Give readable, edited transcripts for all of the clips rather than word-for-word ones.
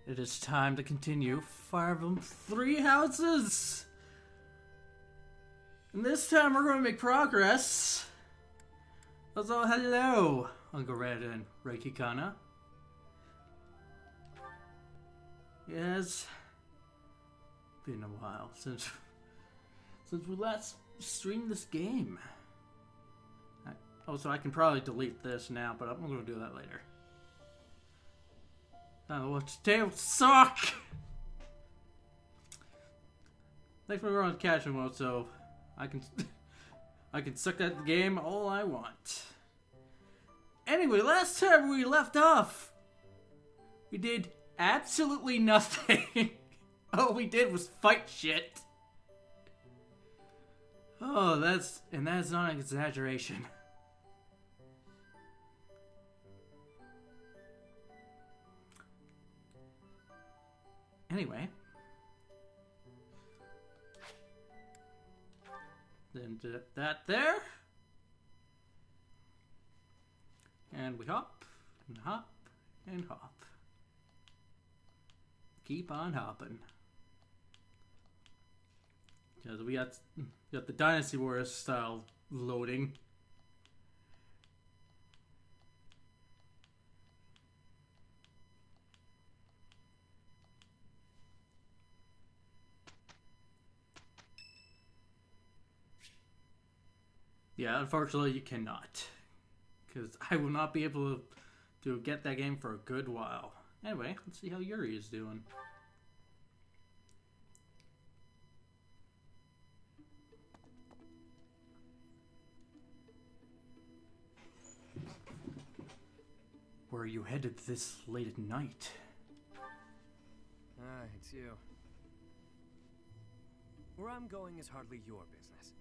It is time to continue Fire Emblem Three Houses! And this time we're going to make progress. Also, hello, Uncle Red and Reiki Kana. It has been a while since we last streamed this game. Also, I can probably delete this now, but I'm going to do that later. What's tail suck? Thanks for running casual mode, so I can suck at the game all I want. Anyway, last time we left off, we did absolutely nothing. All we did was fight shit. Oh, that's not an exaggeration. Anyway, then that there, and we hop and hop and hop. Keep on hopping. Because we got the Dynasty Warriors style loading. Yeah, unfortunately you cannot. Because I will not be able to get that game for a good while. Anyway, let's see how Yuri is doing. Where are you headed this late at night? It's you. Where I'm going is hardly your business.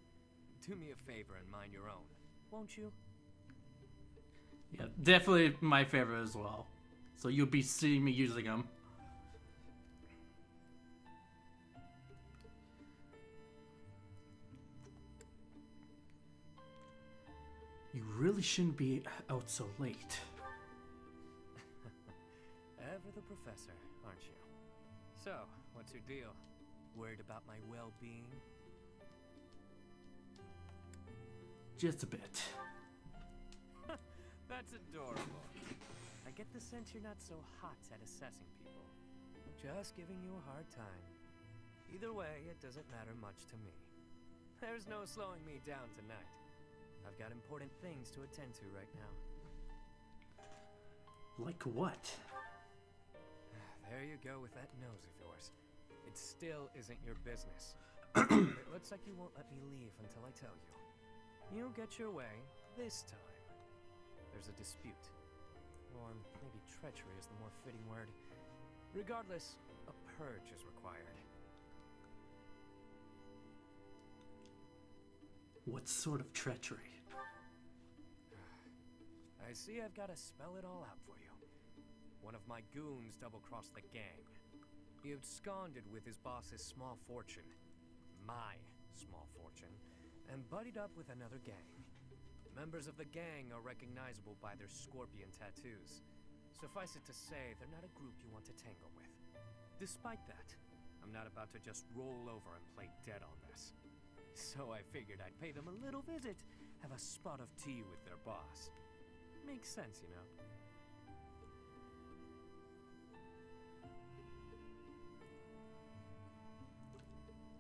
Do me a favor and mind your own, won't you? Yeah, definitely my favorite as well. So you'll be seeing me using them. You really shouldn't be out so late. Ever the professor, aren't you? So, what's your deal? Worried about my well-being? Just a bit. That's adorable. I get the sense you're not so hot at assessing people. Just giving you a hard time. Either way, it doesn't matter much to me. There's no slowing me down tonight. I've got important things to attend to right now. Like what? There you go with that nose of yours. It still isn't your business. It looks like you won't let me leave until I tell you. You'll get your way this time. There's a dispute. Or maybe treachery is the more fitting word. Regardless, a purge is required. What sort of treachery? I see I've got to spell it all out for you. One of my goons double-crossed the gang. He absconded with his boss's small fortune. My small fortune. And buddied up with another gang. Members of the gang are recognizable by their scorpion tattoos. Suffice it to say, they're not a group you want to tangle with. Despite that, I'm not about to just roll over and play dead on this. So I figured I'd pay them a little visit, have a spot of tea with their boss. Makes sense, you know.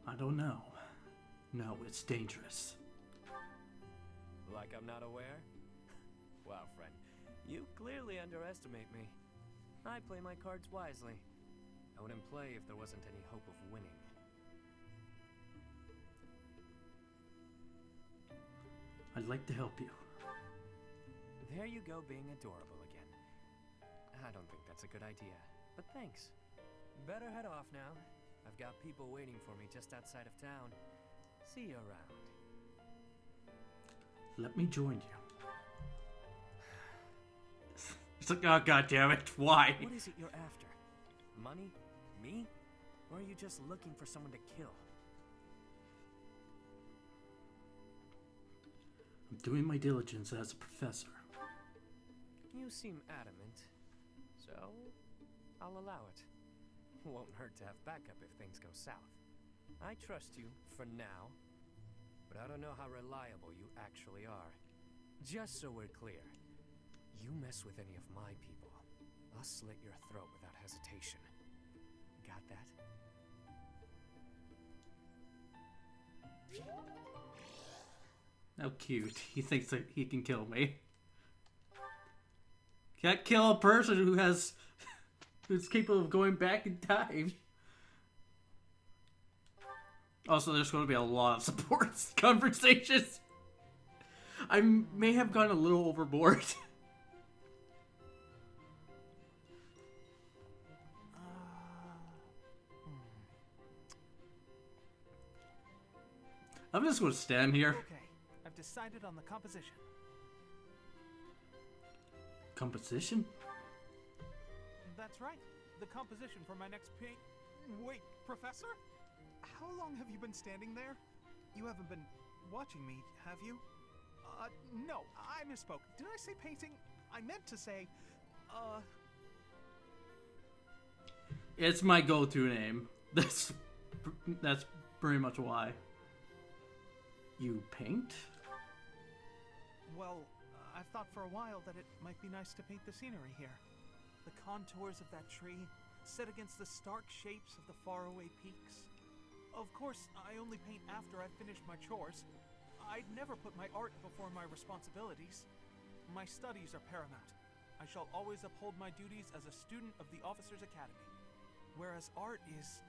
I don't know. No, it's dangerous. Like I'm not aware? Wow, friend. You clearly underestimate me. I play my cards wisely. I wouldn't play if there wasn't any hope of winning. I'd like to help you. There you go, being adorable again. I don't think that's a good idea, but thanks. Better head off now. I've got people waiting for me just outside of town. See you around. Let me join you. It's like, oh god damn it, why? What is it you're after? Money? Me? Or are you just looking for someone to kill? I'm doing my diligence as a professor. You seem adamant, so I'll allow it. Won't hurt to have backup if things go south. I trust you for now, but I don't know how reliable you actually are. Just so we're clear, you mess with any of my people, I'll slit your throat without hesitation. Got that? How cute. He thinks that he can kill me. Can't kill a person who's capable of going back in time. Also, there's going to be a lot of support conversations. I may have gone a little overboard. I'm just going to stand here. Okay, I've decided on the composition. Composition? That's right. The composition for my next paint. Wait, Professor? How long have you been standing there? You haven't been watching me, have you? No, I misspoke. Did I say painting? I meant to say, It's my go-to name. That's pretty much why. You paint? Well, I've thought for a while that it might be nice to paint the scenery here. The contours of that tree, set against the stark shapes of the faraway peaks. Of course, I only paint after I've finished my chores. I'd never put my art before my responsibilities. My studies are paramount. I shall always uphold my duties as a student of the Officers' Academy. Whereas art is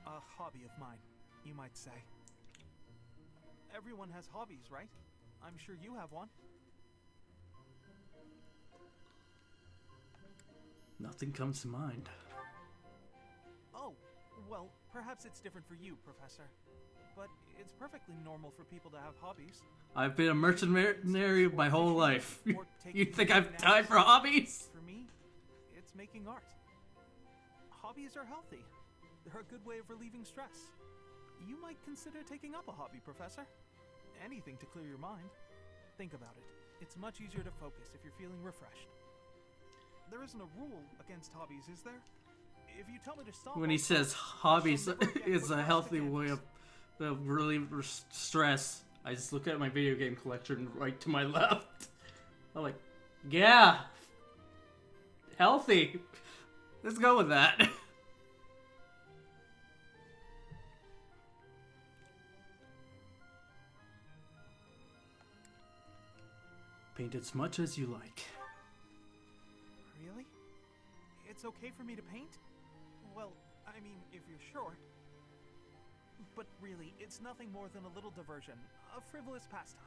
a hobby of mine, you might say. Everyone has hobbies, right? I'm sure you have one. Nothing comes to mind. Oh, well, perhaps it's different for you, Professor. But it's perfectly normal for people to have hobbies. I've been a mercenary my whole life. You think I've time for hobbies? For me, it's making art. Hobbies are healthy. They're a good way of relieving stress. You might consider taking up a hobby, Professor. Anything to clear your mind. Think about it. It's much easier to focus if you're feeling refreshed. There isn't a rule against hobbies, is there? If you tell me to stop... When he says hobbies is a healthy way of relieving stress, I just look at my video game collection right to my left. I'm like, yeah, healthy. Let's go with that. Paint as much as you like. Really? It's okay for me to paint? Well, I mean, if you're sure. But really, it's nothing more than a little diversion, a frivolous pastime.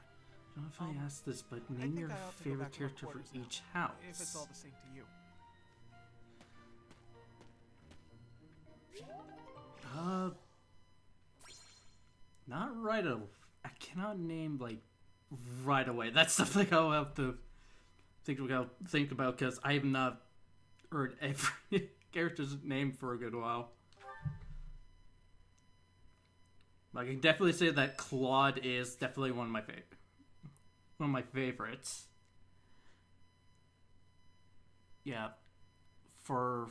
I don't know if I asked this, but name your favorite character for each house. If it's all the same to you. Not right away. I cannot name, like, right away. That's something I'll have to think about, because I have not heard every character's name for a good while. I can definitely say that Claude is definitely one of my favorites. Yeah, for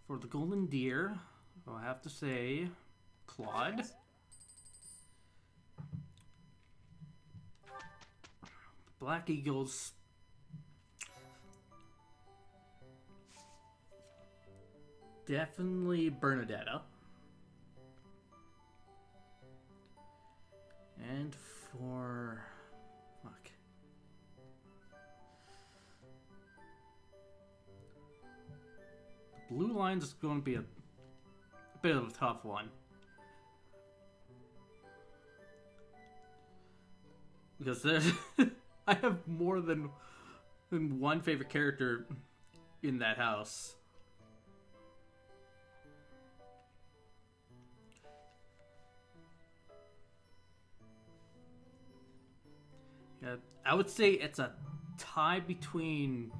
the Golden Deer, I'll have to say Claude. Black Eagles. Definitely Bernadetta. And for... fuck. The blue line's is going to be a bit of a tough one. Because there's... I have more than one favorite character in that house. Yeah, I would say it's a tie between...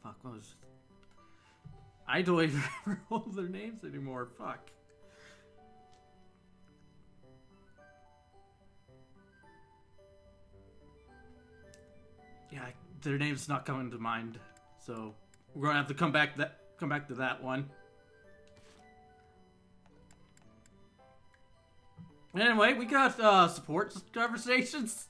Fuck, what was it? I don't even remember all their names anymore. Fuck. Yeah, their name's not coming to mind, so we're gonna have to come back to that one. Anyway, we got support conversations.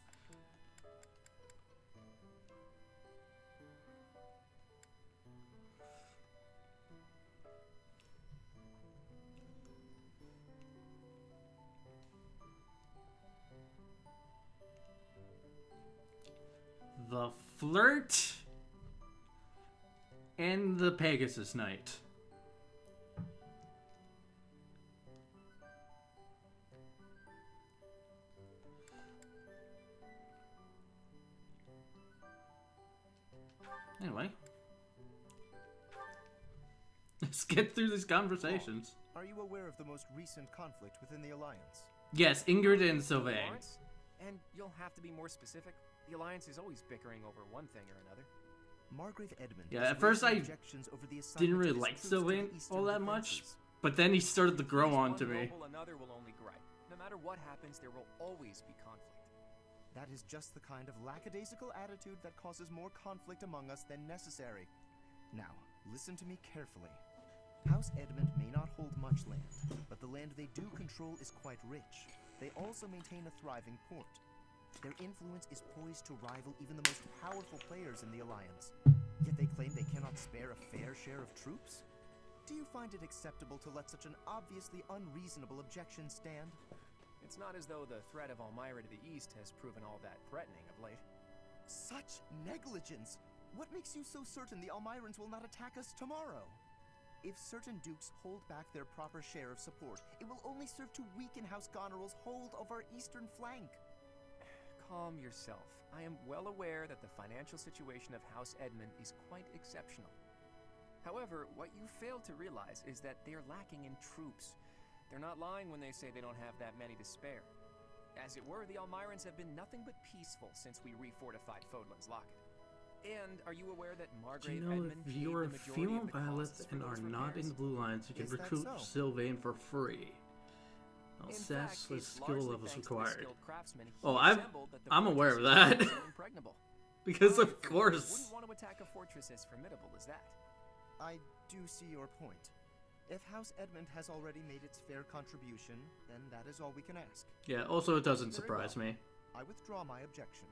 The Flirt and the Pegasus Knight. Anyway, let's get through these conversations. Are you aware of the most recent conflict within the Alliance? Yes, Ingrid and Sylvain. Alliance? And you'll have to be more specific. The Alliance is always bickering over one thing or another. Margrave Edmund. Yeah, at first I didn't really like Sylvain all that much, but then he started to grow on to me. Another will only gripe. No matter what happens, there will always be conflict. That is just the kind of lackadaisical attitude that causes more conflict among us than necessary. Now, listen to me carefully. House Edmund may not hold much land, but the land they do control is quite rich. They also maintain a thriving port. Their influence is poised to rival even the most powerful players in the Alliance. Yet they claim they cannot spare a fair share of troops? Do you find it acceptable to let such an obviously unreasonable objection stand? It's not as though the threat of Elmira to the east has proven all that threatening of late. Such negligence! What makes you so certain the Elmirans will not attack us tomorrow? If certain dukes hold back their proper share of support, it will only serve to weaken House Goneril's hold of our eastern flank. Calm yourself. I am well aware that the financial situation of House Edmund is quite exceptional. However, what you fail to realize is that they are lacking in troops. They're not lying when they say they don't have that many to spare. As it were, the Elmirans have been nothing but peaceful since we refortified Fodlan's Locket. And are you aware that Do you Margrave know Edmund if paid you're the a majority female of the pilot costs for and those are not in repairs? the Blue Lines, you can Is that recruit so? Sylvain for free. In Assess fact, with it's skill largely levels thanks to the required. skilled craftsmen he Oh, assembled that the I'm aware of fortress that. is impregnable. Because I, of for one, course. wouldn't want to attack a fortress as formidable as that. I do see your point. If House Edmund has already made its fair contribution, then that is all we can ask. Yeah, also it doesn't Very surprise well. me. I withdraw my objection.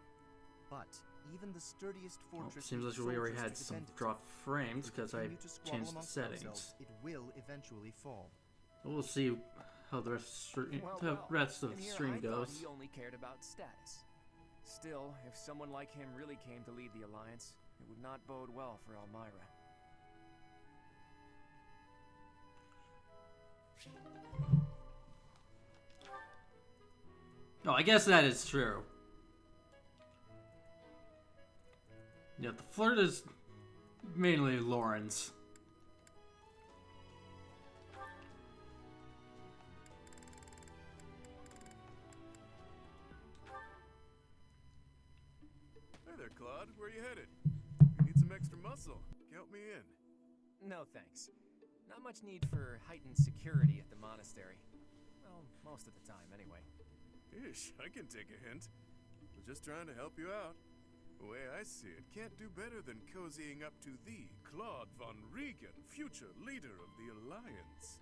But even the sturdiest Well, fortress seems like needs we already soldiers had to some defend it. drop frames If we because I continue to squabble changed the amongst settings. ourselves, it will eventually fall. We'll see how the rest of and the here stream I goes. thought he only cared about status. Still, if someone like him really came to lead the Alliance, it would not bode well for Elmira. Oh, I guess that is true. Yeah, the Flirt is mainly Lauren's. Hey there, Claude. Where you headed? You need some extra muscle. Count me in. No thanks. Not much need for heightened security at the monastery. Well, most of the time, anyway. Ish, I can take a hint. We're just trying to help you out. The way I see it, can't do better than cozying up to the Claude von Regan, future leader of the Alliance.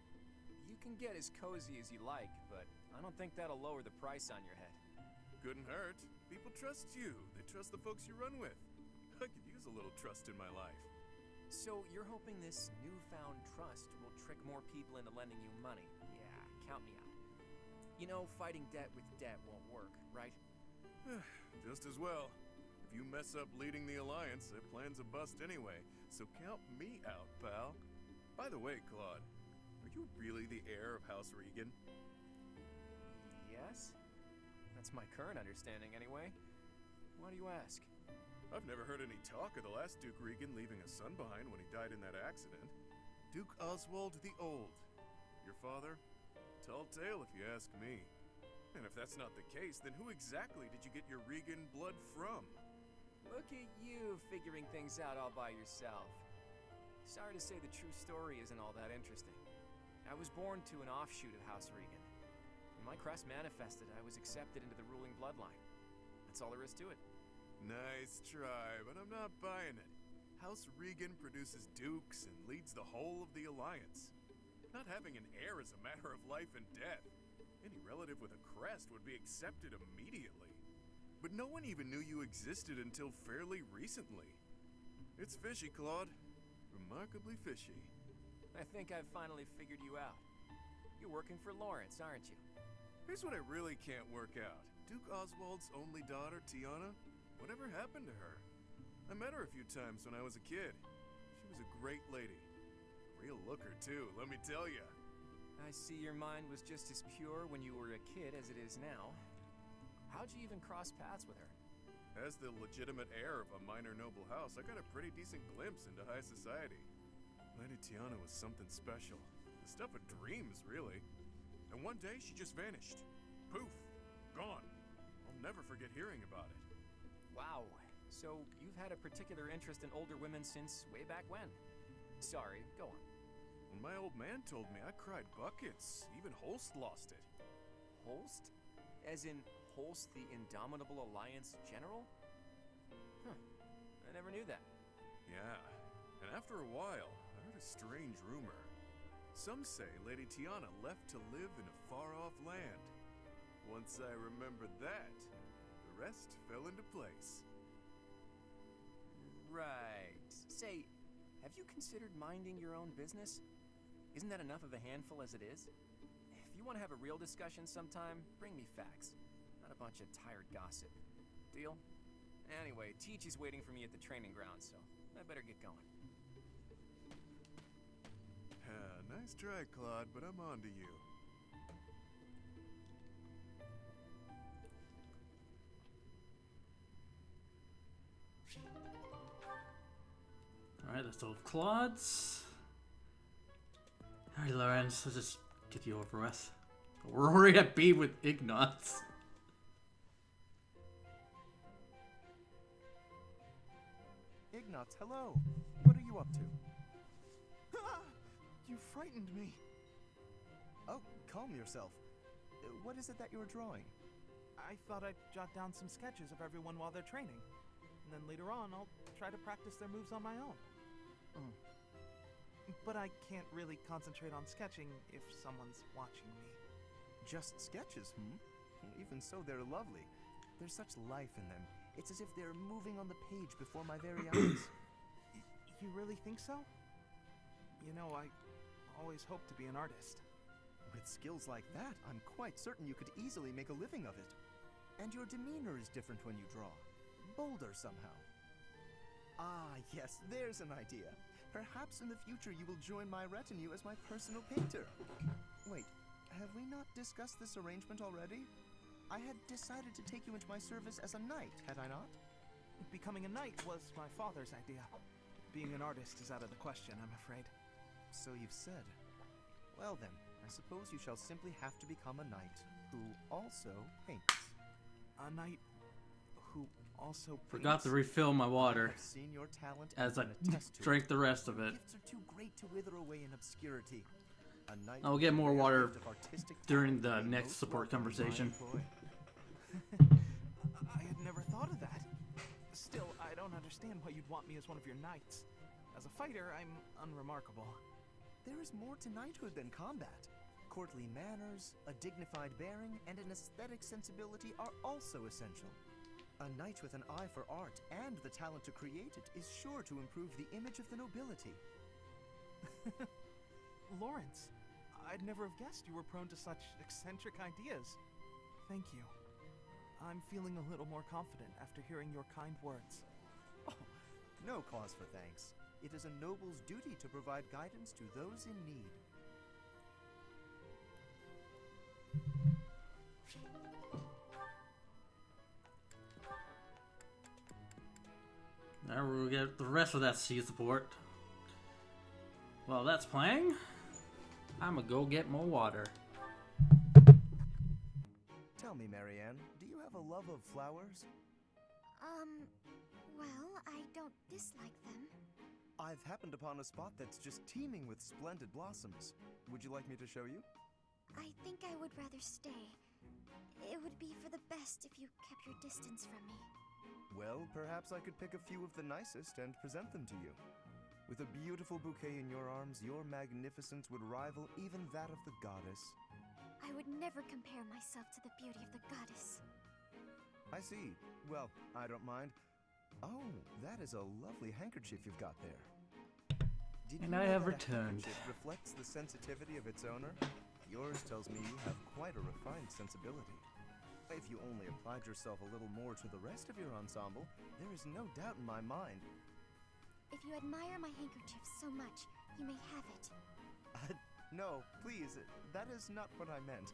You can get as cozy as you like, but I don't think that'll lower the price on your head. Couldn't hurt. People trust you. They trust the folks you run with. I could use a little trust in my life. So you're hoping this newfound trust will trick more people into lending you money? Yeah, count me out. You know, fighting debt with debt won't work, right? Just as well. If you mess up leading the Alliance, their plan's a bust anyway, so count me out, pal. By the way, Claude, are you really the heir of House Regan? Yes? That's my current understanding, anyway. Why do you ask? I've never heard any talk of the last Duke Regan leaving a son behind when he died in that accident. Duke Oswald the Old. Your father? Tall tale if you ask me. And if that's not the case, then who exactly did you get your Regan blood from? Look at you figuring things out all by yourself. Sorry to say the true story isn't all that interesting. I was born to an offshoot of House Regan. When my crest manifested, I was accepted into the ruling bloodline. That's all there is to it. Nice try, but I'm not buying it. House Regan produces dukes and leads the whole of the Alliance. Not having an heir is a matter of life and death. Any relative with a crest would be accepted immediately. But no one even knew you existed until fairly recently. It's fishy, Claude. Remarkably fishy. I think I've finally figured you out. You're working for Lawrence, aren't you? Here's what I really can't work out. Duke Oswald's only daughter, Tiana, whatever happened to her? I met her a few times when I was a kid. She was a great lady. Real looker, too, let me tell ya. I see your mind was just as pure when you were a kid as it is now. How'd you even cross paths with her? As the legitimate heir of a minor noble house, I got a pretty decent glimpse into high society. Lady Tiana was something special. The stuff of dreams, really. And one day, she just vanished. Poof. Gone. I'll never forget hearing about it. Wow. So you've had a particular interest in older women since way back when? Sorry, go on. When my old man told me, I cried buckets. Even Holst lost it. Holst? As in Holst the Indomitable Alliance General? Huh. I never knew that. Yeah. And after a while, I heard a strange rumor. Some say Lady Tiana left to live in a far-off land. Once I remembered that, the rest fell into place. Right. Say, have you considered minding your own business? Isn't that enough of a handful as it is? If you want to have a real discussion sometime, bring me facts, not a bunch of tired gossip. Deal? Anyway, Teach is waiting for me at the training ground, so I better get going. Nice try, Claude, but I'm on to you. Alright, let's go Claude's. Alright, Lorenz, let's just get you over with. We're already at B with Ignatz. Ignatz, hello. What are you up to? You frightened me. Oh, calm yourself. What is it that you're drawing? I thought I'd jot down some sketches of everyone while they're training. And then later on, I'll try to practice their moves on my own. But I can't really concentrate on sketching if someone's watching me. Just sketches, Even so, they're lovely. There's such life in them. It's as if they're moving on the page before my very eyes. You really think so? You know, I always hoped to be an artist. With skills like that, I'm quite certain you could easily make a living of it. And your demeanor is different when you draw. Bolder somehow. Ah, yes, there's an idea. Perhaps in the future you will join my retinue as my personal painter. Wait, have we not discussed this arrangement already? I had decided to take you into my service as a knight, had I not? Becoming a knight was my father's idea. Being an artist is out of the question, I'm afraid. So you've said. Well then, I suppose you shall simply have to become a knight, who also paints. A knight who also Forgot to paints? refill my water I've seen your talent as I and can attest to drank it. the rest of it. Gifts are too great to wither away in obscurity. A knight I'll with get a more rare water gift of artistic during talent the will be next most support welcome in my conversation. employ. I had never thought of that. Still, I don't understand why you'd want me as one of your knights. As a fighter, I'm unremarkable. There is more to knighthood than combat. Courtly manners, a dignified bearing, and an aesthetic sensibility are also essential. A knight with an eye for art and the talent to create it is sure to improve the image of the nobility. Lawrence, I'd never have guessed you were prone to such eccentric ideas. Thank you. I'm feeling a little more confident after hearing your kind words. Oh, no cause for thanks. It is a noble's duty to provide guidance to those in need. Now we'll get the rest of that C support. While that's playing, I'm gonna go get more water. Tell me, Marianne, do you have a love of flowers? Well, I don't dislike them. I've happened upon a spot that's just teeming with splendid blossoms. Would you like me to show you? I think I would rather stay. It would be for the best if you kept your distance from me. Well, perhaps I could pick a few of the nicest and present them to you. With a beautiful bouquet in your arms, your magnificence would rival even that of the goddess. I would never compare myself to the beauty of the goddess. I see. Well, I don't mind. Oh, that is a lovely handkerchief you've got there. Did And you I know have that a returned. handkerchief reflects the sensitivity of its owner? Yours tells me you have quite a refined sensibility. If you only applied yourself a little more to the rest of your ensemble, there is no doubt in my mind. If you admire my handkerchief so much, you may have it. No, please, that is not what I meant.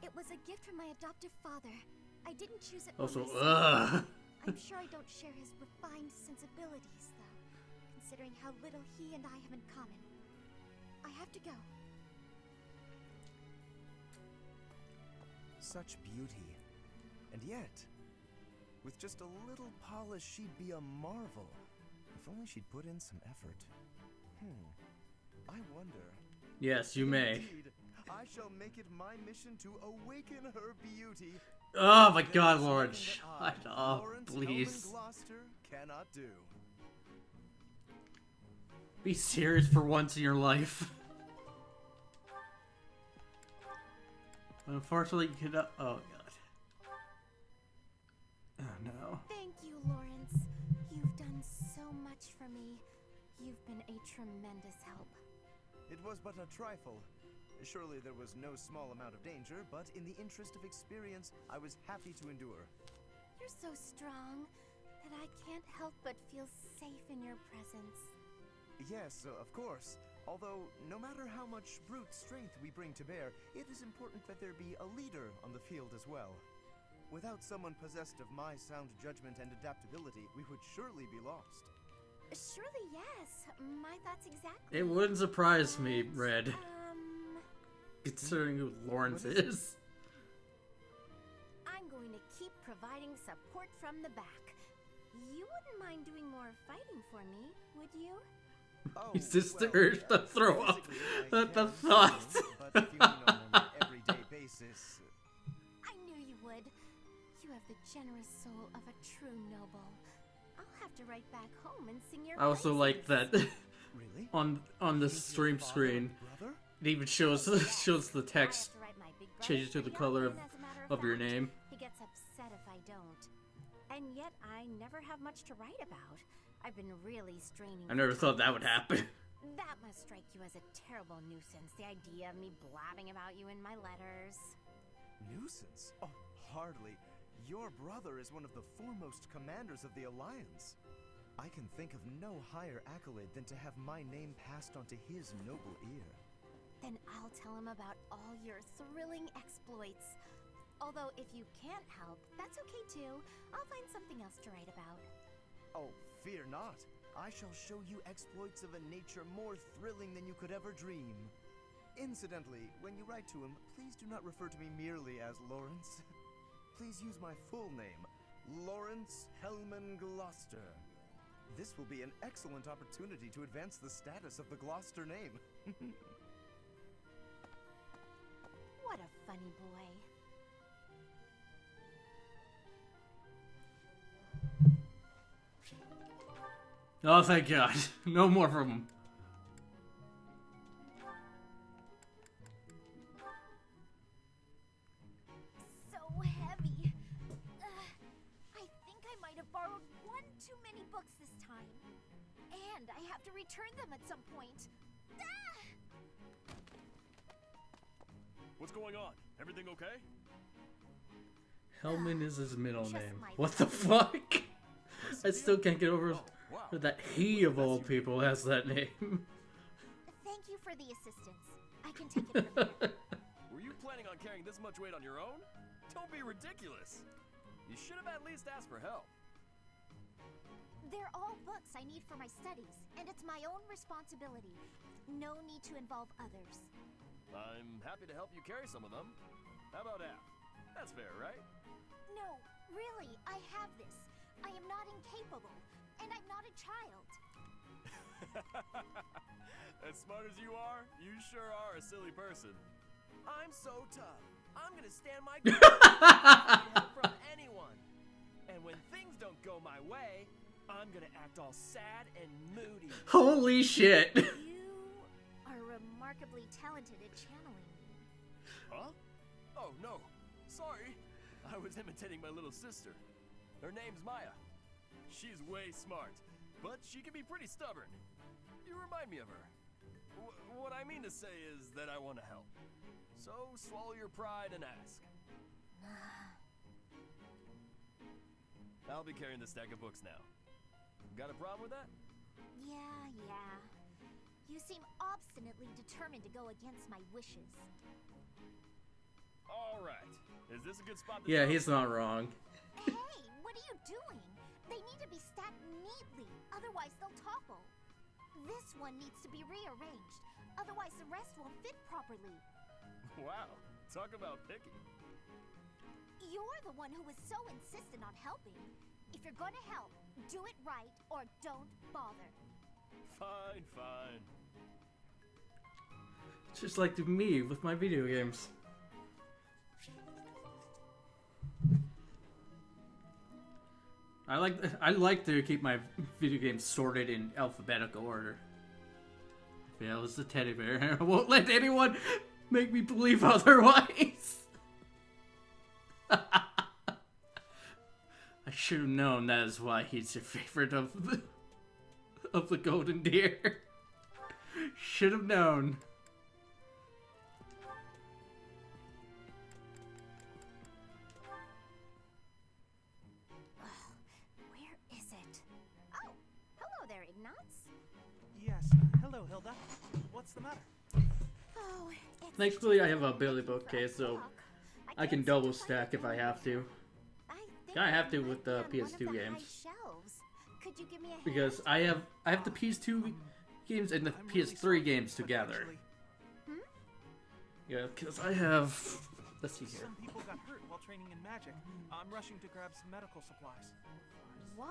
It was a gift from my adoptive father. I didn't choose it for Also, myself. I'm sure I don't share his refined sensibilities, though, considering how little he and I have in common. I have to go. Such beauty. And yet, with just a little polish, she'd be a marvel. If only she'd put in some effort. I wonder. Yes, you may. Indeed, I shall make it my mission to awaken her beauty. Oh my God, There is Lauren! nothing Shut that I, up, Lawrence please. Hellman Gloucester, cannot do. Be serious for once in your life. Unfortunately, you cannot. Oh God. Oh no. Thank you, Lawrence. You've done so much for me. You've been a tremendous help. It was but a trifle. Surely there was no small amount of danger, but in the interest of experience, I was happy to endure. You're so strong that I can't help but feel safe in your presence. Yes, of course. Although, no matter how much brute strength we bring to bear, it is important that there be a leader on the field as well. Without someone possessed of my sound judgment and adaptability, we would surely be lost. Surely, yes. My thoughts exactly. It wouldn't surprise me, Red, considering who Lawrence What is it? is. I'm going to keep providing support from the back. You wouldn't mind doing more fighting for me, would you? Oh, He's just well, urged to throw up physically, I at the can thought. certainly, but if you mean on an everyday basis, I knew you would. You have the generous soul of a true noble. I'll have to write back home and sing your I also like that really? on the stream screen. Brother? It even shows shows the I have text to write my big brother changes to the pretty color often, as a matter of your fact. name. He gets upset if I don't. And yet I never have much to write about. I've been really straining. I never thought that would happen. That must strike you as a terrible nuisance, the idea of me blabbing about you in my letters. Nuisance? Oh, hardly. Your brother is one of the foremost commanders of the Alliance. I can think of no higher accolade than to have my name passed on to his noble ear. Then I'll tell him about all your thrilling exploits. Although if you can't help, that's okay too. I'll find something else to write about. Oh, fear not. I shall show you exploits of a nature more thrilling than you could ever dream. Incidentally, when you write to him, please do not refer to me merely as Lawrence. Please use my full name, Lawrence Hellman Gloucester. This will be an excellent opportunity to advance the status of the Gloucester name. What a funny boy. Oh, thank God. No more from him. So heavy. I think I might have borrowed one too many books this time. And I have to return them at some point. What's going on? Everything okay? Hellman is his middle Just name. my What the fuck? I still can't get over Wow. that he of all people has that name. Thank you for the assistance. I can take it from here. Were you planning on carrying this much weight on your own? Don't be ridiculous. You should have at least asked for help. They're all books I need for my studies, and it's my own responsibility. No need to involve others. I'm happy to help you carry some of them. How about that? That's fair, right? No, really, I have this. I am not incapable, and I'm not a child. As smart as you are, you sure are a silly person. I'm so tough. I'm gonna stand my ground. I don't need help from anyone. And when things don't go all sad and moody. Holy shit. You are remarkably talented at channeling me. Huh? Oh, no. Sorry. I was imitating my little sister. Her name's Maya. She's way smart, but she can be pretty stubborn. You remind me of her. What I mean to say is that I want to help. So swallow your pride and ask. I'll be carrying the stack of books now. Got a problem with that? Yeah. You seem obstinately determined to go against my wishes. All right. Is this a good spot to Yeah, jump? he's not wrong. Hey, what are you doing? They need to be stacked neatly, otherwise they'll topple. This one needs to be rearranged, otherwise the rest won't fit properly. Wow. Talk about picky. You're the one who was so insistent on helping. If you're gonna help, do it right or don't bother. Fine. It's just like me with my video games. I like to keep my video games sorted in alphabetical order. Yeah, it was the teddy bear. I won't let anyone make me believe otherwise. I should have known that is why he's your favorite of the golden deer. Should have known. Where is it? Oh, hello there, Ignatz. Yes. Hello, Hilda. What's the matter? Oh, it's Thankfully, I just have a so Billy late for bookcase, us so talk. I can can't double seem to find stack if I it have to. anywhere. I think I have it to might with be the on one of PS2 the high games. shelves. Could you give me a hand? Because I have the PS2 games and the I'm really PS3 sorry, games but together. actually, Yeah, because I have. Let's see here. some people got hurt while training in magic. I'm rushing to grab some medical supplies. Whoa,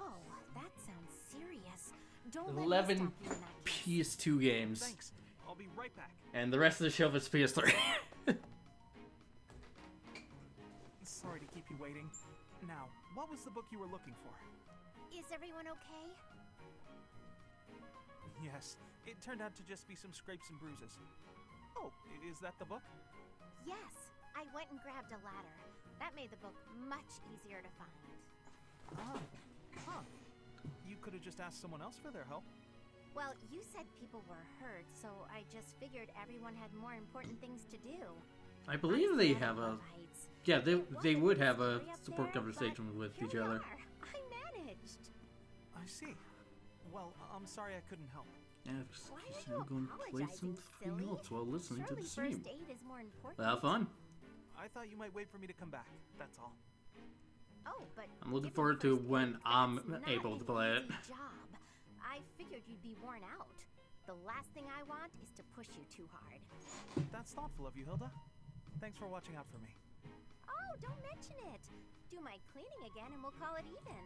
that sounds serious. Don't let me 11 stop you in that case. PS2 games, Thanks. I'll be right back. and the rest of the shelf is PS3. Sorry to keep you waiting. Now, what was the book you were looking for? Is everyone okay? Yes, it turned out to just be some scrapes and bruises. Oh, is that the book? Yes, I went and grabbed a ladder. That made the book much easier to find. Ah, huh. You could have just asked someone else for their help. Well, you said people were hurt, so I just figured everyone had more important things to do. I believe I'm they sad have a. about Heights. Yeah, It they wasn't would have a scary up support there, conversation but with here each we other. are. I managed. I see. Well, I'm sorry I couldn't help. Yeah, Why just are you going to play apologizing, something silly? else while listening Surely to the stream. first aid is more important. Have fun. I thought you might wait for me to come back. That's all. Oh, but I'm looking given forward to first when aid, I'm that's not able an to play it. easy job. I figured you'd be worn out. The last thing I want is to push you too hard. That's thoughtful of you, Hilda. Thanks for watching out for me. Oh, don't mention it. Do my cleaning again and we'll call it even.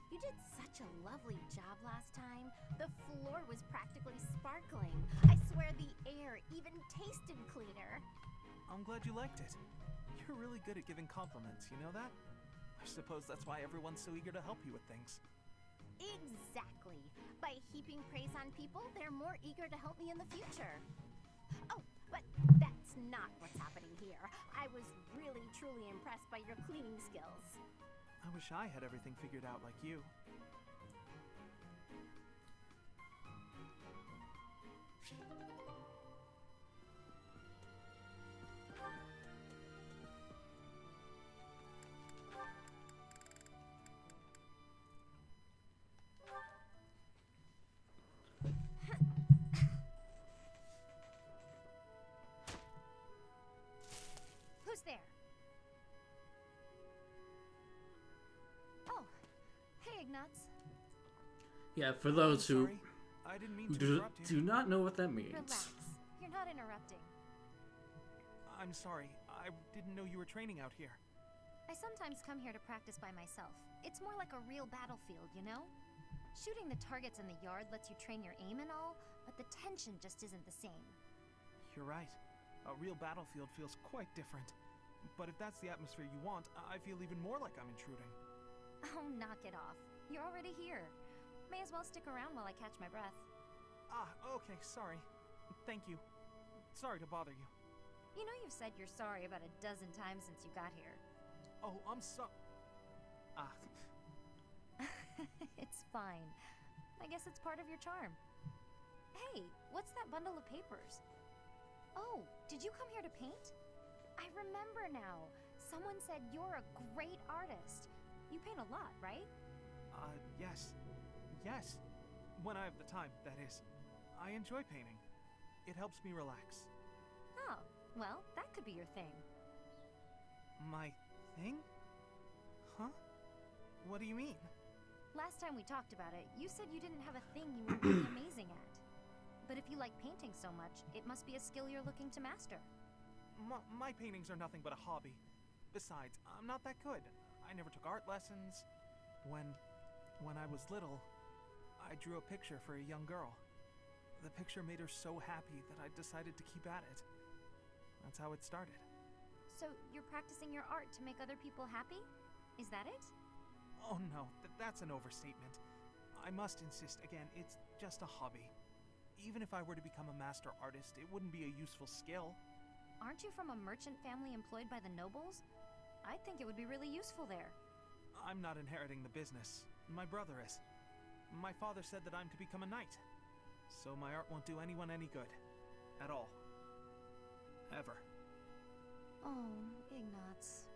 You did such a lovely job last time. The floor was practically sparkling. I swear the air even tasted cleaner. I'm glad you liked it. You're really good at giving compliments, you know that? I suppose that's why everyone's so eager to help you with things. Exactly. By heaping praise on people, they're more eager to help me in the future. Oh, but that's not what's happening here. I was really, truly impressed by your cleaning skills. I wish I had everything figured out like you. Who's there? Oh, hey, Ignatz. Yeah, for those who Sorry, I didn't mean who to do, interrupt you. do not know what that means. Relax. You're not interrupting. I'm sorry. I didn't know you were training out here. I sometimes come here to practice by myself. It's more like a real battlefield, you know? Shooting the targets in the yard lets you train your aim and all, but the tension just isn't the same. You're right. A real battlefield feels quite different. But if that's the atmosphere you want, I feel even more like I'm intruding. Oh, knock it off. You're already here. May as well stick around while I catch my breath. Ah, okay, sorry. Thank you. Sorry to bother you. You know you've said you're sorry about a dozen times since you got here. Oh, I'm so... Ah, It's fine. I guess it's part of your charm. Hey, what's that bundle of papers? Oh, did you come here to paint? I remember now. Someone said you're a great artist. You paint a lot, right? yes. Yes. When I have the time, that is. I enjoy painting. It helps me relax. Oh, well, that could be your thing. My thing? Huh? What do you mean? Last time we talked about it, you said you didn't have a thing you were really amazing at. But if you like painting so much, it must be a skill you're looking to master. My paintings are nothing but a hobby. Besides, I'm not that good. I never took art lessons. When I was little, I drew a picture for a young girl. The picture made her so happy that I decided to keep at it. That's how it started. So you're practicing your art to make other people happy? Is that it? Oh no, that's an overstatement. I must insist again, it's just a hobby. Even if I were to become a master artist, it wouldn't be a useful skill. Aren't you from a merchant family employed by the nobles? I think it would be really useful there. I'm not inheriting the business. My brother is. My father said that I'm to become a knight. So my art won't do anyone any good. At all. Ever. Oh, Ignatz.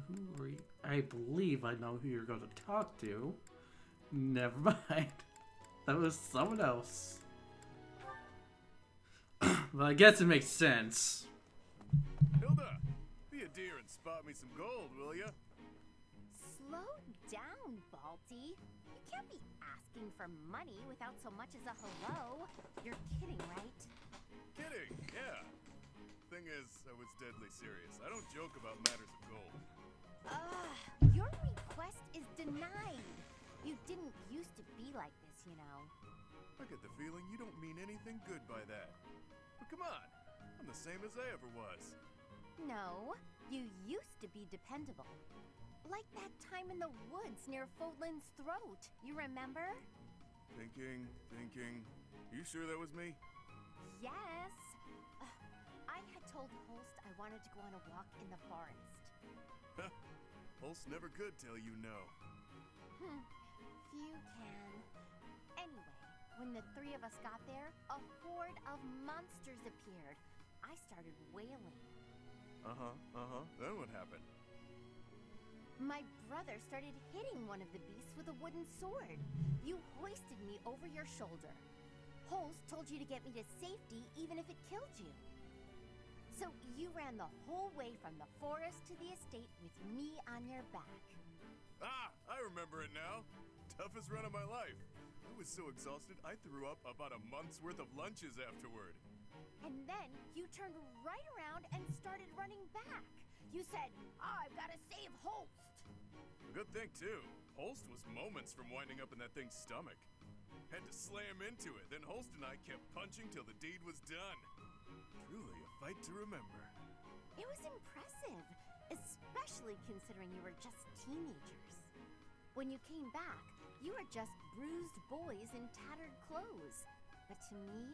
Who are you? I believe I know who you're going to talk to. Never mind. That was someone else. But I guess it makes sense. Hilda, be a dear and spot me some gold, will ya? Slow down, Balti. You can't be asking for money without so much as a hello. You're kidding, right? Kidding, yeah. Thing is, I was deadly serious. I don't joke about matters of gold. Your request is denied. You didn't used to be like this, you know. I get the feeling you don't mean anything good by that. But come on, I'm the same as I ever was. No, you used to be dependable. Like that time in the woods near Fodlin's throat. You remember? Thinking. You sure that was me? Yes. I had told Holst I wanted to go on a walk in the forest. Holst never could tell you no. Few can. Anyway, when the three of us got there, a horde of monsters appeared. I started wailing. Then what happened? My brother started hitting one of the beasts with a wooden sword. You hoisted me over your shoulder. Holst told you to get me to safety even if it killed you. So you ran the whole way from the forest to the estate with me on your back. Ah, I remember it now. Toughest run of my life. I was so exhausted I threw up about a month's worth of lunches afterward. And then you turned right around and started running back. You said, I've got to save Holst. A good thing, too. Holst was moments from winding up in that thing's stomach. Had to slam into it, then Holst and I kept punching till the deed was done. Truly a fight to remember. It was impressive, especially considering you were just teenagers. When you came back, you were just bruised boys in tattered clothes. But to me,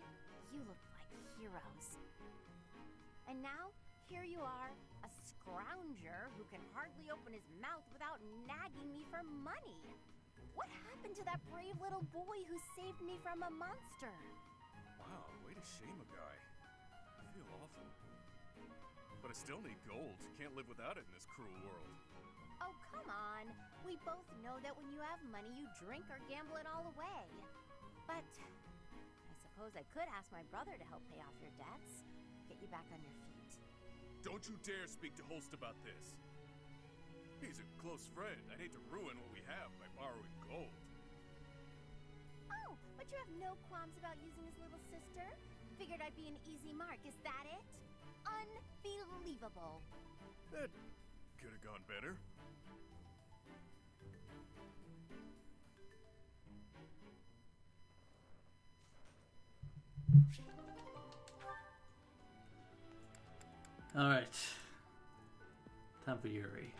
you looked like heroes. And now, here you are, a scrounger who can hardly open his mouth without nagging me for money. What happened to that brave little boy who saved me from a monster? Wow, way to shame a guy. I feel awful. But I still need gold. Can't live without it in this cruel world. Oh, come on. We both know that when you have money, you drink or gamble it all away. But I suppose I could ask my brother to help pay off your debts, get you back on your feet. Don't you dare speak to Holst about this. He's a close friend. I'd hate to ruin what we have by borrowing gold. Oh, but you have no qualms about using his little sister? Figured I'd be an easy mark, is that it? Unbelievable. That could have gone better. Alright. Time for Yuri.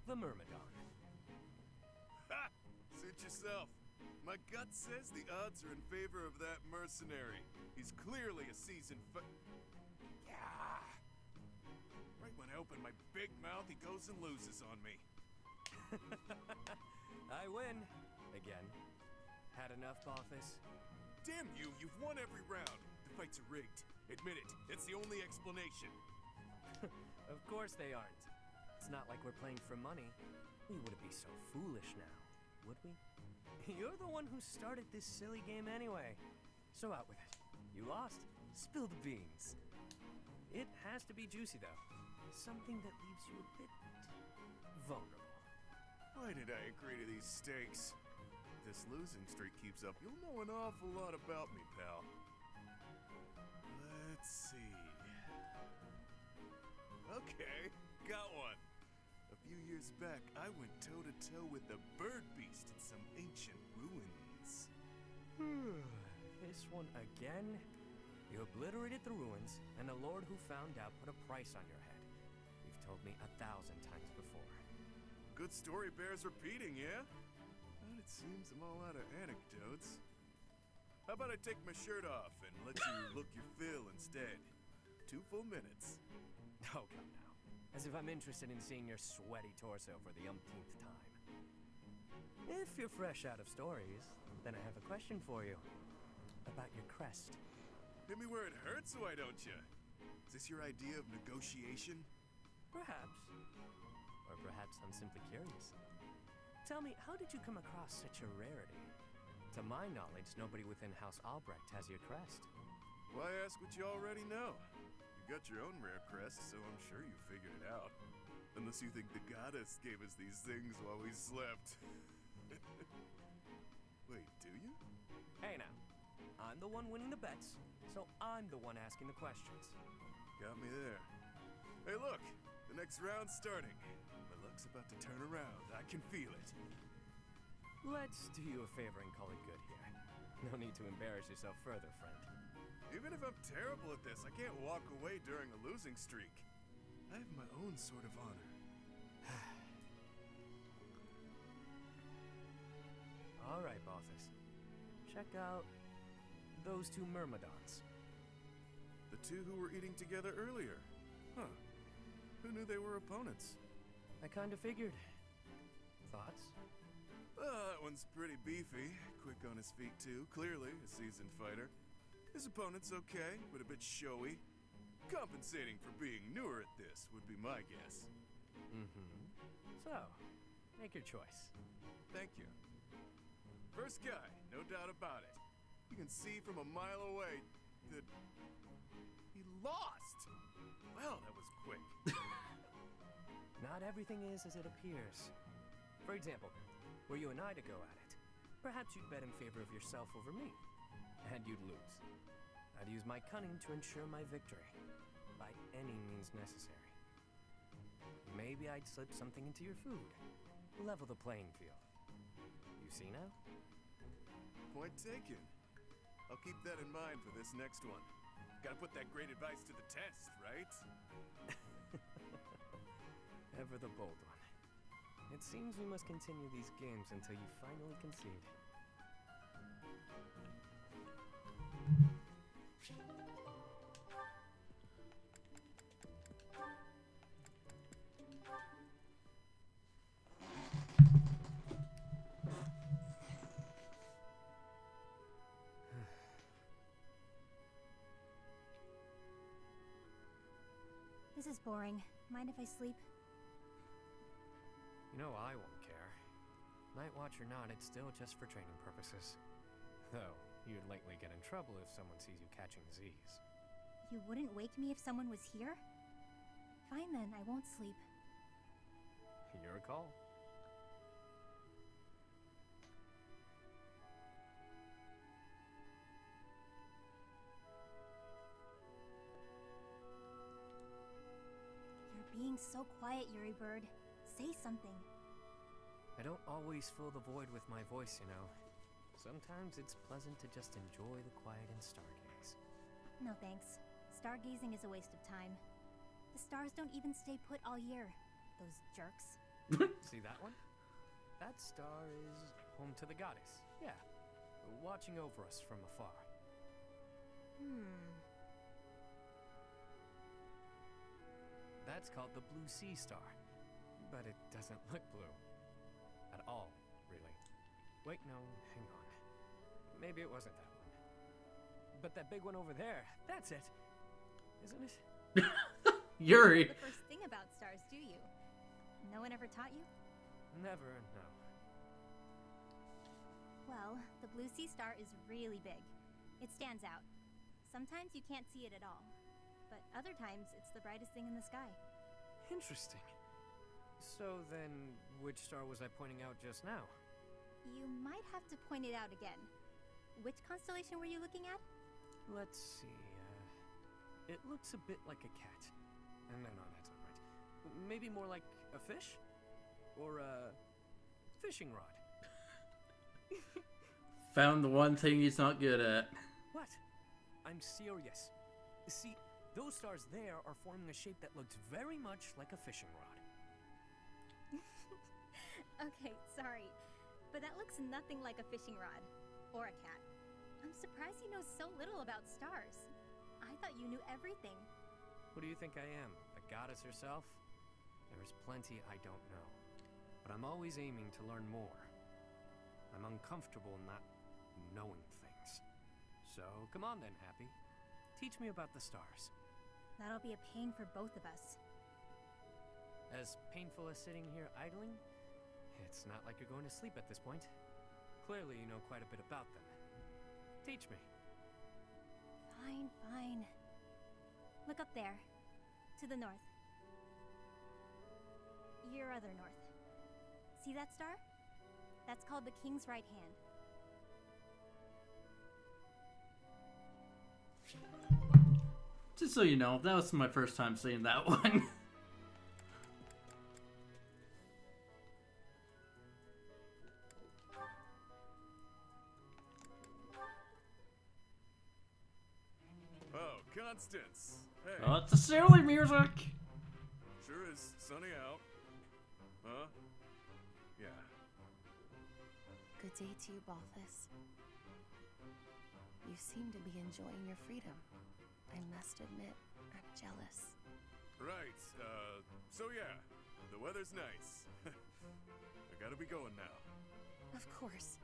The Myrmidon. Ha! Suit yourself. My gut says the odds are in favor of that mercenary. He's clearly a seasoned Yeah. Right when I open my big mouth, he goes and loses on me. I win. Again. Had enough, Bothus? Damn you, you've won every round. The fights are rigged. Admit it. It's the only explanation. Of course they aren't. It's not like we're playing for money. We wouldn't be so foolish now, would we? You're the one who started this silly game anyway. So out with it. You lost. Spill the beans. It has to be juicy, though. Something that leaves you a bit vulnerable. Why did I agree to these stakes? If this losing streak keeps up, you'll know an awful lot about me, pal. Let's see. Okay, got one. A few years back, I went toe-to-toe with the bird beast in some ancient ruins. This one again? You obliterated the ruins, and the lord who found out put a price on your head. You've told me 1,000 times before. Good story bears repeating, yeah? But it seems I'm all out of anecdotes. How about I take my shirt off and let you look your fill instead? 2 full minutes. Oh, come now. As if I'm interested in seeing your sweaty torso for the umpteenth time. If you're fresh out of stories, then I have a question for you. About your crest. Hit me where it hurts, why don't you? Is this your idea of negotiation? Perhaps. Or perhaps I'm simply curious. Tell me, how did you come across such a rarity? To my knowledge, nobody within House Albrecht has your crest. Why ask what you already know? You got your own rare crest, so I'm sure you figured it out. Unless you think the goddess gave us these things while we slept. Wait, do you? Hey now, I'm the one winning the bets, so I'm the one asking the questions. Got me there. Hey look, the next round's starting. My luck's about to turn around, I can feel it. Let's do you a favor and call it good here. No need to embarrass yourself further, friend. Even if I'm terrible at this, I can't walk away during a losing streak. I have my own sort of honor. All right, Bothus. Check out those 2 Myrmidons. The 2 who were eating together earlier. Huh. Who knew they were opponents? I kind of figured. Thoughts? That one's pretty beefy. Quick on his feet, too. Clearly a seasoned fighter. His opponent's okay, but a bit showy. Compensating for being newer at this would be my guess. So, make your choice. Thank you. First guy, no doubt about it. You can see from a mile away that he lost. Well, that was quick. Not everything is as it appears. For example, were you and I to go at it, perhaps you'd bet in favor of yourself over me, and you'd lose. I'd use my cunning to ensure my victory, by any means necessary. Maybe I'd slip something into your food, level the playing field. You see now? Point taken. I'll keep that in mind for this next one. Gotta put that great advice to the test, right? Ever the bold one. It seems we must continue these games until you finally concede. This is boring. Mind if I sleep? You know I won't care. Night watch or not, it's still just for training purposes. Though, you'd likely get in trouble if someone sees you catching Z's. You wouldn't wake me if someone was here? Fine then, I won't sleep. Your call. You're being so quiet, Yuri Bird. Say something. I don't always fill the void with my voice, you know. Sometimes it's pleasant to just enjoy the quiet and stargaze. No thanks. Stargazing is a waste of time. The stars don't even stay put all year. Those jerks. See that one? That star is home to the goddess. Yeah, watching over us from afar. That's called the Blue Sea Star. But it doesn't look blue. At all, really. Wait, no, hang on. Maybe it wasn't that one. But that big one over there, that's it. Isn't it? Yuri. The first thing about stars, do you? No one ever taught you? Never, no. Well, the Blue Sea Star is really big. It stands out. Sometimes you can't see it at all. But other times, it's the brightest thing in the sky. Interesting. So then, which star was I pointing out just now? You might have to point it out again. Which constellation were you looking at? Let's see, it looks a bit like a cat. No, that's not right. Maybe more like a fish? Or a fishing rod. Found the one thing he's not good at. What? I'm serious. See, those stars there are forming a shape that looks very much like a fishing rod. Okay, sorry. But that looks nothing like a fishing rod. Or a cat. I'm surprised you know so little about stars. I thought you knew everything. What do you think I am? The goddess herself? There's plenty I don't know. But I'm always aiming to learn more. I'm uncomfortable not knowing things. So, come on then, Happy. Teach me about the stars. That'll be a pain for both of us. As painful as sitting here idling, it's not like you're going to sleep at this point. Clearly you know quite a bit about them. Teach me. Fine, fine. Look up there. To the north. Your other north. See that star? That's called the King's right hand. Just so you know, that was my first time seeing that one. Oh, Constance. Hey. Oh, it's a silly music. Sure is sunny out. Huh? Yeah. Good day to you, Balthus. You seem to be enjoying your freedom. I must admit, I'm jealous. Right, so yeah, the weather's nice. I gotta be going now. Of course.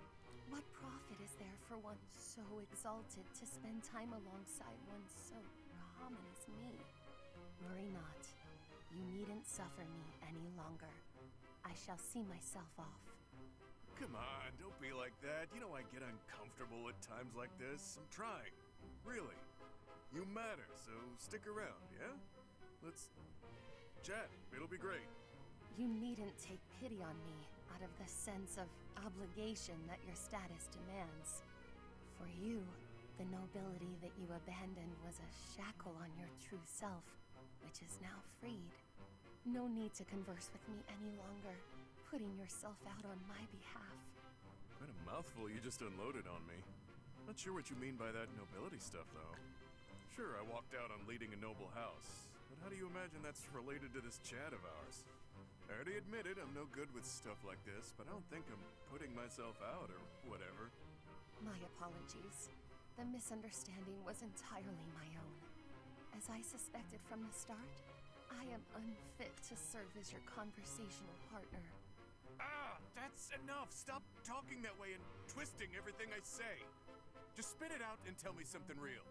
What profit is there for one so exalted to spend time alongside one so common as me? Worry not. You needn't suffer me any longer. I shall see myself off. Come on, don't be like that. You know I get uncomfortable at times like this. I'm trying. Really. You matter, so stick around, yeah? Let's chat. It'll be great. You needn't take pity on me out of the sense of obligation that your status demands. For you, the nobility that you abandoned was a shackle on your true self, which is now freed. No need to converse with me any longer, putting yourself out on my behalf. Quite a mouthful you just unloaded on me. Not sure what you mean by that nobility stuff, though. Sure, I walked out on leading a noble house, but how do you imagine that's related to this chat of ours? I already admitted I'm no good with stuff like this, but I don't think I'm putting myself out or whatever. My apologies. The misunderstanding was entirely my own. As I suspected from the start, I am unfit to serve as your conversational partner. Ah, that's enough! Stop talking that way and twisting everything I say! Just spit it out and tell me something real.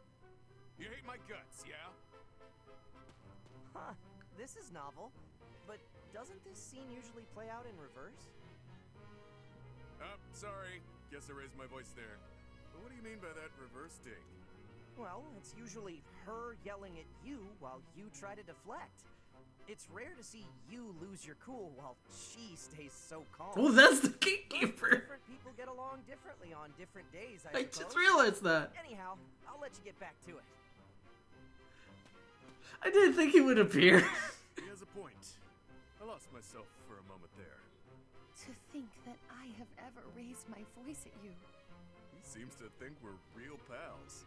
You hate my guts, yeah? Huh, this is novel. But doesn't this scene usually play out in reverse? Sorry. Guess I raised my voice there. But what do you mean by that reverse dig? Well, it's usually her yelling at you while you try to deflect. It's rare to see you lose your cool while she stays so calm. Oh, that's the But gatekeeper. different people get along differently on different days, I I suppose. just realized that. Anyhow, I'll let you get back to it. I didn't think he would appear. He has a point. I lost myself for a moment there. To think that I have ever raised my voice at you. Seems to think we're real pals.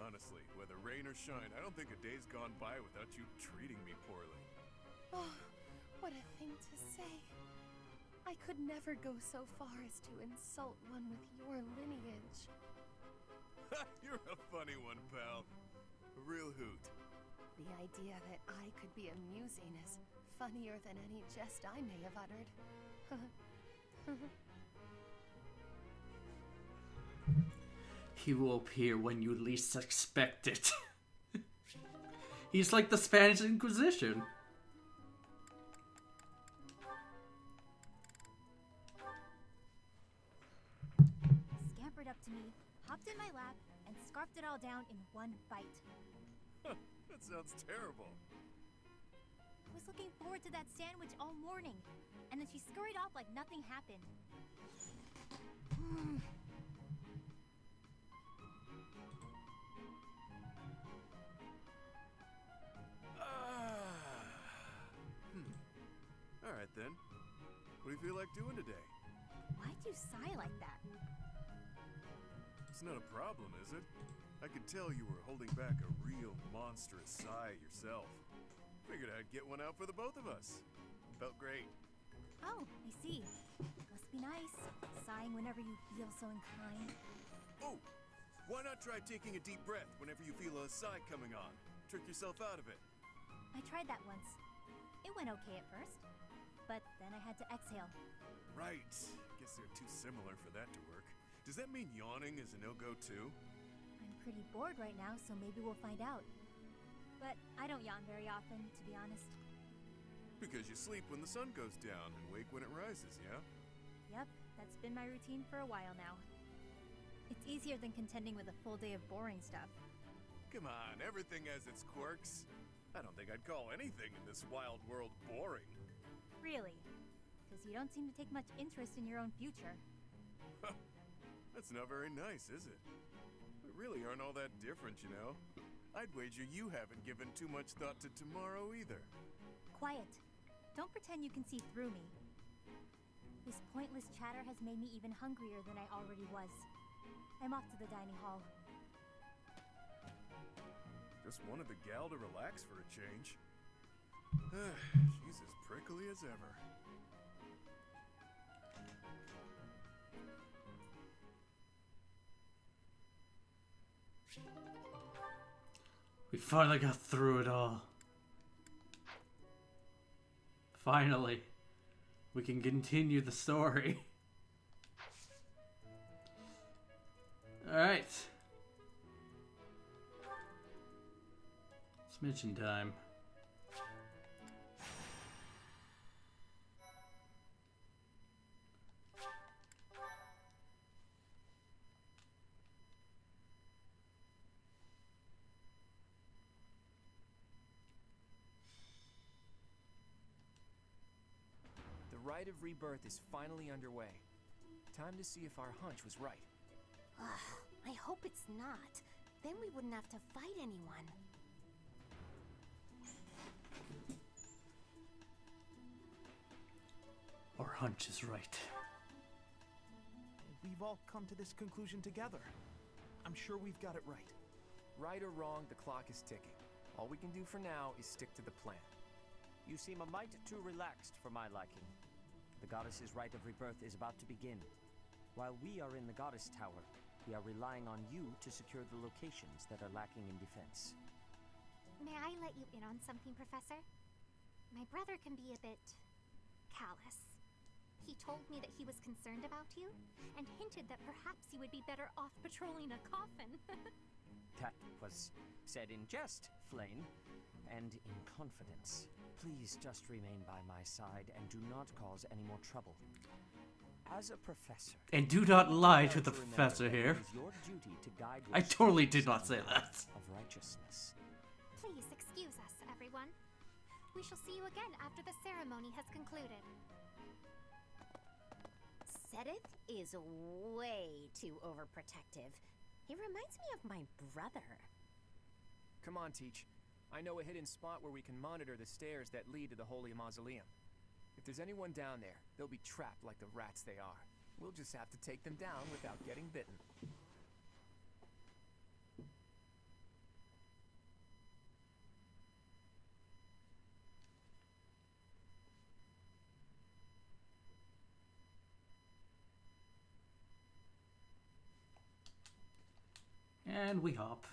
Honestly, whether rain or shine, I don't think a day's gone by without you treating me poorly. Oh, what a thing to say. I could never go so far as to insult one with your lineage. You're a funny one, pal. A real hoot. The idea that I could be amusing is funnier than any jest I may have uttered. He will appear when you least expect it. He's like the Spanish Inquisition. Scampered up to me, hopped in my lap, and scarfed it all down in one bite. That sounds terrible. I was looking forward to that sandwich all morning, and then she scurried off like nothing happened. Alright then. What do you feel like doing today? Why'd you sigh like that? It's not a problem, is it? I could tell you were holding back a real monstrous sigh yourself. Figured I'd get one out for the both of us. Felt great. Oh, I see. Must be nice, sighing whenever you feel so inclined. Oh! Why not try taking a deep breath whenever you feel a sigh coming on? Trick yourself out of it. I tried that once. It went okay at first, but then I had to exhale. Right. Guess they're too similar for that to work. Does that mean yawning is a no-go too? I'm pretty bored right now, so maybe we'll find out. But I don't yawn very often, to be honest. Because you sleep when the sun goes down and wake when it rises, yeah? Yep, that's been my routine for a while now. It's easier than contending with a full day of boring stuff. Come on, everything has its quirks. I don't think I'd call anything in this wild world boring. Really? Because you don't seem to take much interest in your own future. That's not very nice, is it? We really aren't all that different, you know? I'd wager you haven't given too much thought to tomorrow either. Quiet. Don't pretend you can see through me. This pointless chatter has made me even hungrier than I already was. I'm off to the dining hall. Just wanted the gal to relax for a change. She's as prickly as ever. We finally got through it all. Finally. We can continue the story. Alright. It's mission time. The rite of rebirth is finally underway. Time to see if our hunch was right. I hope it's not. Then we wouldn't have to fight anyone. Our hunch is right. We've all come to this conclusion together. I'm sure we've got it right. Right or wrong, the clock is ticking. All we can do for now is stick to the plan. You seem a mite too relaxed for my liking. The goddess's rite of rebirth is about to begin. While we are in the goddess tower, we are relying on you to secure the locations that are lacking in defense. May I let you in on something, Professor? My brother can be a bit callous. He told me that he was concerned about you, and hinted that perhaps you would be better off patrolling a coffin. That was said in jest, Flame, and in confidence. Please just remain by my side and do not cause any more trouble. As a professor... And do not lie to the professor here. It is your duty to guide I totally did not say that. of righteousness. Please excuse us, everyone. We shall see you again after the ceremony has concluded. Sedith is way too overprotective. He reminds me of my brother. Come on, Teach. I know a hidden spot where we can monitor the stairs that lead to the Holy Mausoleum. If there's anyone down there, they'll be trapped like the rats they are. We'll just have to take them down without getting bitten. And we hop.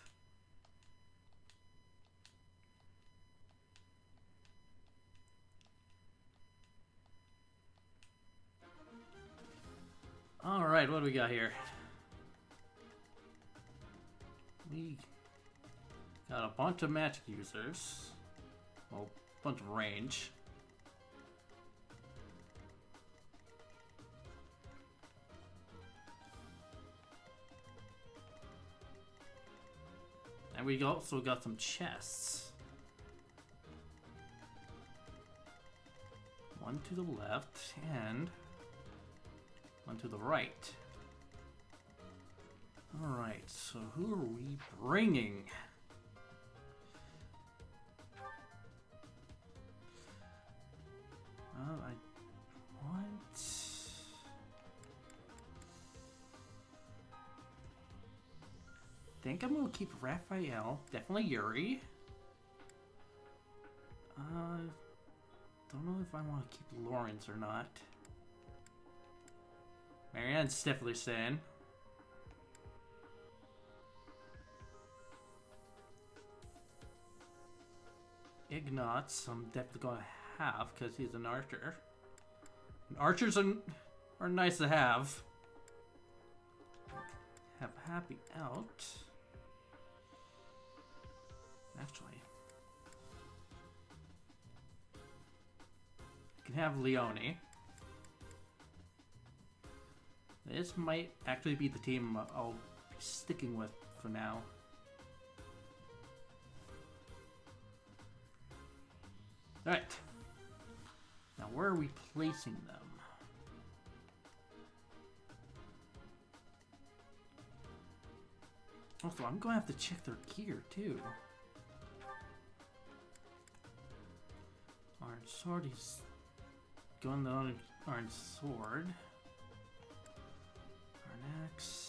Alright, what do we got here? We got a bunch of magic users. Well, a bunch of range. And we also got some chests. One to the left and one to the right. Alright, so who are we bringing? I want... think I'm gonna keep Raphael. Definitely Yuri. Don't know if I want to keep Lawrence or not. Marianne's definitely staying. Ignatz, I'm definitely gonna have because he's an archer. And archers are nice to have. Have Happy out. Actually, I can have Leone. This might actually be the team I'll be sticking with for now. Alright. Now where are we placing them? Also, I'm going to have to check their gear too. Orange sword, he's going the orange sword. Arnax.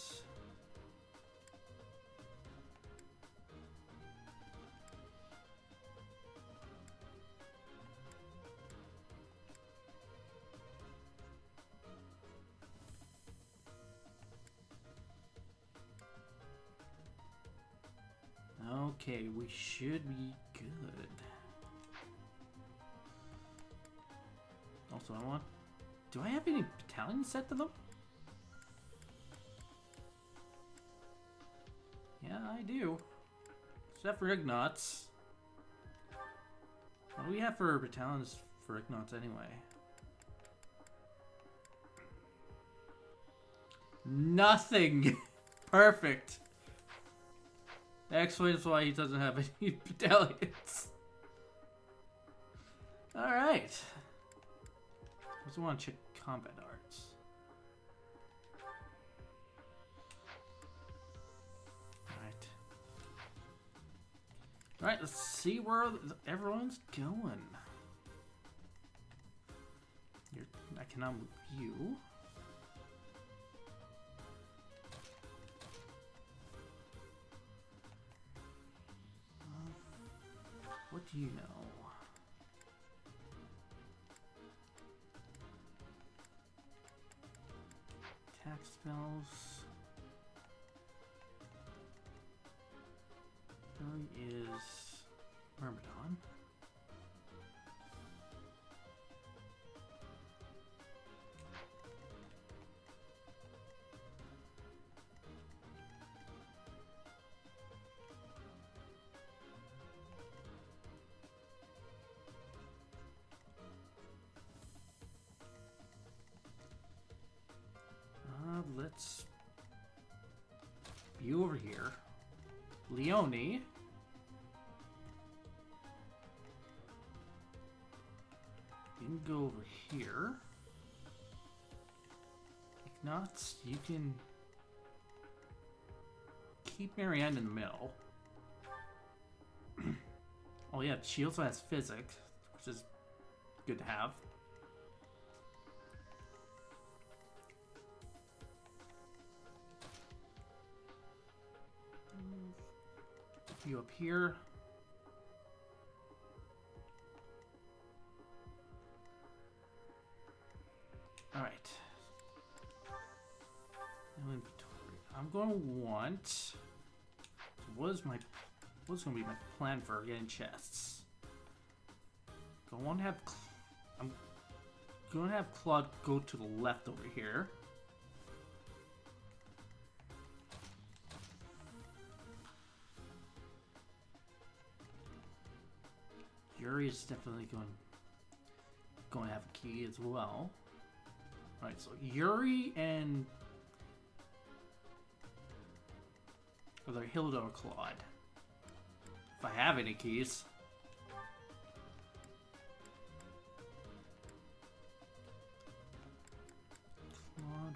Okay, we should be good. Also, do I have any battalions set to them? Yeah, I do. Except for Ignatz. What do we have for battalions for Ignatz anyway? Nothing! Perfect! That explains why he doesn't have any battalions. Alright. I just want to check combat arts. Alright. Alright, let's see where everyone's going. I cannot move you. What do you know? Attack spells. There is Myrmidon. Let's be over here. Leone. You can go over here. Ignatz, you can keep Marianne in the middle. Oh yeah, she also has physics, which is good to have. You up here. All right. No inventory. I'm going to want. So what's going to be my plan for getting chests? I'm going to have Claude go to the left over here. Yuri is definitely going to have a key as well. Alright, so Yuri and either Hilda or Claude. If I have any keys. Claude,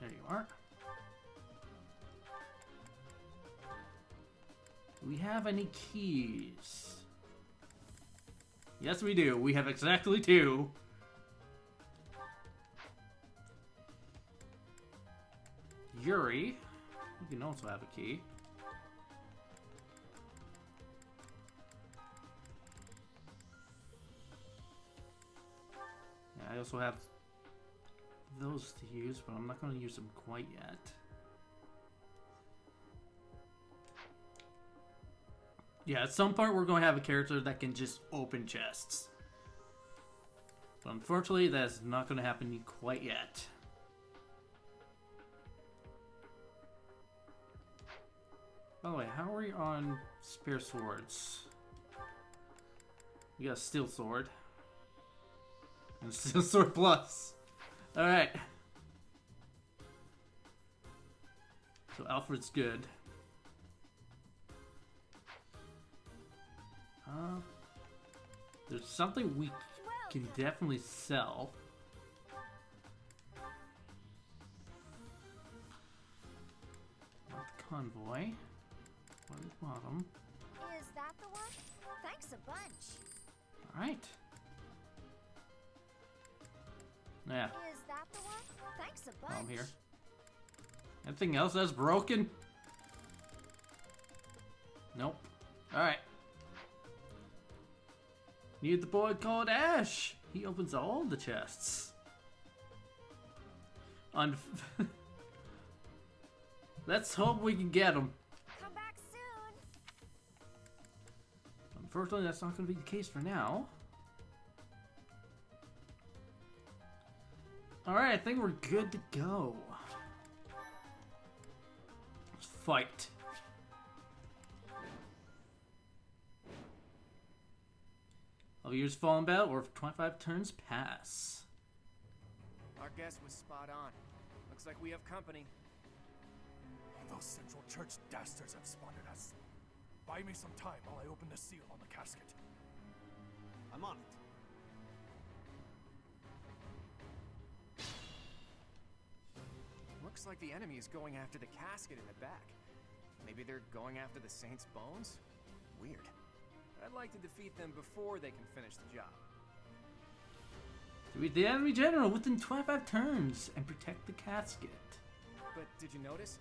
there you are. Do we have any keys? Yes, we do. We have exactly 2. Yuri, you can also have a key. Yeah, I also have those to use, but I'm not going to use them quite yet. Yeah, at some point we're going to have a character that can just open chests. But unfortunately, that's not going to happen quite yet. By the way, how are we on spare swords? We got a steel sword. And a steel sword plus. Alright. So Alfred's good. There's something we can definitely sell. Convoy. Bottom. Is that the one? Thanks a bunch. Alright. Yeah. Is that the one? Thanks a bunch. I'm here. Anything else that's broken? Nope. Alright. Need the boy called Ash. He opens all the chests. Let's hope we can get him. Come back soon. Unfortunately, that's not going to be the case for now. Alright, I think we're good to go. Let's fight. I'll use Fallen Battle or 25 turns pass. Our guess was spot on. Looks like we have company. Those Central Church dastards have spotted us. Buy me some time while I open the seal on the casket. I'm on it. Looks like the enemy is going after the casket in the back. Maybe they're going after the Saint's bones? Weird. I'd like to defeat them before they can finish the job. Defeat the enemy general within 25 turns and protect the casket. But did you notice?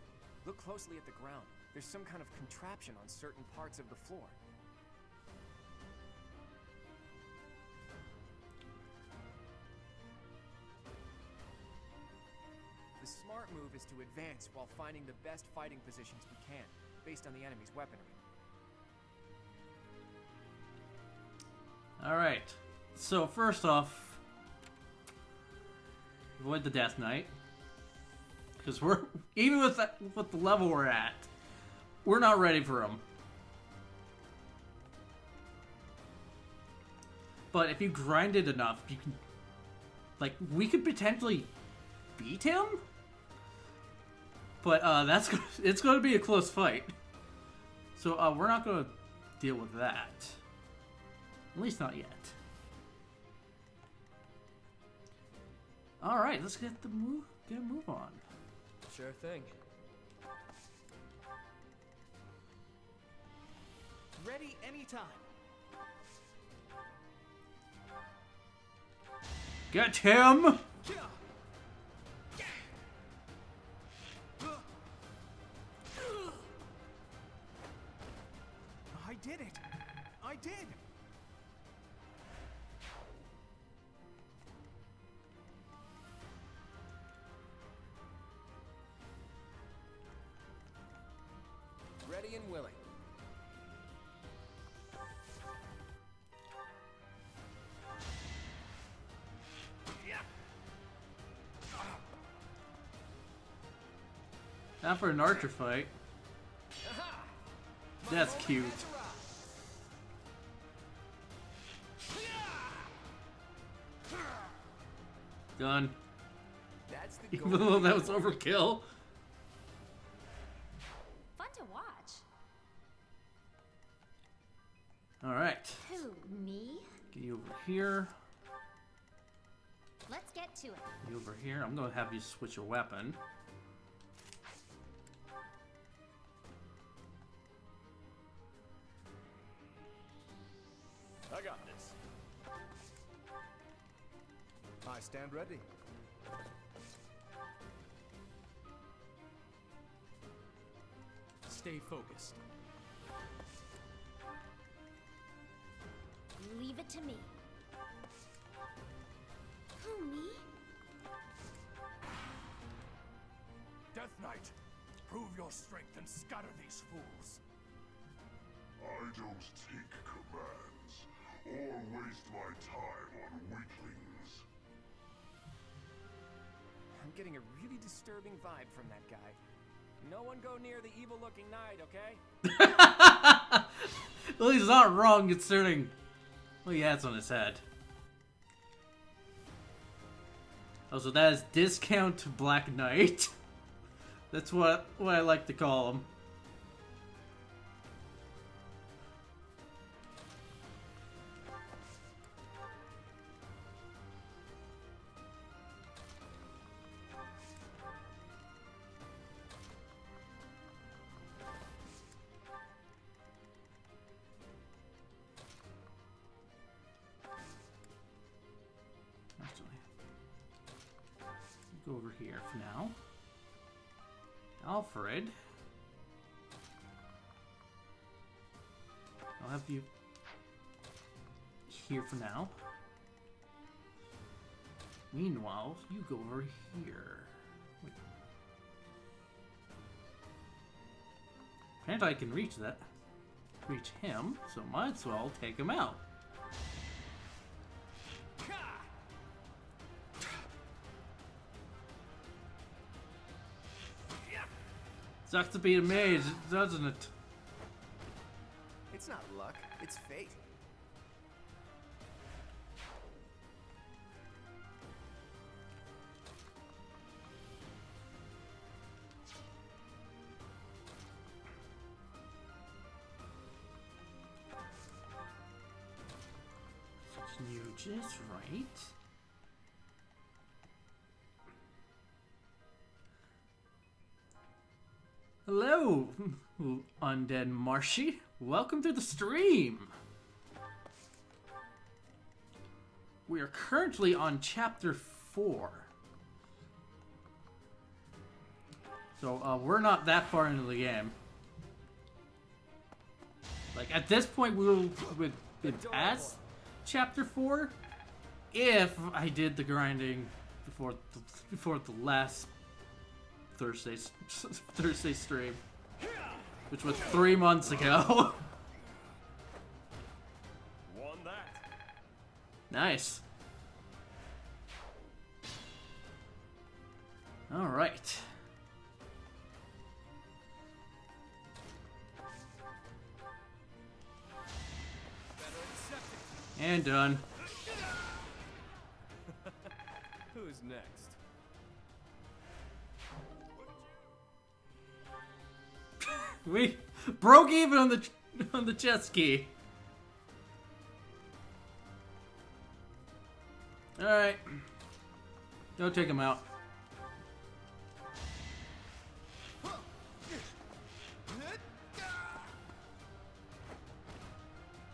Look closely at the ground. There's some kind of contraption on certain parts of the floor. The smart move is to advance while finding the best fighting positions we can, based on the enemy's weaponry. Alright. So first off, avoid the Death Knight. Because we're, even with the level we're at, we're not ready for him. But if you grind it enough, you can, like, we could potentially beat him? But it's going to be a close fight. So we're not going to deal with that. At least not yet. Alright, let's get a move on. Sure thing. Ready anytime. Get him! ready and willing. Not for an archer fight. That's cute. Done. That's the Even though that was overkill. Fun to watch. Alright. Who, me? Get you over here. Let's get to it. You over here. I'm gonna have you switch your weapon. I got this. I stand ready. Stay focused. Leave it to me. Who, me? Death Knight, prove your strength and scatter these fools. I don't take commands, or waste my time on weaklings. I'm getting a really disturbing vibe from that guy. No one go near the evil-looking knight, okay? Well, he's not wrong concerning what he has on his head. Oh, so that is Discount Black Knight. That's what I like to call him. Go over here for now. Alfred. I'll have you here for now. Meanwhile, you go over here. Wait. Apparently I can reach that. Reach him, so might as well take him out. Sucks to be a mage, doesn't it? It's not luck, it's fate. You just right. Hello, Undead Marshy. Welcome to the stream. We are currently on chapter 4. So, we're not that far into the game. Like, at this point, we'll be past chapter 4 if I did the grinding before the last Thursday stream, which was 3 months ago. Won that. Nice. All right. And done. Who's next? We broke even on the jet ski. All right, go take him out.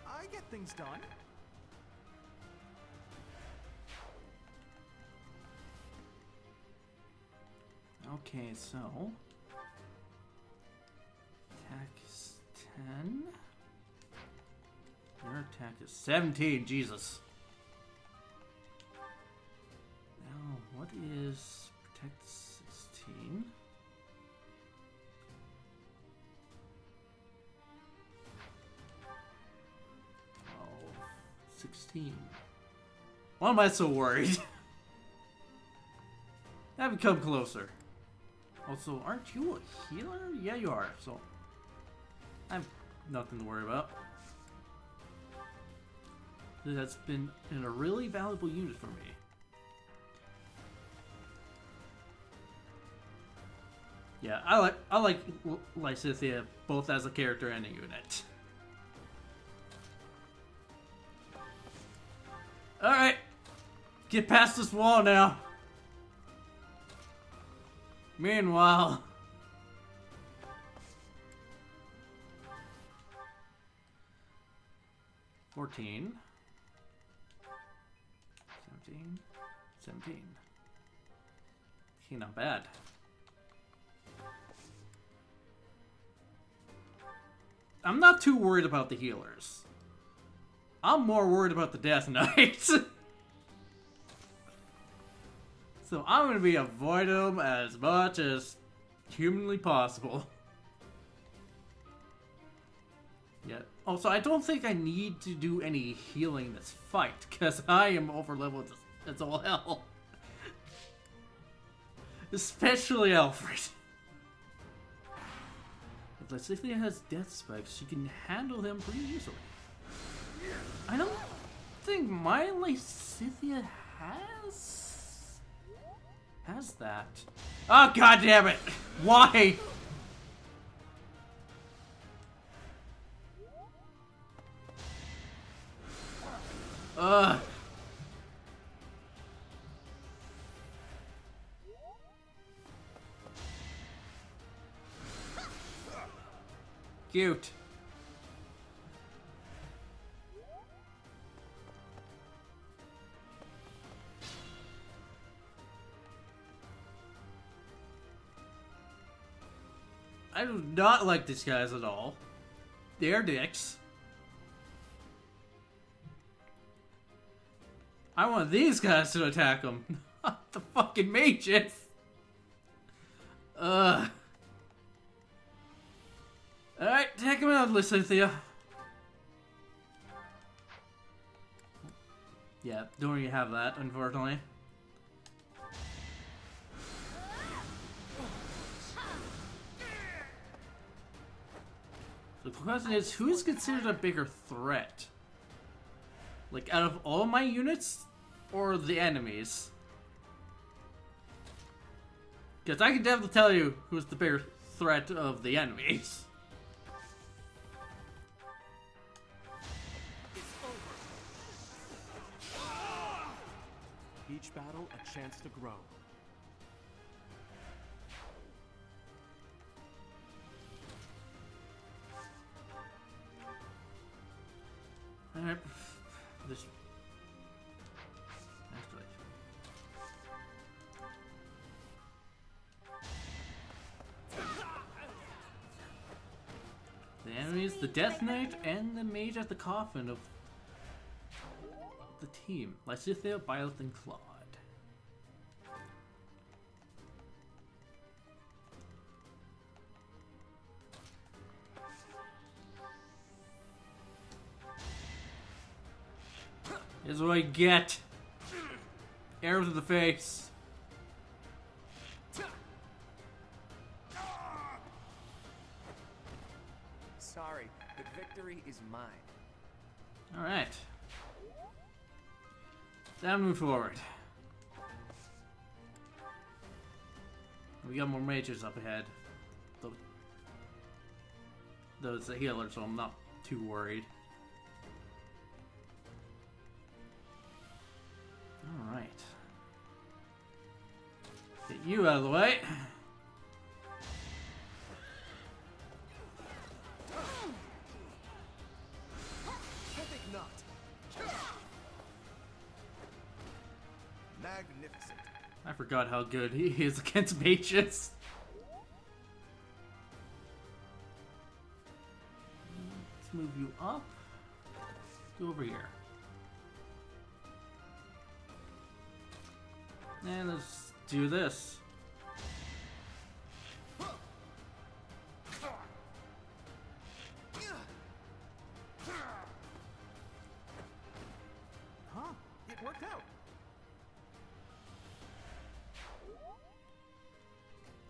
I get things done. Okay, so attack is 10. Your attack is 17. Jesus. Now, what is protect 16? team. Why am I so worried? Have you come closer? Also, aren't you a healer? Yeah, you are. So, I have nothing to worry about. That's been a really valuable unit for me. Yeah, I like Lysithea both as a character and a unit. All right, get past this wall now. Meanwhile, $14, 17. Okay, not bad. I'm not too worried about the healers. I'm more worried about the Death Knights. So I'm going to be avoiding them as much as humanly possible. Yeah. Also, I don't think I need to do any healing this fight, because I am overleveled as all hell. Especially Alfred. If Lysithea has death spikes, she can handle him pretty easily. I don't think my Lysithea has that. Oh, god damn it! Why? Ugh. Cute. I do not like these guys at all. They're dicks. I want these guys to attack them, not the fucking mages. Alright, take him out, Lysithea. Yeah, don't really have that, unfortunately. The question is, who's considered a bigger threat? Like, out of all my units, or the enemies? Because I can definitely tell you who's the bigger threat of the enemies. Each battle a chance to grow. Alright. This. Actually. The enemies, the Death Knight, and the Mage at the Coffin of the team. Lysithea, Byleth, and Claude. Here's what I get. Arrow to the face. Sorry, the victory is mine. Alright. Now move forward. We got more mages up ahead. Though it's a healer, so I'm not too worried. Alright. Get you out of the way. Epic nut. Magnificent. I forgot how good he is against mages. Let's move you up. Go over here. And let's do this.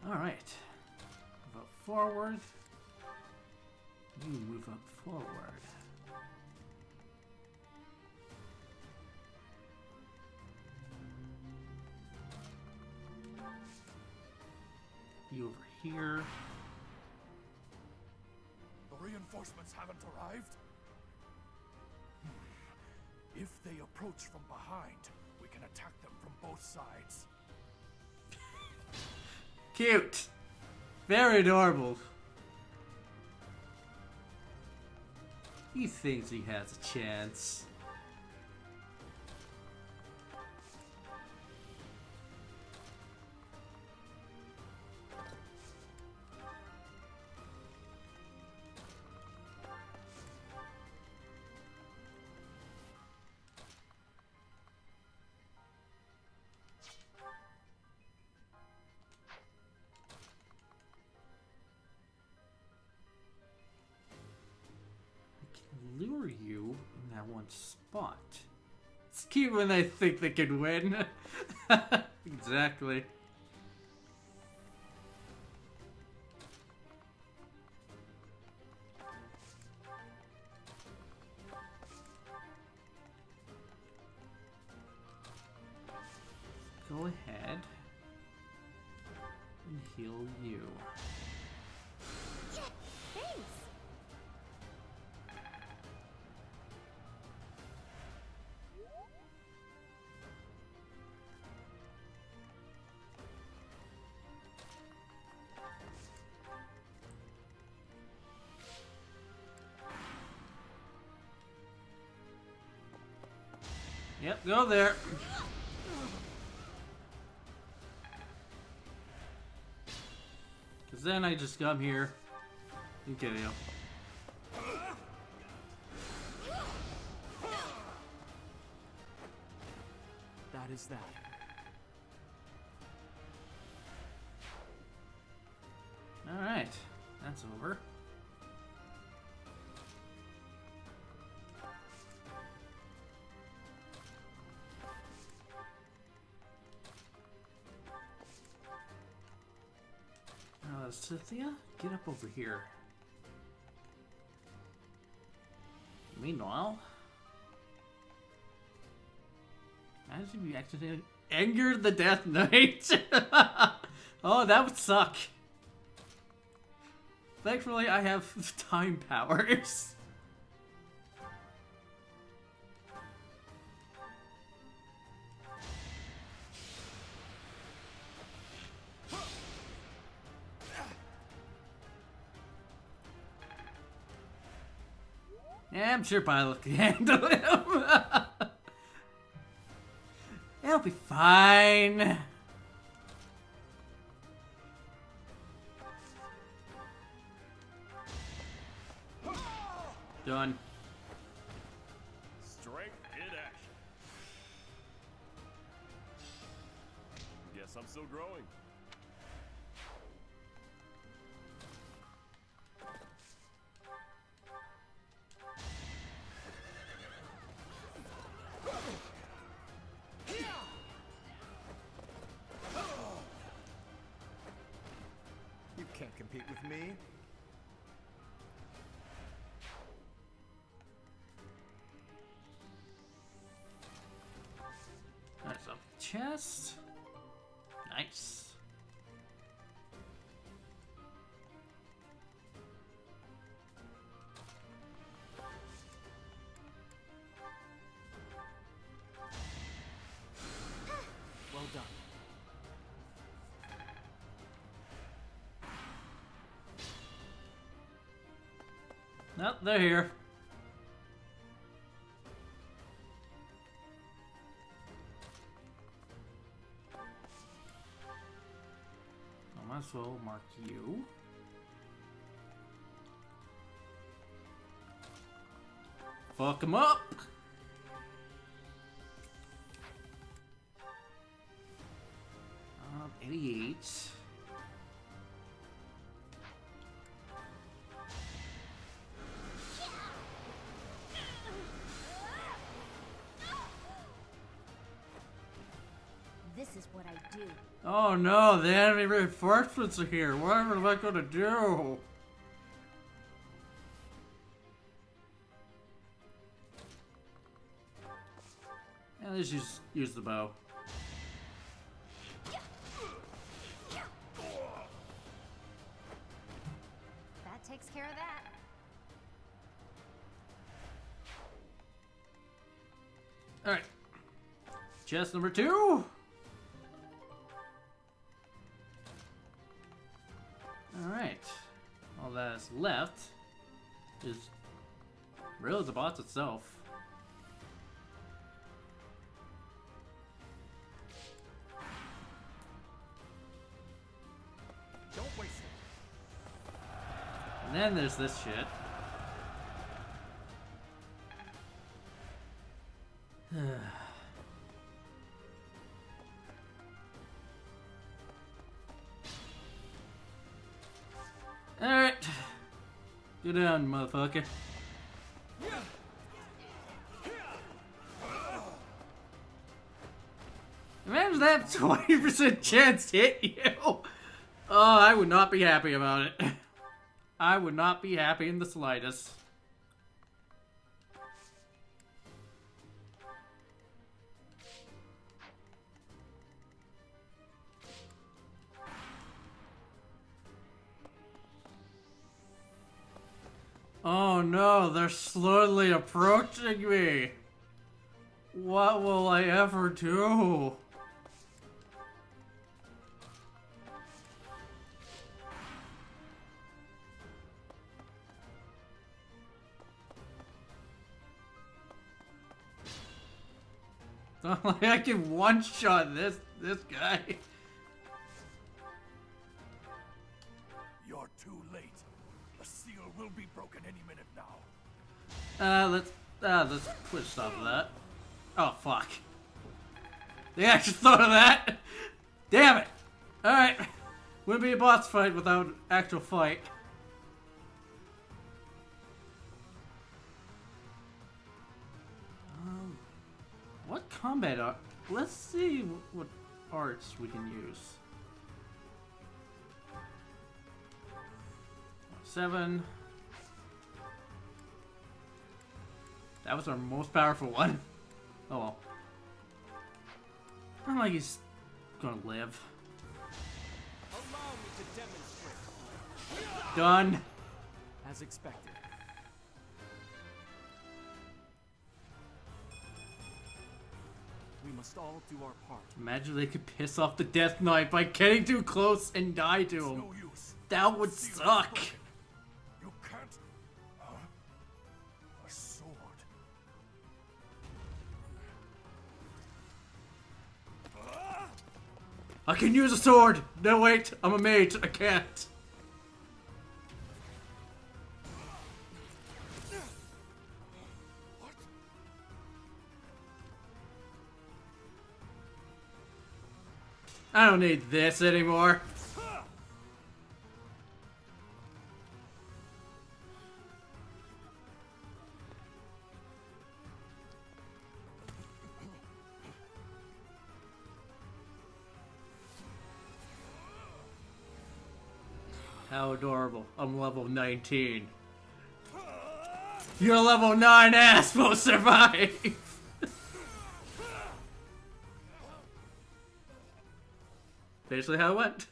Alright. Move up forward. You move up forward. You over here. The reinforcements haven't arrived? If they approach from behind, we can attack them from both sides. Cute. Very adorable. He thinks he has a chance. Lure you in that one spot. It's cute when they think they could win. Exactly. Go ahead and heal you. Yeah, thanks. Yep, go there. Cause then I just come here and kill you. That is that. Alright, that's over. Cynthia, get up over here. Meanwhile, imagine if you accidentally angered the Death Knight. Oh, that would suck. Thankfully, I have time powers. Yeah, I'm sure Pilot can handle him. It'll be fine. Done. Strength in action. Guess I'm still growing. You can't compete with me. There's a chest. Nice. Well done. Nope, they're here. I might as well mark you. Fuck him up! 88. This This is what I do. Oh no, the enemy reinforcements are here. What am I gonna do? Yeah, let's just use the bow. That takes care of that. Alright. Chest number 2. Alright. All that is left is really the boss itself. Don't waste it. And then there's this shit. Alright. Go down, motherfucker. Imagine that 20% chance to hit you. Oh, I would not be happy about it. I would not be happy in the slightest. Oh no, they're slowly approaching me. What will I ever do? It's not like I can one-shot this guy. You're too late. The seal will be broken any minute now. Let's switch stuff of that. Oh fuck. They actually thought of that? Damn it! Alright. Wouldn't be a boss fight without an actual fight. What combat art? Let's see what arts we can use. 7. That was our most powerful one. Oh well. Not like he's gonna live. Allow me to demonstrate. Done. As expected. We must all do our part. Imagine they could piss off the Death Knight by getting too close and die to him. No use. That would Seal is suck. broken. You can't. Huh? A sword. I can use a sword. No wait, I'm a mage. I can't. I don't need this anymore. How adorable. I'm level 19. Your level 9 ass won't survive. Basically how it went.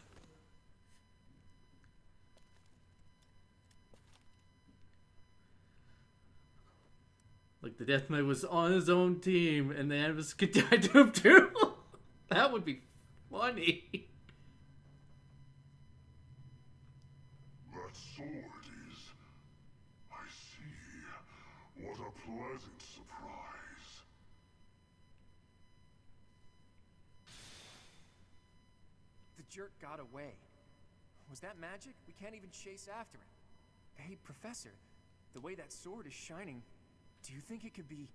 Like the Death Knight was on his own team and the Animus could die to him too. That would be funny. That sword is... I see. What a pleasant surprise. The jerk got away. Was that magic? We can't even chase after him. Hey, Professor, the way that sword is shining, do you think it could be...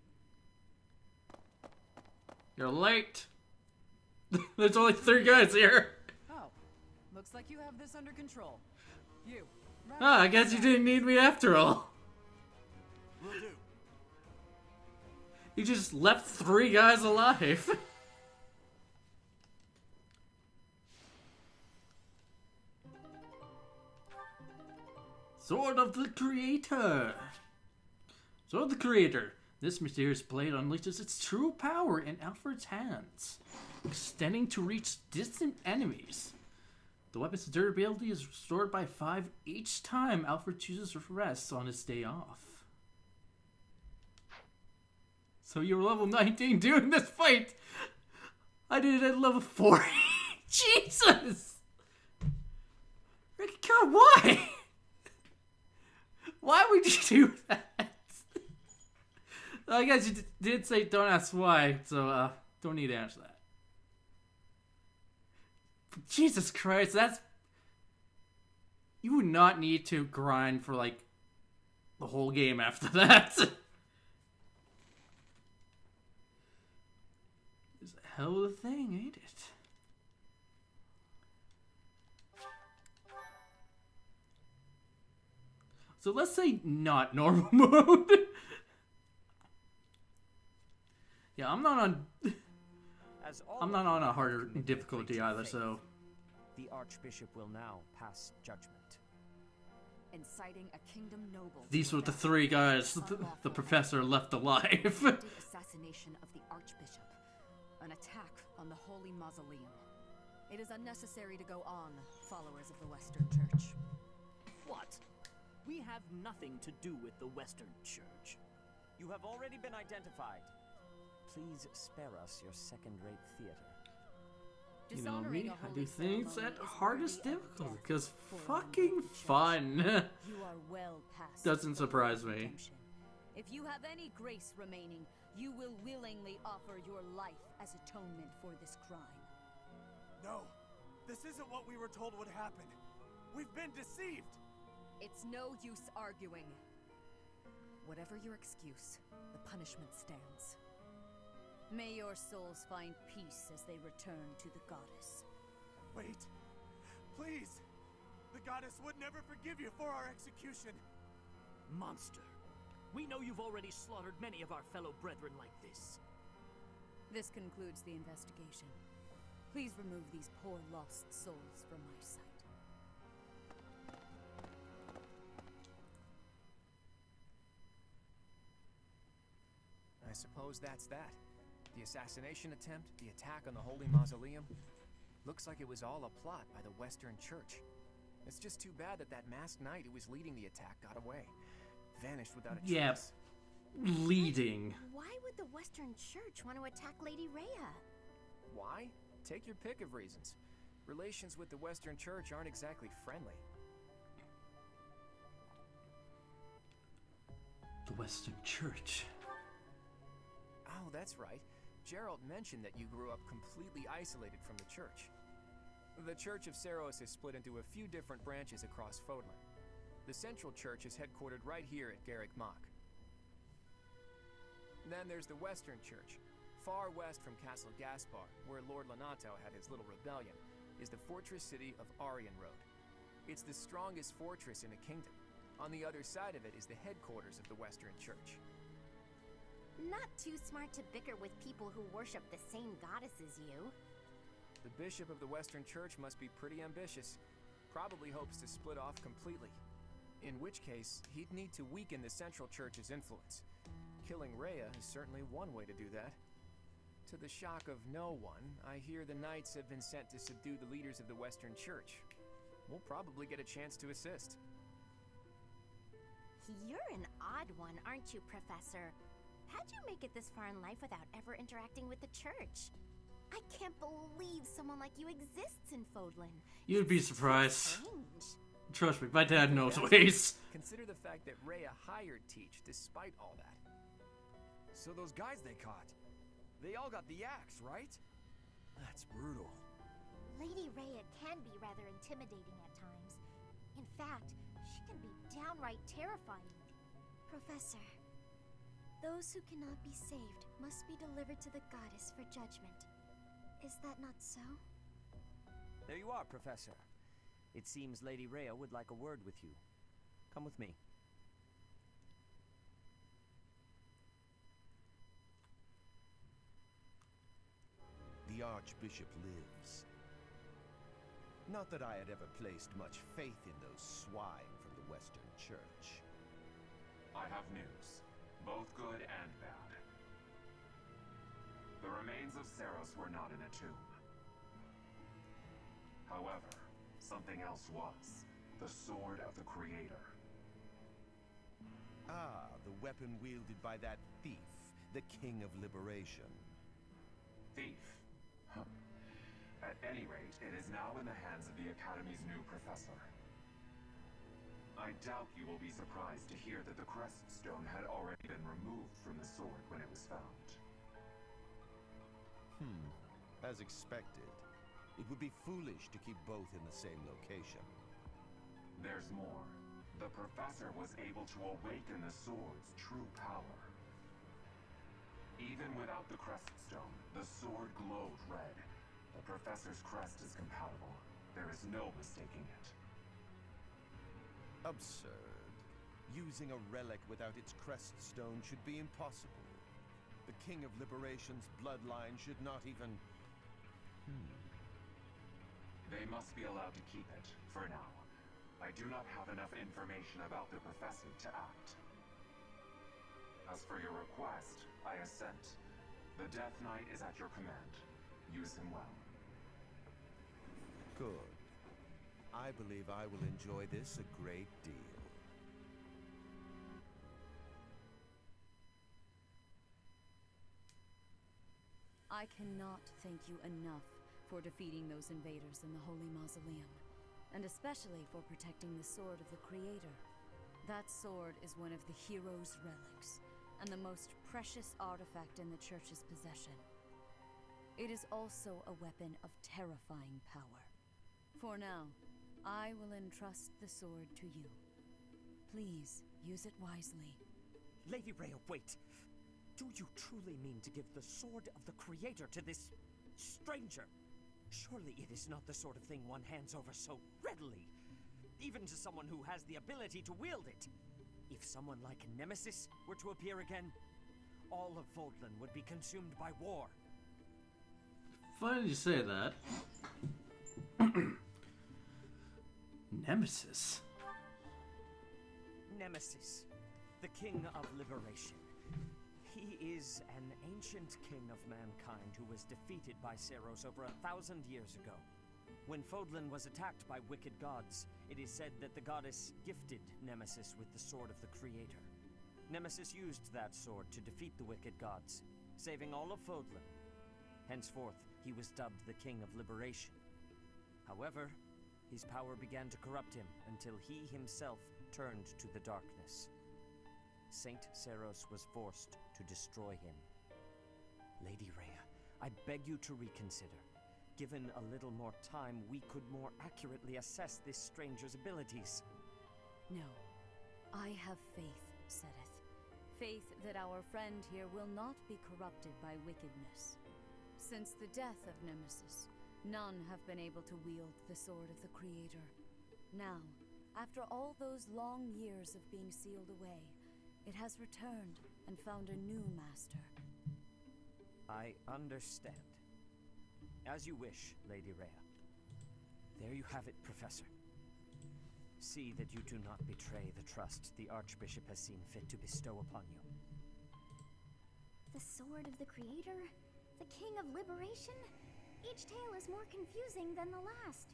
You're late. There's only 3 guys here. Oh, looks like you have this under control. You. Ah, I guess you didn't need me after all. Will do. You just left 3 guys alive. Sword of the Creator. Sword of the Creator. This mysterious blade unleashes its true power in Alfred's hands, extending to reach distant enemies. The weapon's durability is restored by 5 each time Alfred chooses rest on his day off. So you were level 19 doing this fight. I did it at level 40. Jesus! Ricky, why? Why would you do that? I guess you did say don't ask why, so don't need to answer that. But Jesus Christ, that's... You would not need to grind for, like, the whole game after that. It's a hell of a thing, ain't it? So let's say not normal mode. Yeah, I'm not on a harder difficulty either, so the Archbishop will now pass judgment. Inciting a kingdom noble. These were the 3 guys the professor left alive. Assassination of the Archbishop. An attack on the Holy Mausoleum. It is unnecessary to go on, followers of the Western Church. What? We have nothing to do with the Western Church. You have already been identified. Please spare us your second-rate theater. You know me, I do things at hardest difficulty because fucking fun. You are well past. Doesn't surprise me. If you have any grace remaining, you will willingly offer your life as atonement for this crime. No, this isn't what we were told would happen. We've been deceived. It's no use arguing. Whatever your excuse, the punishment stands. May your souls find peace as they return to the goddess. Wait, please. The goddess would never forgive you for our execution. Monster. We know you've already slaughtered many of our fellow brethren like this. This concludes the investigation. Please remove these poor lost souls from my sight. I suppose that's that. The assassination attempt, the attack on the Holy Mausoleum. Looks like it was all a plot by the Western Church. It's just too bad that that masked knight who was leading the attack got away. Vanished without a trace. Yeah, leading. Why would the Western Church want to attack Lady Rhea? Why? Take your pick of reasons. Relations with the Western Church aren't exactly friendly. The Western Church. Oh, that's right. Gerald mentioned that you grew up completely isolated from the church. The Church of Seros is split into a few different branches across Fodlan. The Central Church is headquartered right here at Garrick Mach. Then there's the Western Church. Far west from Castle Gaspar, where Lord Lonato had his little rebellion, is the fortress city of Arianrode. It's the strongest fortress in the kingdom. On the other side of it is the headquarters of the Western Church. Not too smart to bicker with people who worship the same goddess as you. The bishop of the Western Church must be pretty ambitious. Probably hopes to split off completely. In which case, he'd need to weaken the Central Church's influence. Killing Rhea is certainly one way to do that. To the shock of no one, I hear the knights have been sent to subdue the leaders of the Western Church. We'll probably get a chance to assist. You're an odd one, aren't you, Professor? How'd you make it this far in life without ever interacting with the church? I can't believe someone like you exists in Fodlan. You'd be surprised. Strange. Trust me, my dad knows ways. Consider the fact that Rhea hired Teach despite all that. So those guys they caught, they all got the axe, right? That's brutal. Lady Rhea can be rather intimidating at times. In fact, she can be downright terrifying. Professor, those who cannot be saved must be delivered to the goddess for judgment. Is that not so? There you are, Professor. It seems Lady Rhea would like a word with you. Come with me. The Archbishop lives. Not that I had ever placed much faith in those swine from the Western Church. I have news, both good and bad. The remains of Seros were not in a tomb. However, something else was. The Sword of the Creator. Ah, the weapon wielded by that thief, the King of Liberation. Thief? Huh. At any rate, it is now in the hands of the Academy's new professor. I doubt you will be surprised to hear that the Crest Stone had already been removed from the sword when it was found. As expected. It would be foolish to keep both in the same location. There's more. The professor was able to awaken the sword's true power. Even without the Crest Stone, the sword glowed red. The professor's crest is compatible. There is no mistaking it. Absurd. Using a relic without its Crest Stone should be impossible. The King of Liberation's bloodline should not even... They must be allowed to keep it, for now. I do not have enough information about the professor to act. As for your request, I assent. The Death Knight is at your command. Use him well. Good. I believe I will enjoy this a great deal. I cannot thank you enough for defeating those invaders in the Holy Mausoleum, and especially for protecting the Sword of the Creator. That sword is one of the hero's relics, and the most precious artifact in the Church's possession. It is also a weapon of terrifying power. For now, I will entrust the sword to you. Please, use it wisely. Lady Rhea, wait! Do you truly mean to give the Sword of the Creator to this stranger? Surely it is not the sort of thing one hands over so readily, even to someone who has the ability to wield it. If someone like Nemesis were to appear again, all of Fodlan would be consumed by war. Funny you say that. Nemesis. Nemesis, the King of Liberation. He is an ancient king of mankind who was defeated by Seros over 1,000 years ago. When Fodlan was attacked by wicked gods, it is said that the goddess gifted Nemesis with the Sword of the Creator. Nemesis used that sword to defeat the wicked gods, saving all of Fodlan. Henceforth, he was dubbed the King of Liberation. However, his power began to corrupt him until he himself turned to the darkness. Saint Seros was forced to destroy him. Lady Rhea, I beg you to reconsider. Given a little more time, we could more accurately assess this stranger's abilities. No. I have faith, Seteth. Faith that our friend here will not be corrupted by wickedness. Since the death of Nemesis, none have been able to wield the Sword of the Creator. Now, after all those long years of being sealed away, it has returned and found a new master. I understand. As you wish, Lady Rhea. There you have it, Professor. See that you do not betray the trust the Archbishop has seen fit to bestow upon you. The Sword of the Creator? The King of Liberation? Each tale is more confusing than the last.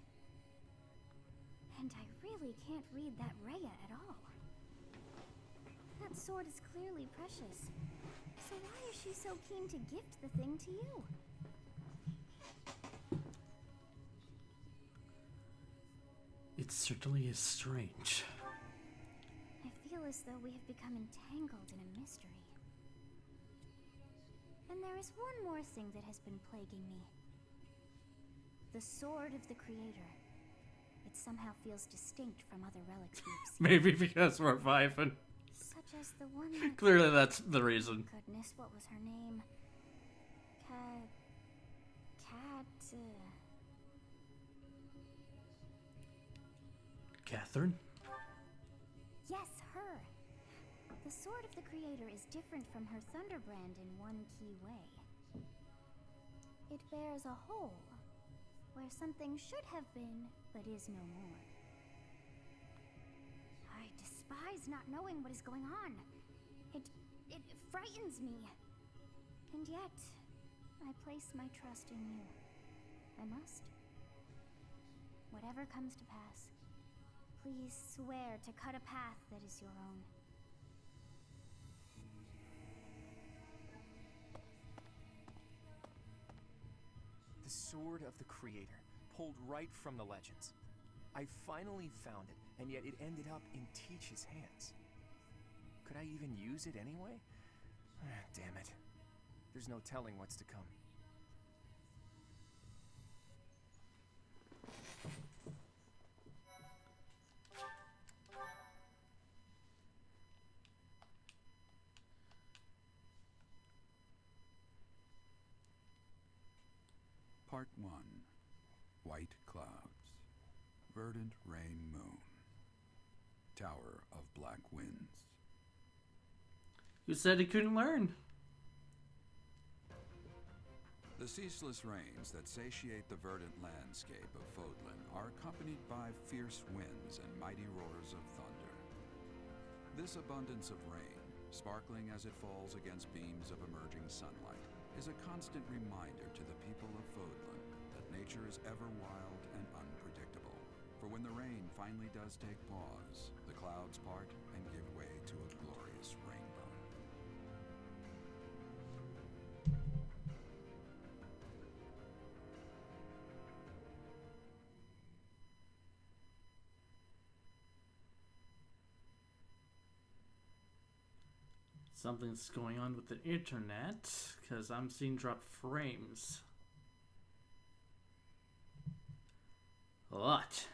And I really can't read that Rhea at all. That sword is clearly precious. So why is she so keen to gift the thing to you? It certainly is strange. I feel as though we have become entangled in a mystery. And there is one more thing that has been plaguing me. The Sword of the Creator. It somehow feels distinct from other relics we've seen. Maybe because we're vibing. Such as the one that... Clearly that's the reason. Goodness, what was her name? Catherine? Yes, her. The Sword of the Creator is different from her Thunderbrand in one key way. It bears a hole, where something should have been, but is no more. I despise not knowing what is going on. It frightens me. And yet, I place my trust in you. I must. Whatever comes to pass, please swear to cut a path that is your own. The Sword of the Creator, pulled right from the legends. I finally found it, and yet it ended up in Teach's hands. Could I even use it anyway? Damn it. There's no telling what's to come. Part 1. White Clouds. Verdant Rain Moon. Tower of Black Winds. You said he couldn't learn. The ceaseless rains that satiate the verdant landscape of Fodlan are accompanied by fierce winds and mighty roars of thunder. This abundance of rain, sparkling as it falls against beams of emerging sunlight, is a constant reminder to the people of Fodlan that nature is ever wild and unpredictable. For when the rain finally does take pause, the clouds part and give way to a glorious rainbow. Something's going on with the internet, because I'm seeing drop frames. A lot.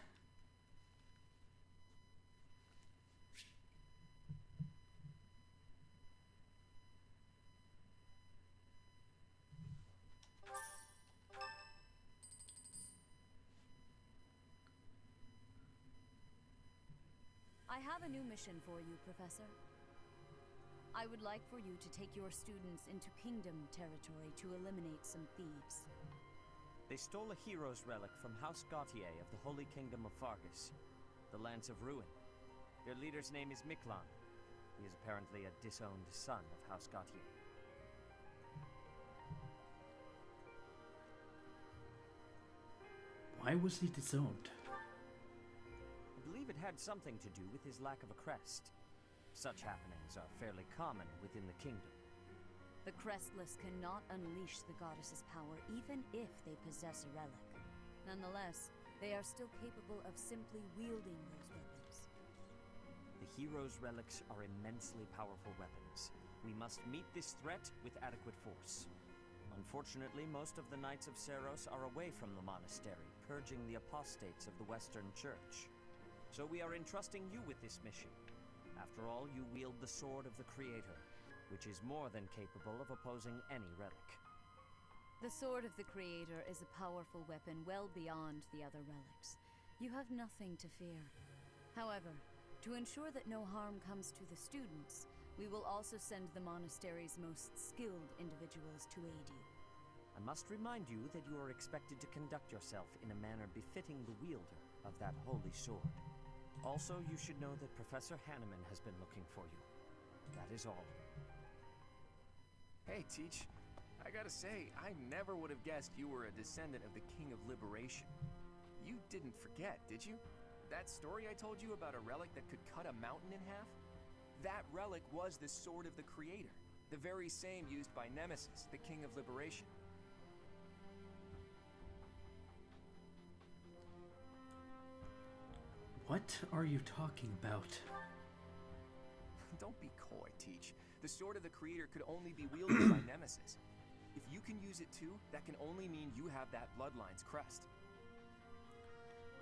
I have a new mission for you, Professor. I would like for you to take your students into Kingdom territory to eliminate some thieves. They stole a hero's relic from House Gautier of the Holy Kingdom of Fargus, the Lance of Ruin. Their leader's name is Miklan. He is apparently a disowned son of House Gautier. Why was he disowned? I believe it had something to do with his lack of a crest. Such happenings are fairly common within the kingdom. The Crestless cannot unleash the goddess's power even if they possess a relic. Nonetheless, they are still capable of simply wielding those weapons. The hero's relics are immensely powerful weapons. We must meet this threat with adequate force. Unfortunately, most of the Knights of Seros are away from the monastery, purging the apostates of the Western Church. So we are entrusting you with this mission. After all, you wield the Sword of the Creator, which is more than capable of opposing any relic. The Sword of the Creator is a powerful weapon well beyond the other relics. You have nothing to fear. However, to ensure that no harm comes to the students, we will also send the monastery's most skilled individuals to aid you. I must remind you that you are expected to conduct yourself in a manner befitting the wielder of that holy sword. Also, you should know that Professor Hanneman has been looking for you. That is all. Hey, Teach. I gotta say, I never would have guessed you were a descendant of the King of Liberation. You didn't forget, did you? That story I told you about a relic that could cut a mountain in half? That relic was the Sword of the Creator, the very same used by Nemesis, the King of Liberation. What are you talking about? Don't be coy, Teach. The Sword of the Creator could only be wielded by Nemesis. If you can use it too, that can only mean you have that Bloodline's crest.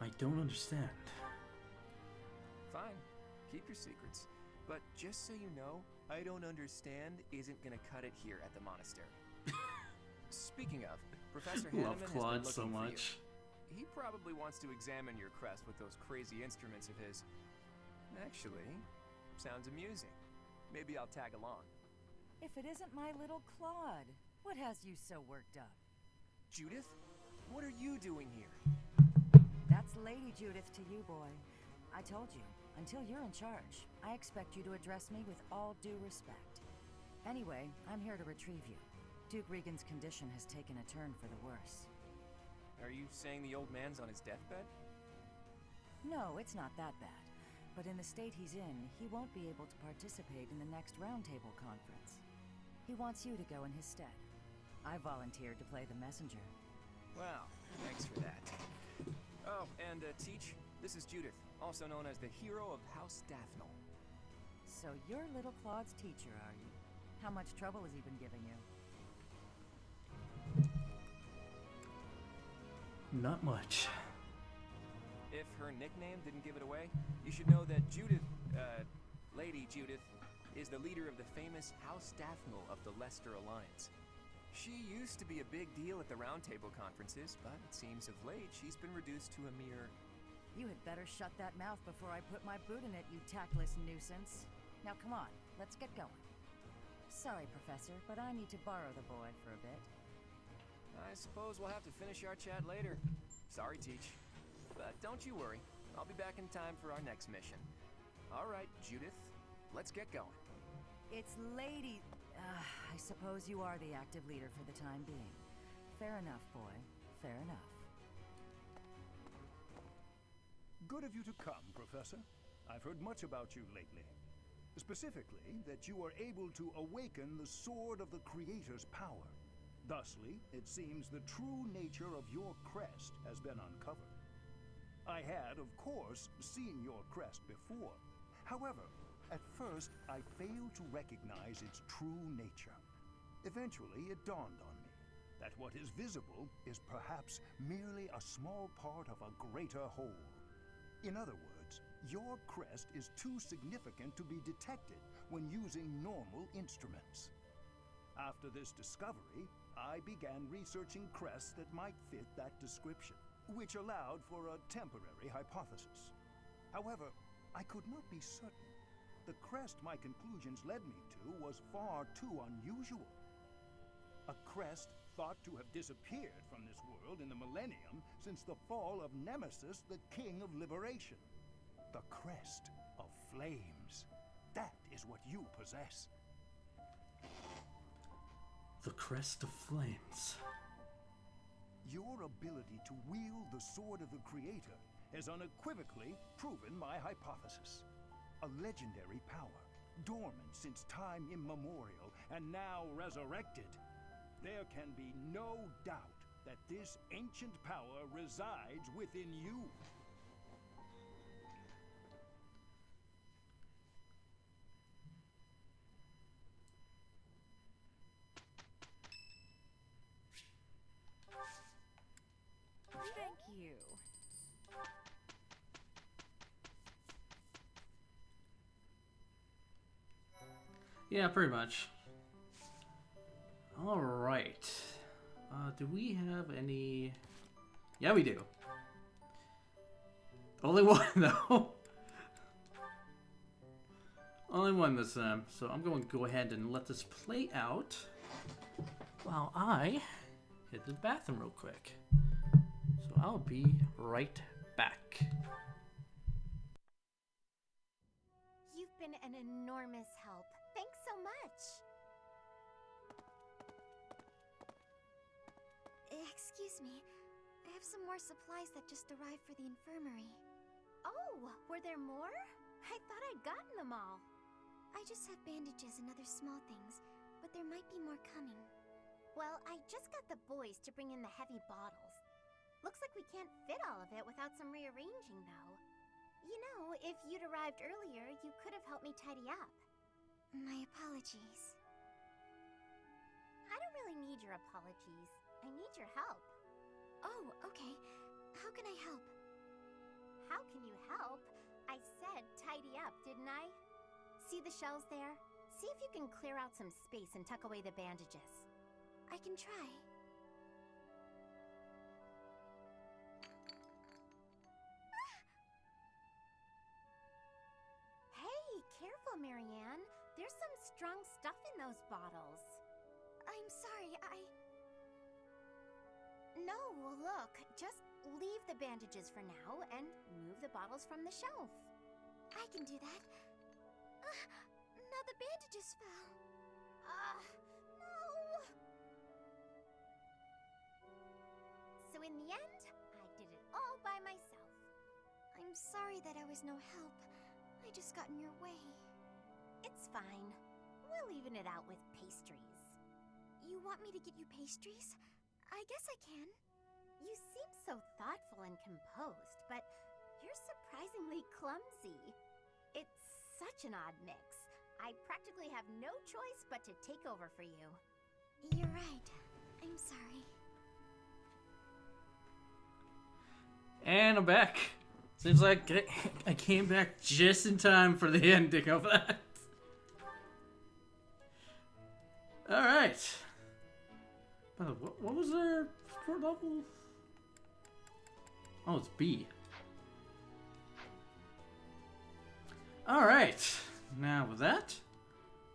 I don't understand. Fine. Keep your secrets. But just so you know, I don't understand isn't gonna cut it here at the monastery. Speaking of, Professor Hanneman has been looking so for much. you. He probably wants to examine your crest with those crazy instruments of his. Actually, sounds amusing. Maybe I'll tag along. If it isn't my little Claude, what has you so worked up? Judith? What are you doing here? That's Lady Judith to you, boy. I told you, Until you're in charge, I expect you to address me with all due respect. Anyway, I'm here to retrieve you. Duke Regan's condition has taken a turn for the worse. Are you saying the old man's on his deathbed? No, it's not that bad. But in the state he's in, he won't be able to participate in the next roundtable conference. He wants you to go in his stead. I volunteered to play the messenger. Wow, thanks for that. Oh, and Teach, this is Judith, also known as the hero of House Daphne. So you're little Claude's teacher, are you? How much trouble has he been giving you? Not much. If her nickname didn't give it away, you should know that Judith, Lady Judith, is the leader of the famous House Daphne of the Leicester Alliance. She used to be a big deal at the roundtable conferences, but it seems of late she's been reduced to a mere... You had better shut that mouth before I put my boot in it, you tactless nuisance. Now come on, let's get going. Sorry, Professor, but I need to borrow the boy for a bit. I suppose we'll have to finish our chat later. Sorry, Teach. But don't you worry, I'll be back in time for our next mission. All right, Judith, let's get going. It's Lady... I suppose you are the active leader for the time being. Fair enough, boy. Fair enough. Good of you to come, Professor. I've heard much about you lately. Specifically, that you are able to awaken the Sword of the Creator's power. Thusly, it seems the true nature of your crest has been uncovered. I had, of course, seen your crest before. However, at first, I failed to recognize its true nature. Eventually, it dawned on me that what is visible is perhaps merely a small part of a greater whole. In other words, your crest is too significant to be detected when using normal instruments. After this discovery, I began researching crests that might fit that description, which allowed for a temporary hypothesis. However, I could not be certain. The crest my conclusions led me to was far too unusual. A crest thought to have disappeared from this world in the millennium since the fall of Nemesis, the King of Liberation. The crest of flames. That is what you possess. The crest of flames. Your ability to wield the Sword of the Creator has unequivocally proven my hypothesis. A legendary power, dormant since time immemorial, and now resurrected. There can be no doubt that this ancient power resides within you. Thank you. Yeah, pretty much. Alright. Do we have any... Yeah, we do. Only one, though. Only one this time. So I'm going to go ahead and let this play out while I hit the bathroom real quick. So I'll be right back. You've been an enormous help. Thanks so much. Excuse me. I have some more supplies that just arrived for the infirmary. Oh, were there more? I thought I'd gotten them all. I just have bandages and other small things, but there might be more coming. Well, I just got the boys to bring in the heavy bottles. Looks like we can't fit all of it without some rearranging, though. You know, if you'd arrived earlier, you could have helped me tidy up. My apologies. I don't really need your apologies. I need your help. Oh, okay. How can I help? How can you help? I said tidy up, didn't I? See the shelves there? See if you can clear out some space and tuck away the bandages. I can try. Hey, careful, Marianne. There's some strong stuff in those bottles. I'm sorry, No, look, just leave the bandages for now and move the bottles from the shelf. I can do that. Now the bandages fell. No! So in the end, I did it all by myself. I'm sorry that I was no help. I just got in your way. It's fine. We'll even it out with pastries. You want me to get you pastries? I guess I can. You seem so thoughtful and composed, but you're surprisingly clumsy. It's such an odd mix. I practically have no choice but to take over for you. You're right. I'm sorry. And I'm back. Seems like I came back just in time for the ending of that. Alright. What was their support level? Oh, it's B. Alright. Now with that,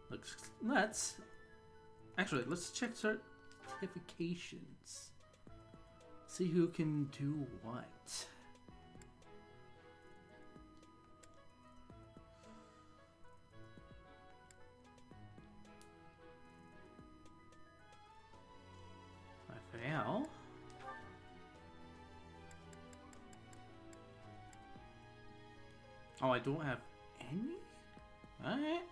let's check certifications. See who can do what. Fail. Oh, I don't have any? Alright.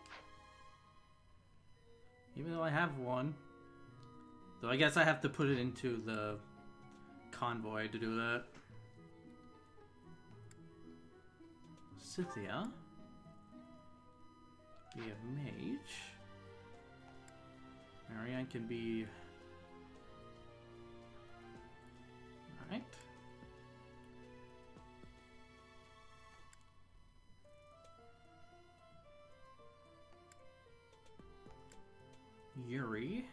Even though I have one. So I guess I have to put it into the convoy to do that. Scythia. Be a mage. Marianne can be... Alright. Yuri.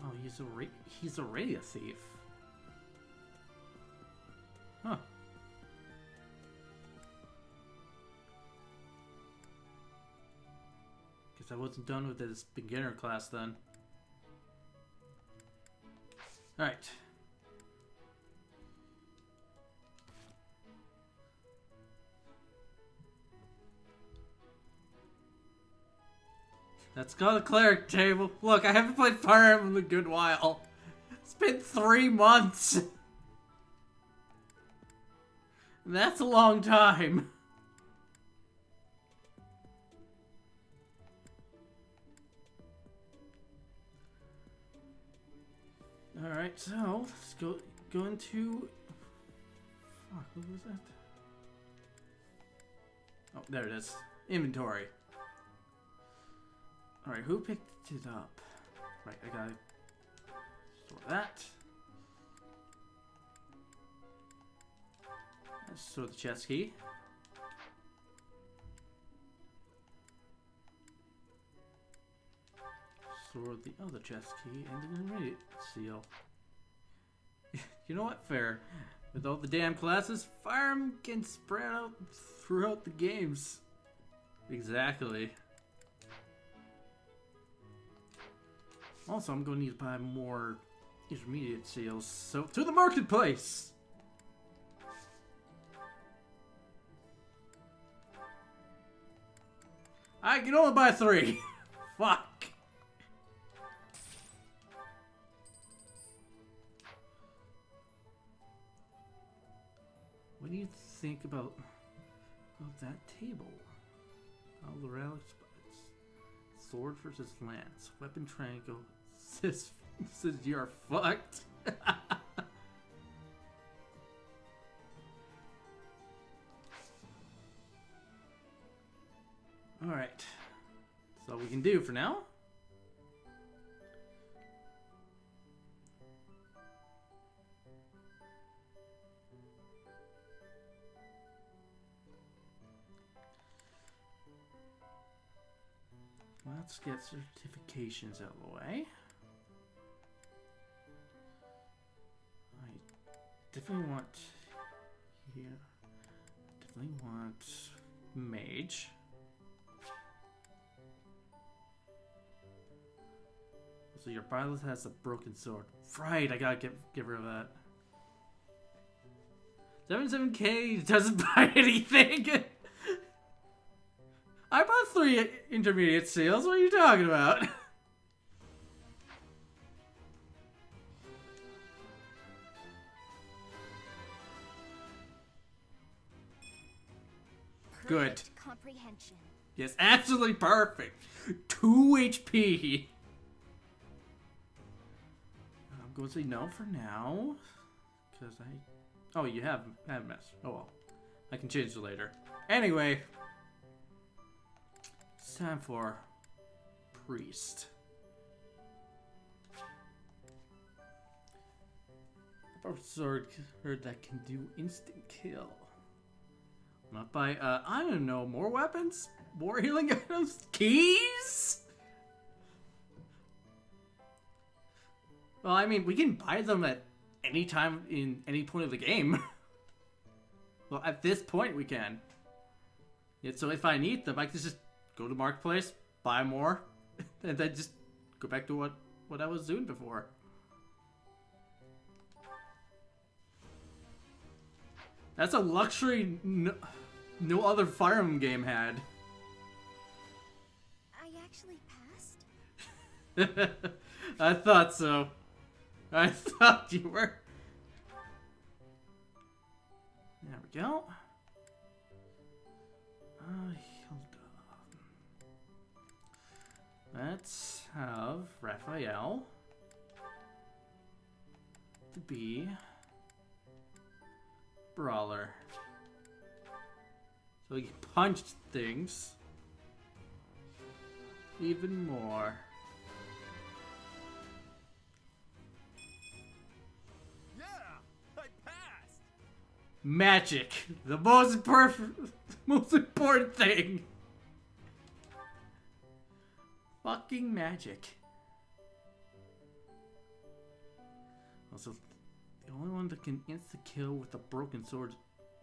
Oh, he's already a thief. Huh. Guess I wasn't done with this beginner class then. Alright. Let's go to the cleric table. Look, I haven't played Fire Emblem in a good while. It's been 3 months. That's a long time. Alright, so let's go into... Fuck, what was that? Oh, there it is. Inventory. Alright, who picked it up? Right, I gotta store that. Let's store the chest key. Store the other chest key and the intermediate seal. You know what? Fair. With all the damn classes, Fire Emblem can spread out throughout the games. Exactly. Also, I'm going to need to buy more intermediate seals. So, to the marketplace! I can only buy 3. Fuck. What do you think about that table? All the relics, sword versus lance, weapon triangle. Says you're fucked. All right, that's all we can do for now. Let's get certifications out of the way. I definitely want here. Definitely want mage. So your pilot has a broken sword. Right, I gotta get rid of that. 77K doesn't buy anything. I bought 3 intermediate seals. What are you talking about? Good. Comprehension. Yes, absolutely perfect. 2 HP. I'm going to say no for now. Because oh, you have mess. Oh well. I can change it later. Anyway. It's time for Priest. Sword that can do instant kill. Not by, I don't know, more weapons? More healing items? Keys? Well, I mean, we can buy them at any time in any point of the game. Well, at this point we can. Yeah, so if I need them, I can just go to Marketplace, buy more, and then just go back to what I was doing before. That's a luxury no other Fire Emblem game had. I actually passed? I thought so. I thought you were. There we go. Let's have Raphael to be Brawler. So he punched things even more. Yeah, I passed. Magic, the most important thing. Fucking magic. Also, the only one that can insta-kill with a broken sword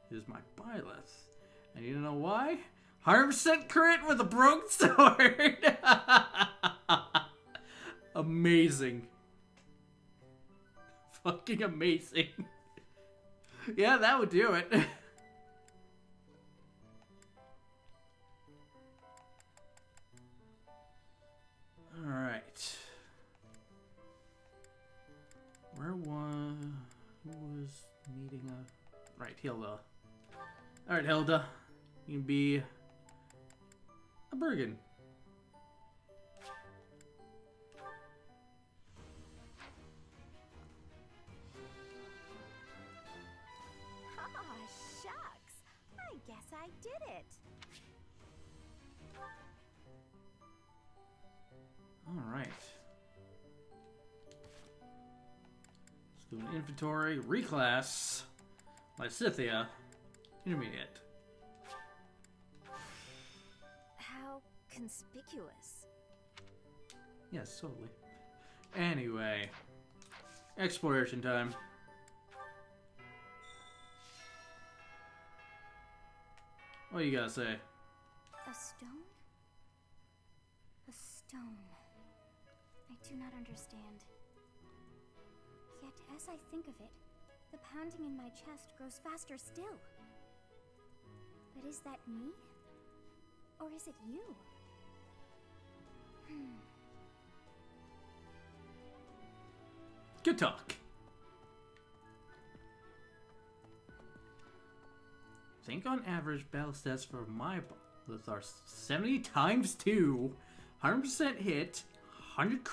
is my Byleth. And you know why? 100% crit with a broken sword! Amazing. Fucking amazing. Yeah, that would do it. Alright. Who was needing a... Right, Hilda. Alright, Hilda. You can be a Bergen. Ah, shucks. I guess I did it. Alright. Let's do an inventory. Reclass. Lysithia. Intermediate. How conspicuous. Yes, totally. Anyway. Exploration time. What do you gotta say? A stone? A stone. I do not understand. Yet, as I think of it, the pounding in my chest grows faster still. But is that me? Or is it you? Good talk. Think on average battle stats for my Byleth are 70 times 2, 100% hit, 100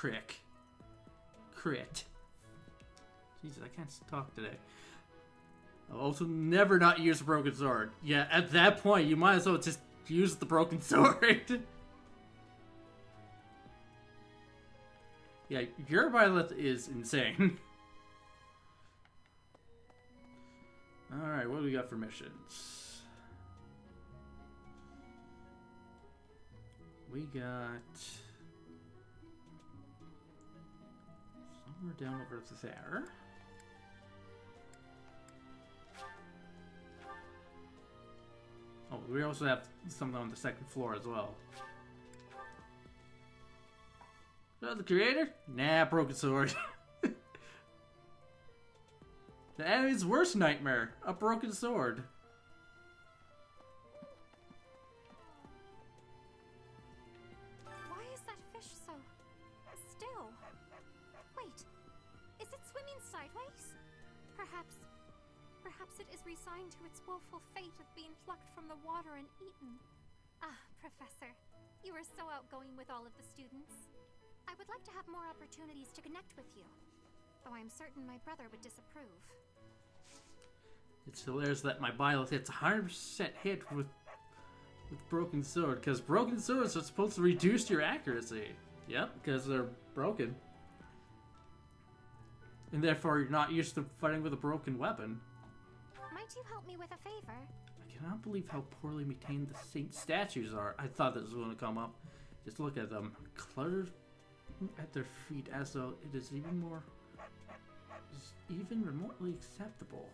crit. Jesus, I can't talk today. I'll also never not use a broken sword. Yeah, at that point, you might as well just use the broken sword. Yeah, your Byleth is insane. Alright, what do we got for missions? We got... somewhere down over there. Oh, we also have something on the second floor as well. The creator? Nah, broken sword. The enemy's worst nightmare, a broken sword. Why is that fish so still? Wait, is it swimming sideways? Perhaps it is resigned to its woeful fate of being plucked from the water and eaten. Ah, Professor, you are so outgoing with all of the students. I would like to have more opportunities to connect with you, though I'm certain my brother would disapprove. It's hilarious that my Byleth hits 100% hit with broken sword, because broken swords are supposed to reduce your accuracy. Yep, because they're broken. And therefore you're not used to fighting with a broken weapon. Might you help me with a favor? I cannot believe how poorly maintained the saint statues are. I thought this was going to come up. Just look at them. Cluttered at their feet as though it is even remotely acceptable.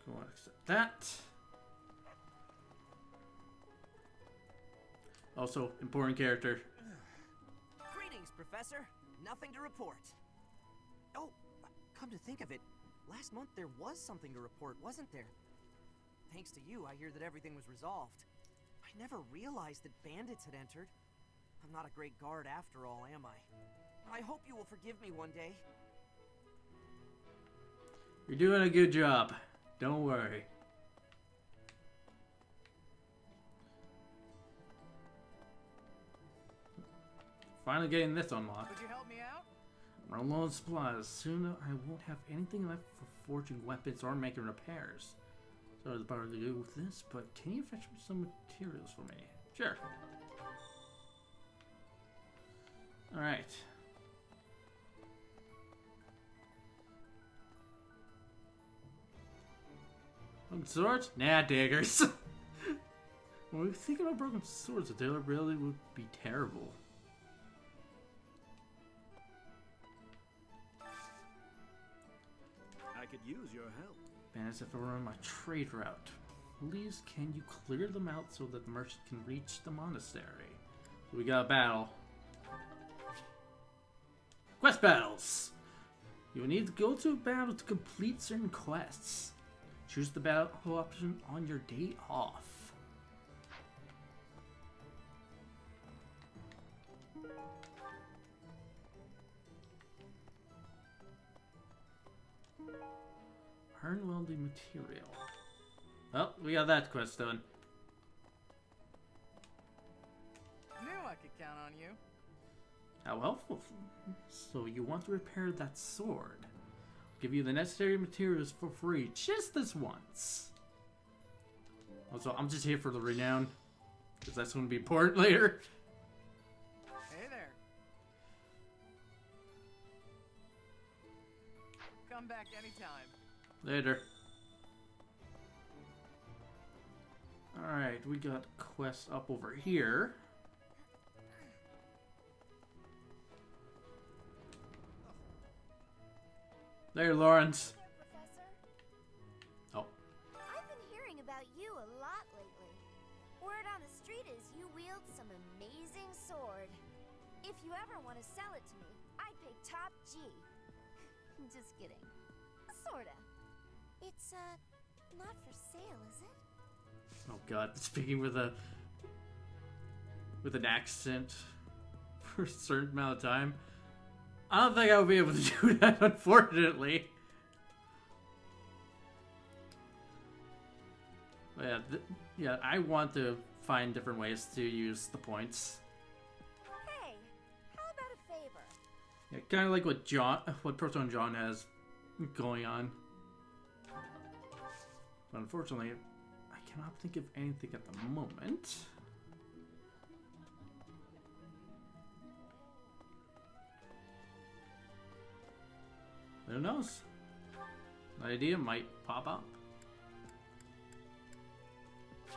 Go on, accept that. Also, important character. Greetings, Professor. Nothing to report. Oh, come to think of it, last month there was something to report, wasn't there? Thanks to you, I hear that everything was resolved. I never realized that bandits had entered. I'm not a great guard after all, am I? I hope you will forgive me one day. You're doing a good job. Don't worry. Finally getting this unlocked. Could you help me out? Run low on supplies. Soon I won't have anything left for forging weapons or making repairs. So there's better to do with this, but can you fetch me some materials for me? Sure. Alright. Broken swords? Nah, daggers. When we think about broken swords, the durability would be terrible. I could use your help. Bandits have overrun my trade route. Please, can you clear them out so that the merchant can reach the monastery? So we got a battle. Quest battles! You will need to go to a battle to complete certain quests. Choose the battle option on your day off. Earn welding material. Well, we got that quest done. Knew I could count on you. How helpful. So you want to repair that sword. I'll give you the necessary materials for free just this once. Also, I'm just here for the renown, because that's going to be important later. Hey there. Come back anytime. Later. Alright, we got quest up over here. There, Lawrence. Oh. I've been hearing about you a lot lately. Word on the street is you wield some amazing sword. If you ever want to sell it to me, I'd pay top G. Just kidding. Sorta. It's, not for sale, is it? Oh god, speaking with an accent for a certain amount of time. I don't think I would be able to do that, unfortunately. But yeah, I want to find different ways to use the points. Hey, how about a favor? Yeah, kind of like what Proton John has going on. But unfortunately, I cannot think of anything at the moment. Who knows? An idea might pop up.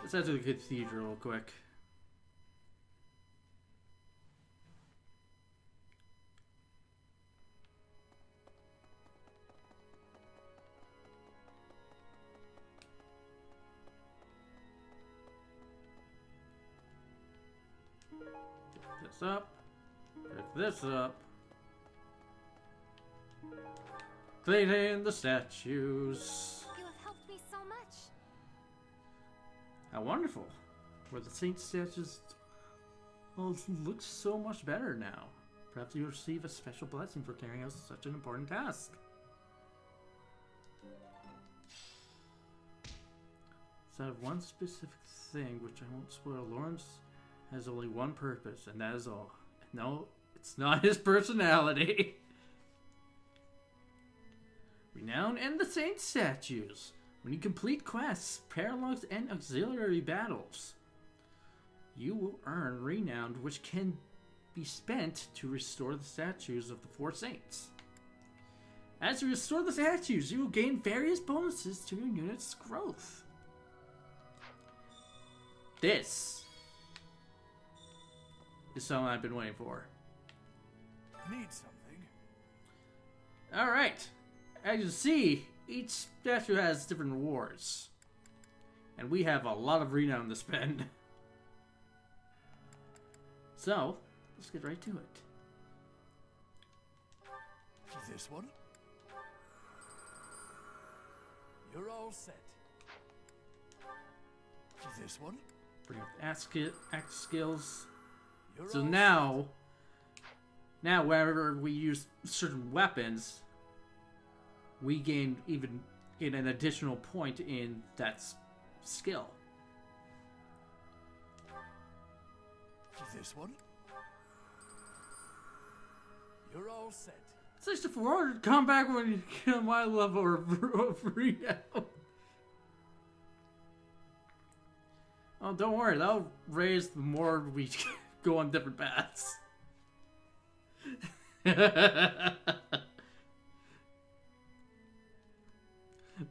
Let's head to the cathedral real quick. Pick this up. Pick this up. Completing the statues. You have helped me so much. How wonderful. Where the saint statues looks so much better now. Perhaps you receive a special blessing for carrying out such an important task. So I have one specific thing, which I won't spoil. Lawrence has only one purpose, and that is all. No, it's not his personality. Renown and the saint statues. When you complete quests, paralogs, and auxiliary battles, you will earn renown, which can be spent to restore the statues of the four saints. As you restore the statues, you will gain various bonuses to your unit's growth. This is something I've been waiting for. Need something? Alright. As you see, each statue has different rewards. And we have a lot of renown to spend. So, let's get right to it. This one? You're all set. This one? Bring up axe skills. You're So all now whenever we use certain weapons, we gain an additional point in that skill. This one? You're all set. 64 come back when you get on my level of renown. Oh, don't worry, that'll raise the more we go on different paths.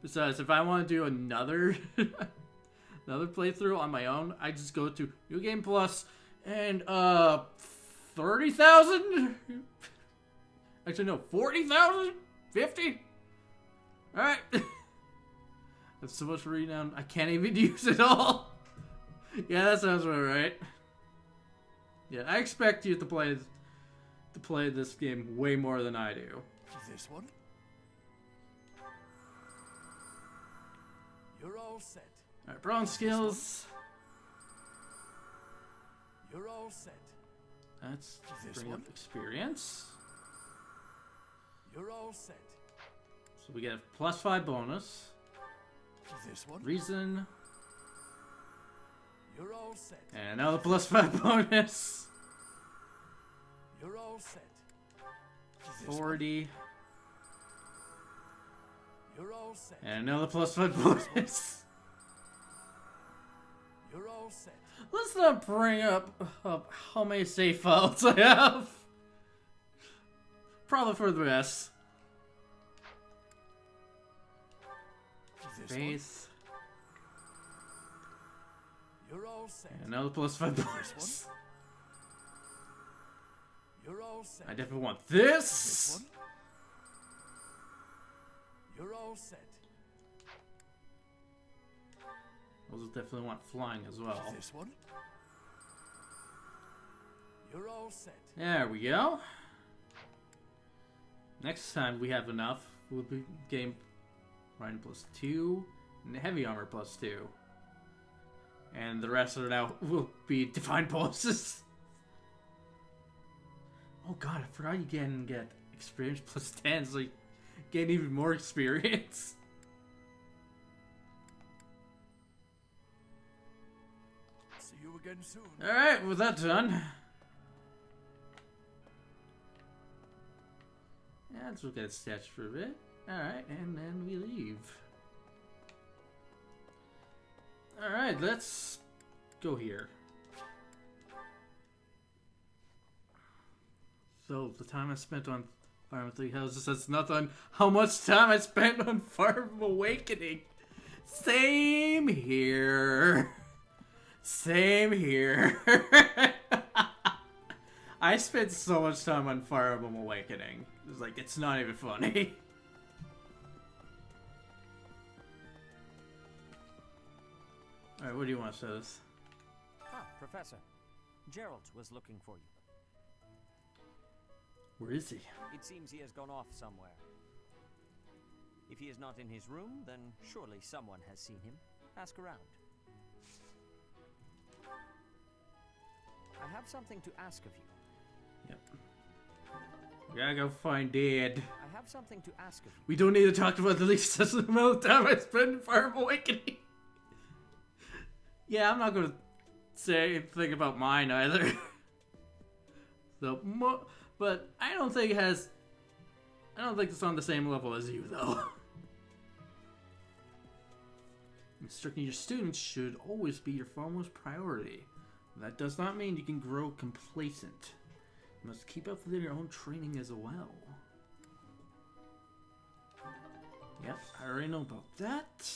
Besides, if I want to do another playthrough on my own, I just go to New Game Plus and 30,000? Actually no, 40,000? 50? Alright. That's so much renown, I can't even use it all. Yeah, that sounds about right. Yeah, I expect you to play this game way more than I do. This one? You're all set. Alright, bronze skills. You're all set. Let's This bring one? up experience. You're all set. So we get a +5 bonus. This one? Reason. You're all set. And another +5 bonus. You're all set. This 40. You're all set. And another +5 bonus. You're all set. Let's not bring up how many save files I have. Probably for the best. Faith. You're all set. And another +5 bonus. You're all set. I definitely want this. You're all set. Also definitely want flying as well. This one? You're all set. There we go. Next time we have enough, we'll be getting riding +2 and heavy armor +2. And the rest of it now will be divine bonuses. Oh god, I forgot you can get experience +10, so you get even more experience. See you again soon. Alright, with that done. Yeah, let's look at stats for a bit. Alright, and then we leave. Alright, let's go here. So, the time I spent on Fire Emblem Three Houses, that's nothing. How much time I spent on Fire Emblem Awakening. Same here. Same here. I spent so much time on Fire Emblem Awakening. It's like, it's not even funny. Alright, what do you want to say this? Ah, Professor. Gerald was looking for you. Where is he? It seems he has gone off somewhere. If he is not in his room, then surely someone has seen him. Ask around. I have something to ask of you. Yep. We gotta go find Dad. I have something to ask of you. We don't need to talk about the least amount of time I spent in Fire Emblem Awakening. Yeah, I'm not gonna say anything about mine either. So, but I don't think it's on the same level as you, though. Instructing your students should always be your foremost priority. That does not mean you can grow complacent. You must keep up with your own training as well. Yep, I already know about that.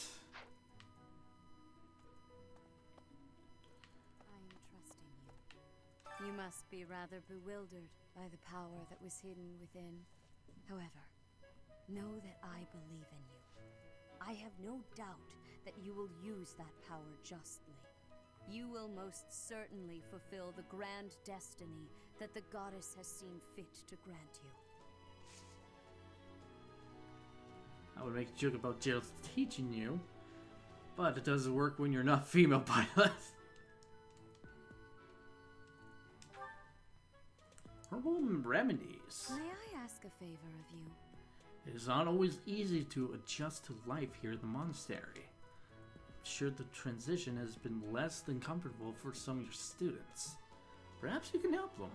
You must be rather bewildered by the power that was hidden within. However, know that I believe in you. I have no doubt that you will use that power justly. You will most certainly fulfill the grand destiny that the goddess has seen fit to grant you. I would make a joke about Gerald teaching you, but it doesn't work when you're not female pilot. Herbal remedies. May I ask a favor of you? It is not always easy to adjust to life here at the monastery. I'm sure the transition has been less than comfortable for some of your students. Perhaps you can help them.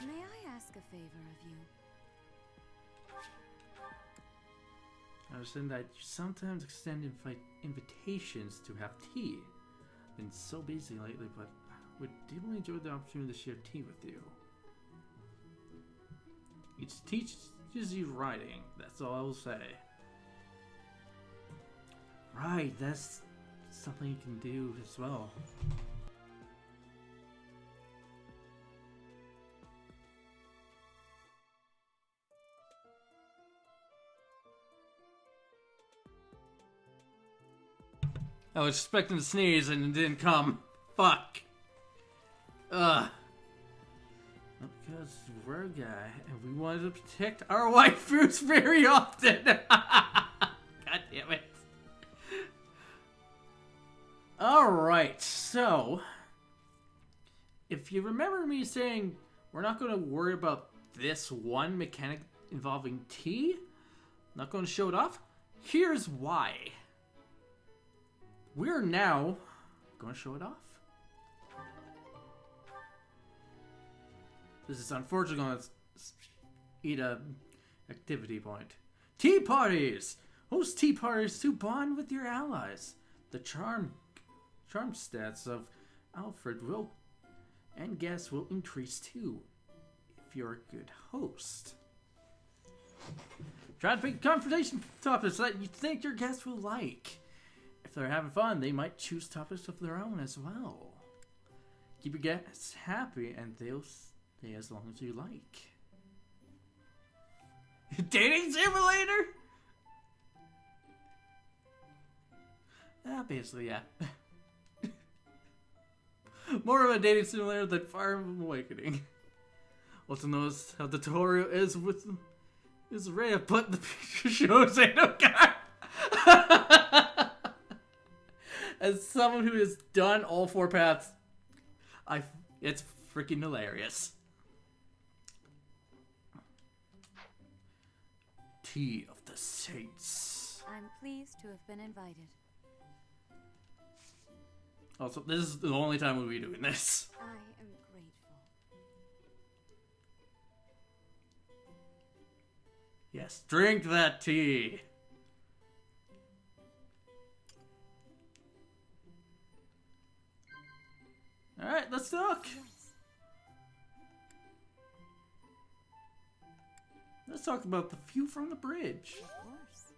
May I ask a favor of you? I understand that you sometimes extend invitations to have tea. Been so busy lately, but I would deeply enjoy the opportunity to share tea with you. It teaches you writing, that's all I will say. Right, that's something you can do as well. I was expecting to sneeze and it didn't come. Fuck. Ugh. Because we're a guy and we wanted to protect our waifus very often. God damn it. Alright, so if you remember me saying we're not going to worry about this one mechanic involving tea, not going to show it off, here's why. We're now going to show it off. This is unfortunately going to eat a activity point. Tea parties! Host tea parties to bond with your allies. The charm stats of Alfred will and guests will increase too if you're a good host. Try to pick conversation topics that you think your guests will like. If they're having fun, they might choose topics of their own as well. Keep your guests happy and they'll stay as long as you like. Dating simulator? Basically, yeah. More of a dating simulator than Fire Emblem Awakening. Also notice how the tutorial is ready to put the picture shows in a card. As someone who has done all 4 paths, it's freaking hilarious. Tea of the Saints. I'm pleased to have been invited. Also, this is the only time we'll be doing this. I am grateful. Yes, drink that tea. Alright, let's talk. Yes. Let's talk about the view from the bridge. Of course.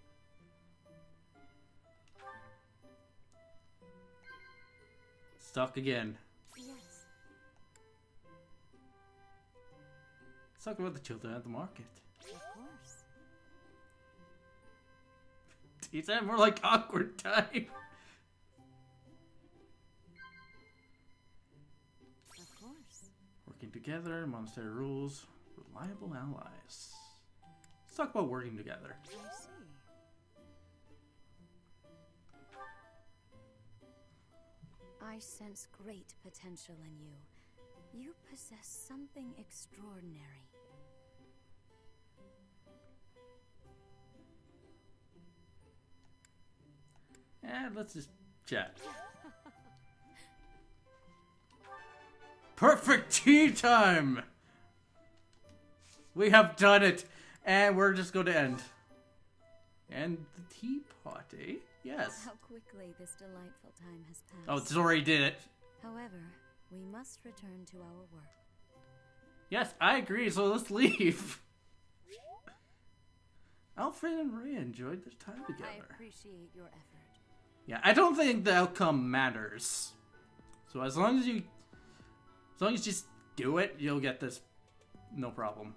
Let's talk again. Yes. Let's talk about the children at the market. Of course. Is that more like awkward time? Of course. Working together, monastery rules, Reliable allies. Let's talk about working together. I see. I sense great potential in you. You possess something extraordinary. And let's just chat. Perfect tea time! We have done it! And we're just going to end. And the teapot, eh? Yes. How quickly this delightful time has passed. Oh, it's already did it. However, we must return to our work. Yes, I agree, so let's leave. Alfred and Maria enjoyed their time together. I appreciate your effort. Yeah, I don't think the outcome matters. So as long as you just do it, you'll get this, no problem.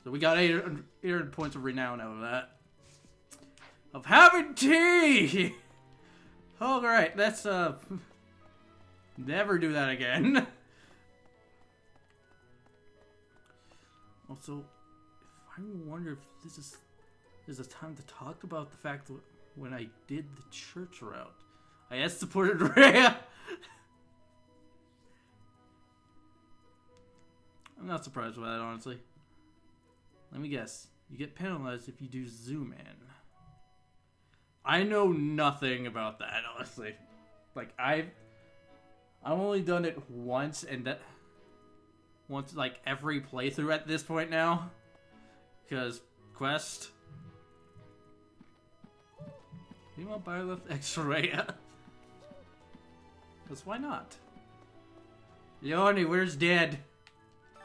So we got 800 points of renown out of that. Of having tea! Alright, let's, never do that again. Also, I wonder if this is a time to talk about the fact that when I did the church route, I had supported Rhea. I'm not surprised by that, honestly. Let me guess. You get penalized if you do zoom in. I know nothing about that, honestly. Like, I've only done it once, and that once, like, every playthrough at this point now. Because quest. Female Byleth X-Raya. Because why not? Leonie, where's Dad?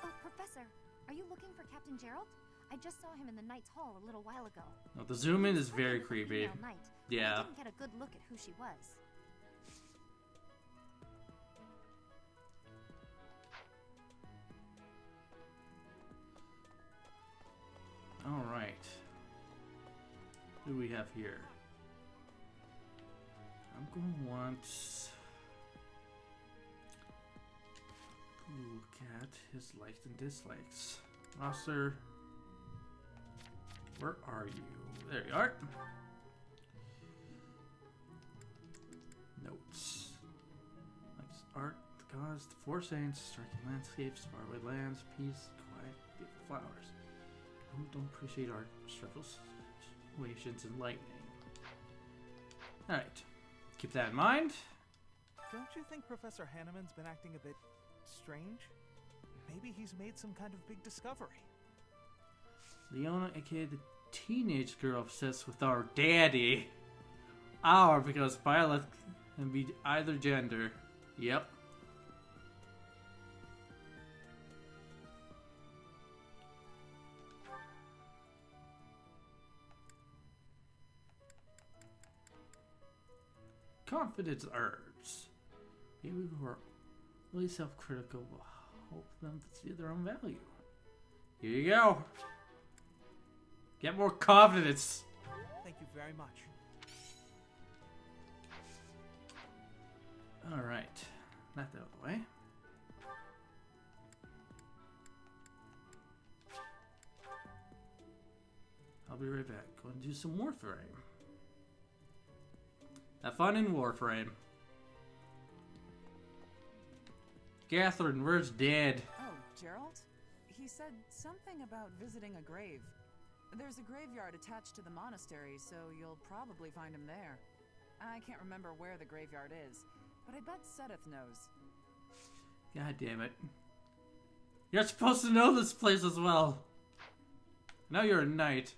Oh, Professor, are you looking for Captain Gerald? I just saw him in the Knight's Hall a little while ago. No, the zoom in is very creepy. Knight, yeah. I didn't get a good look at who she was. Alright. Who do we have here? I'm going to want to look at his likes and dislikes. Roster. Where are you? There you are. Notes. Likes art, the gods, the four saints, striking landscapes, faraway lands, peace, quiet, beautiful flowers. Don't appreciate art, struggle situations, and lightning. Alright. Keep that in mind. Don't you think Professor Hanneman's been acting a bit strange? Maybe he's made some kind of big discovery. Leona, aka the teenage girl obsessed with our daddy. Because Violet can be either gender. Yep. Confidence urge. People who are really self-critical will help them to see their own value. Here you go. Get more confidence. Thank you very much. Alright. Not that out of the way. I'll be right back. Go and do some Warframe. Have fun in Warframe. Catherine, where's Dad? Oh, Gerald? He said something about visiting a grave. There's a graveyard attached to the monastery, so you'll probably find him there. I can't remember where the graveyard is, but I bet Sedith knows. God damn it. You're supposed to know this place as well. Now you're a knight.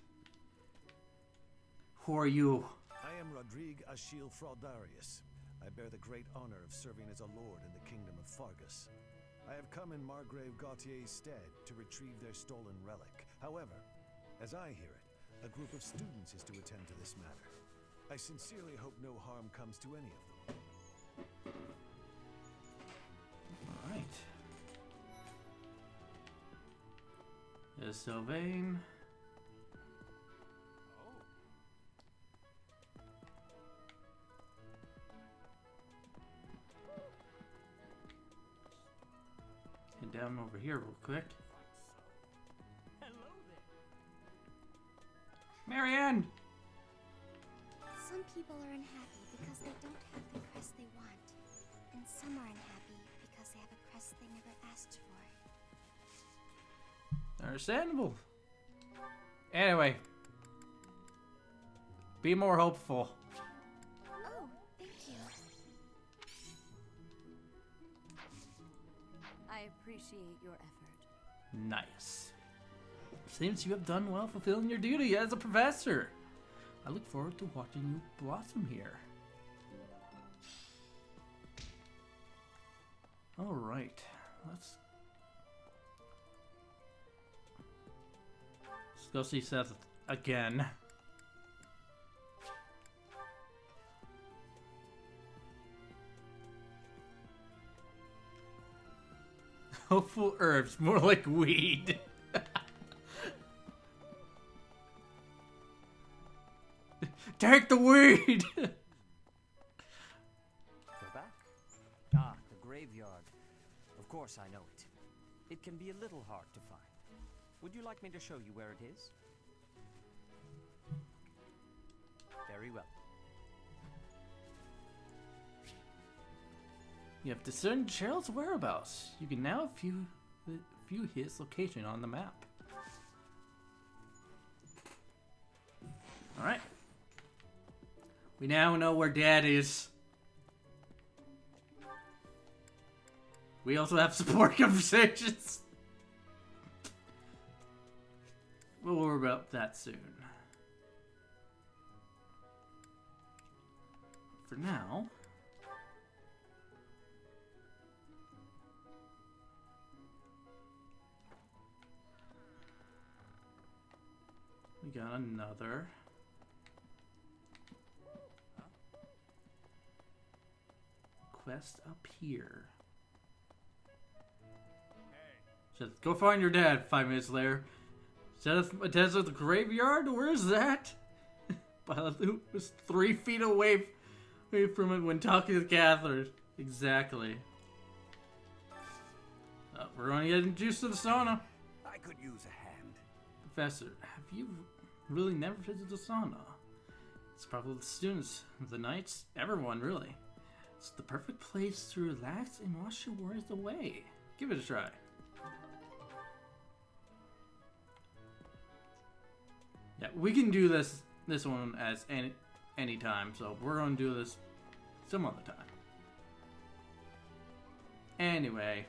Who are you? I am Rodrigue Achille Fraudarius. I bear the great honor of serving as a lord in the kingdom of Fargus. I have come in Margrave Gautier's stead to retrieve their stolen relic. However, as I hear it, a group of students is to attend to this matter. I sincerely hope no harm comes to any of them. Alright. There's Sylvain. Head down over here real quick. Marianne! Some people are unhappy because they don't have the crest they want. And some are unhappy because they have a crest they never asked for. Understandable. Anyway. Be more hopeful. Oh, thank you. I appreciate your effort. Nice. Seems you have done well fulfilling your duty as a professor. I look forward to watching you blossom here. Alright. Let's go see Seth again. Hopeful herbs, more like weed. Take the weed! We're back. Ah, the graveyard. Of course I know it. It can be a little hard to find. Would you like me to show you where it is? Very well. You have discerned Cheryl's whereabouts. You can now view his location on the map. Alright. We now know where Dad is. We also have support conversations. We'll worry about that soon. For now... we got another... quest up here. Just go find your dad 5 minutes later. Seth attends at the graveyard? Where is that? Balut was 3 feet away from it when talking to Catherine. Exactly. We're going to get introduced to the sauna. I could use a hand. Professor, have you really never visited the sauna? It's probably the students, the knights, everyone really. It's the perfect place to relax and wash your worries away. Give it a try. Yeah, we can do this one as any time, so we're gonna do this some other time. Anyway.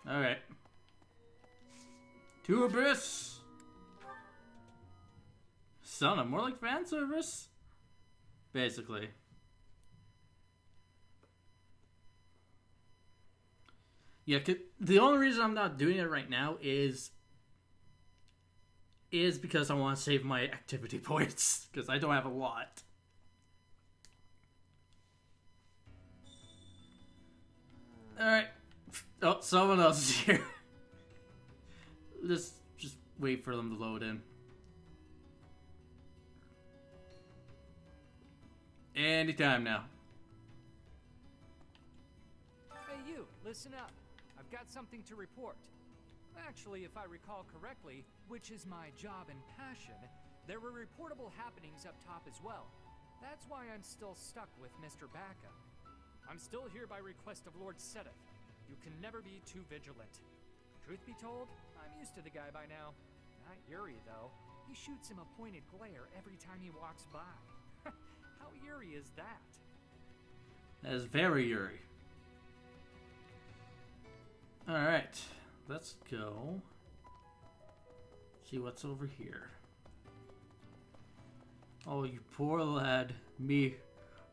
Alright. To Abyss! Sauna, more like fan service? Basically. Yeah, the only reason I'm not doing it right now is because I want to save my activity points, because I don't have a lot. Alright. Oh, someone else is here. Just wait for them to load in. Anytime now. Hey you, listen up. I've got something to report. Actually, if I recall correctly, which is my job and passion, there were reportable happenings up top as well. That's why I'm still stuck with Mr. Bacca. I'm still here by request of Lord Sedith. You can never be too vigilant. Truth be told, I'm used to the guy by now. Not Yuri, though. He shoots him a pointed glare every time he walks by. How eerie is that? That is very eerie. Alright, let's go see what's over here. Oh, you poor lad. Me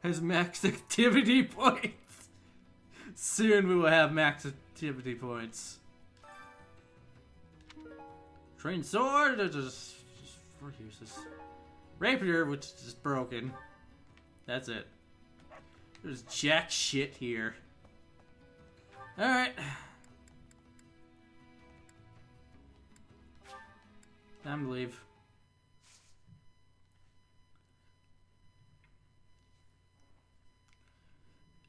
has max activity points. Soon we will have max activity points. Trained sword, just for uses. Rapier, which is just broken. That's it. There's jack shit here. Alright. Time to leave.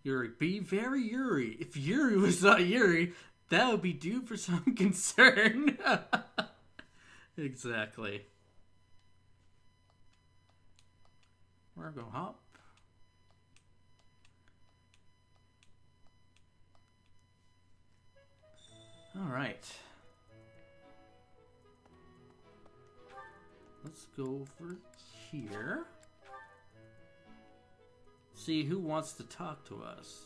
Yuri, be very Yuri. If Yuri was not Yuri, that would be due for some concern. Exactly. We're gonna hop. All right. Let's go over here. See who wants to talk to us.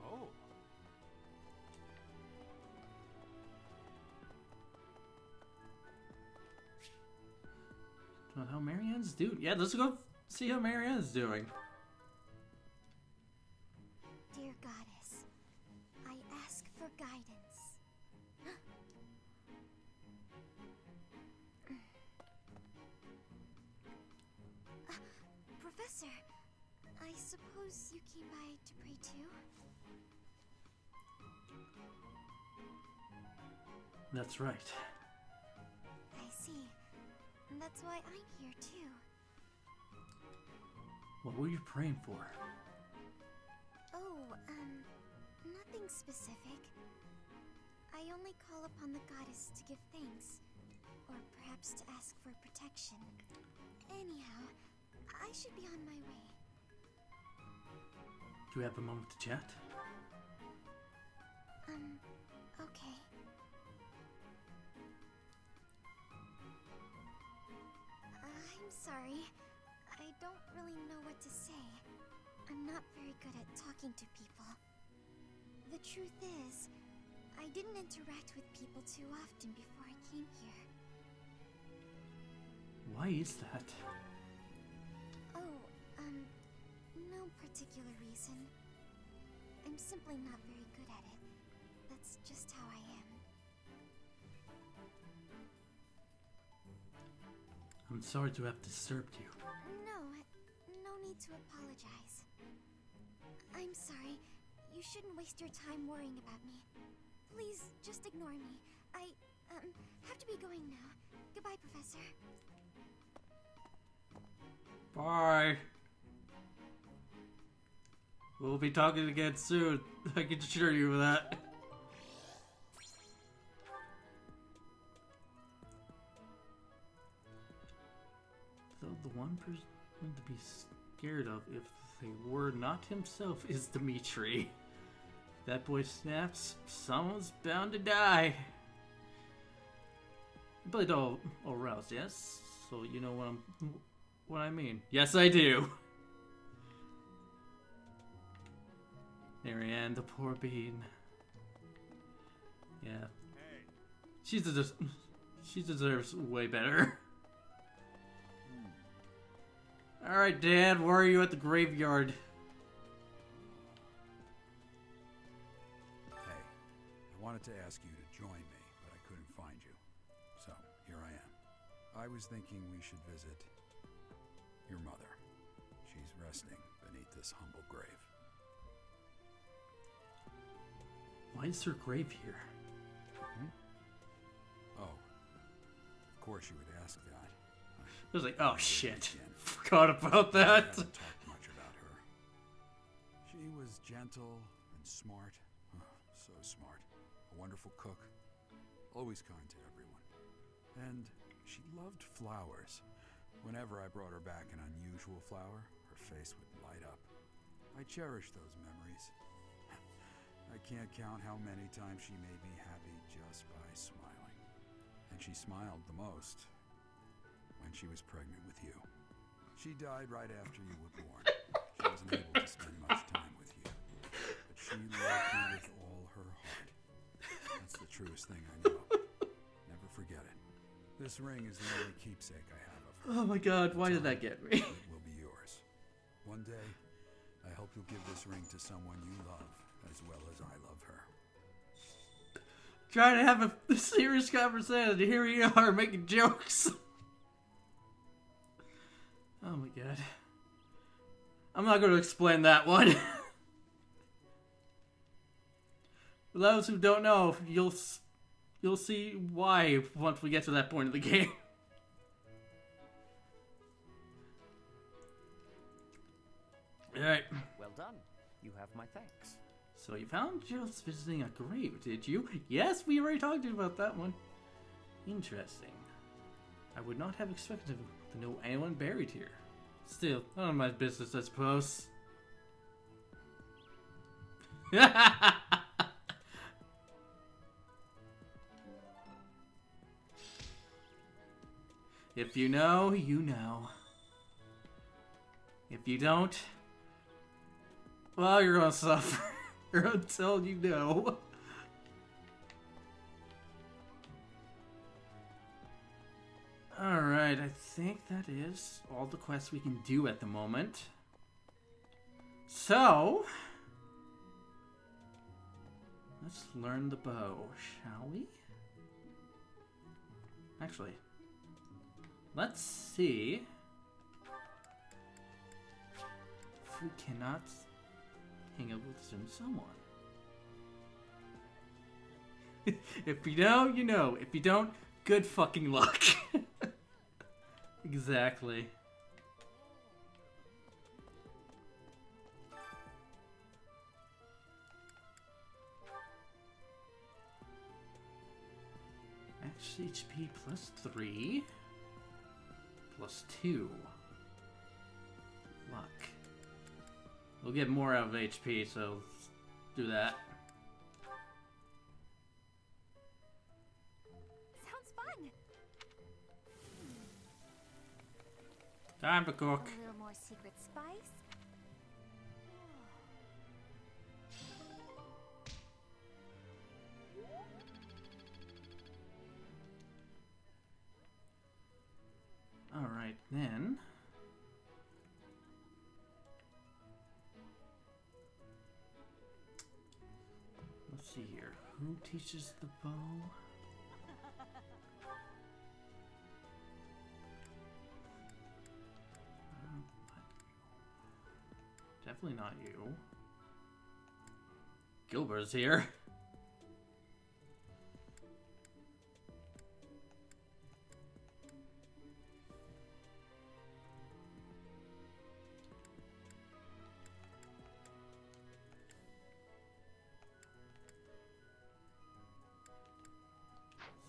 Oh. How Marianne's doing? Yeah, let's go see how Marianne's doing. Dear Goddess, I ask for guidance. Professor, I suppose you came by to pray too? That's right. I see. That's why I'm here too. What were you praying for? Oh, nothing specific. I only call upon the goddess to give thanks, or perhaps to ask for protection. Anyhow, I should be on my way. Do we have a moment to chat? Okay. I'm sorry. I don't really know what to say. I'm not very good at talking to people. The truth is, I didn't interact with people too often before I came here. Why is that? Oh, no particular reason. I'm simply not very good at it. That's just how I am. I'm sorry to have disturbed you. No need to apologize. I'm sorry. You shouldn't waste your time worrying about me. Please, just ignore me. I, have to be going now. Goodbye, Professor. Bye. We'll be talking again soon. I can assure you of that. Though the one person to be scared of, if they were not himself, is Dimitri. If that boy snaps, someone's bound to die. But all aroused, yes? So you know what I mean. Yes, I do. Marianne, the poor bean. Yeah. She deserves way better. Alright, Dad, where are you at the graveyard? Hey, I wanted to ask you to join me, but I couldn't find you. So, here I am. I was thinking we should visit your mother. She's resting beneath this humble grave. Why is her grave here? Oh, of course you would ask that. I was like, oh shit. Forgot about that. I haven't talked much about her. She was gentle and smart. Oh, so smart. A wonderful cook. Always kind to everyone. And she loved flowers. Whenever I brought her back an unusual flower, her face would light up. I cherish those memories. I can't count how many times she made me happy just by smiling. And she smiled the most when she was pregnant with you. She died right after you were born. She wasn't able to spend much time with you. But she loved you with all her heart. That's the truest thing I know. Never forget it. This ring is the only keepsake I have of her. Oh my god, why did that get me? It will be yours. One day, I hope you'll give this ring to someone you love as well as I love her. Trying to have a serious conversation, and here we are making jokes. Oh my god. I'm not going to explain that one. For those who don't know, you'll see why once we get to that point of the game. Alright. Well done. You have my thanks. So you found just visiting a grave, did you? Yes, we already talked to you about that one. Interesting. I would not have expected to know anyone buried here. Still, none of my business, I suppose. If you know, you know. If you don't, well, you're gonna suffer until you know. Alright, I think that is all the quests we can do at the moment. So, let's learn the bow, shall we? Actually, let's see if we cannot hang out with someone. If you know, you know. If you don't, good fucking luck. Exactly. Max HP plus 3. Plus 2. Luck. We'll get more out of HP, so let's do that. Sounds fun. Time to cook. A little more secret spice. Alright, then. Let's see here. Who teaches the bow? Definitely not you. Gilbert's here.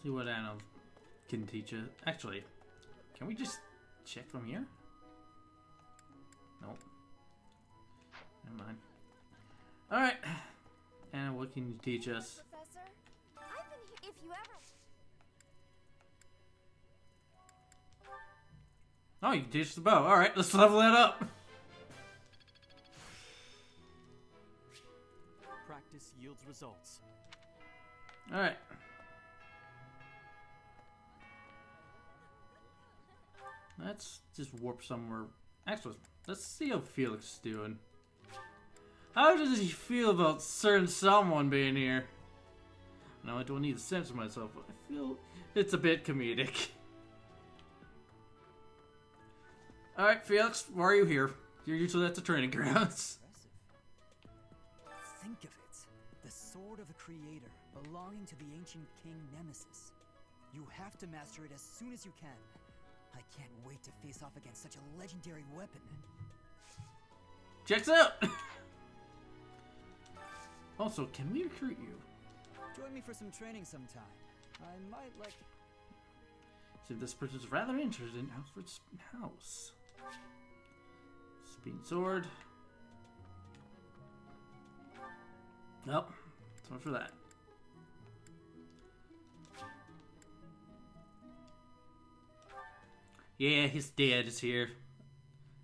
See what Anna can teach us. Actually, can we just check from here? Nope. Never mind. Alright. Anna, what can you teach us? Professor, I've been here. If you ever. Oh, you can teach the bow. Alright, let's level that up. Practice yields results. Alright. Let's just warp somewhere. Actually, let's see how Felix is doing. How does he feel about certain someone being here? Now, I don't need to censor myself, but I feel it's a bit comedic. Alright, Felix, why are you here? You're usually at the training grounds. Think of it. The sword of the Creator, belonging to the ancient king Nemesis. You have to master it as soon as you can. I can't wait to face off against such a legendary weapon. Checks out! Also, can we recruit you? Join me for some training sometime. I might like... See, this person's rather interested in Alfred's house. Speed sword. Nope. So much for that. Yeah, his dad is here.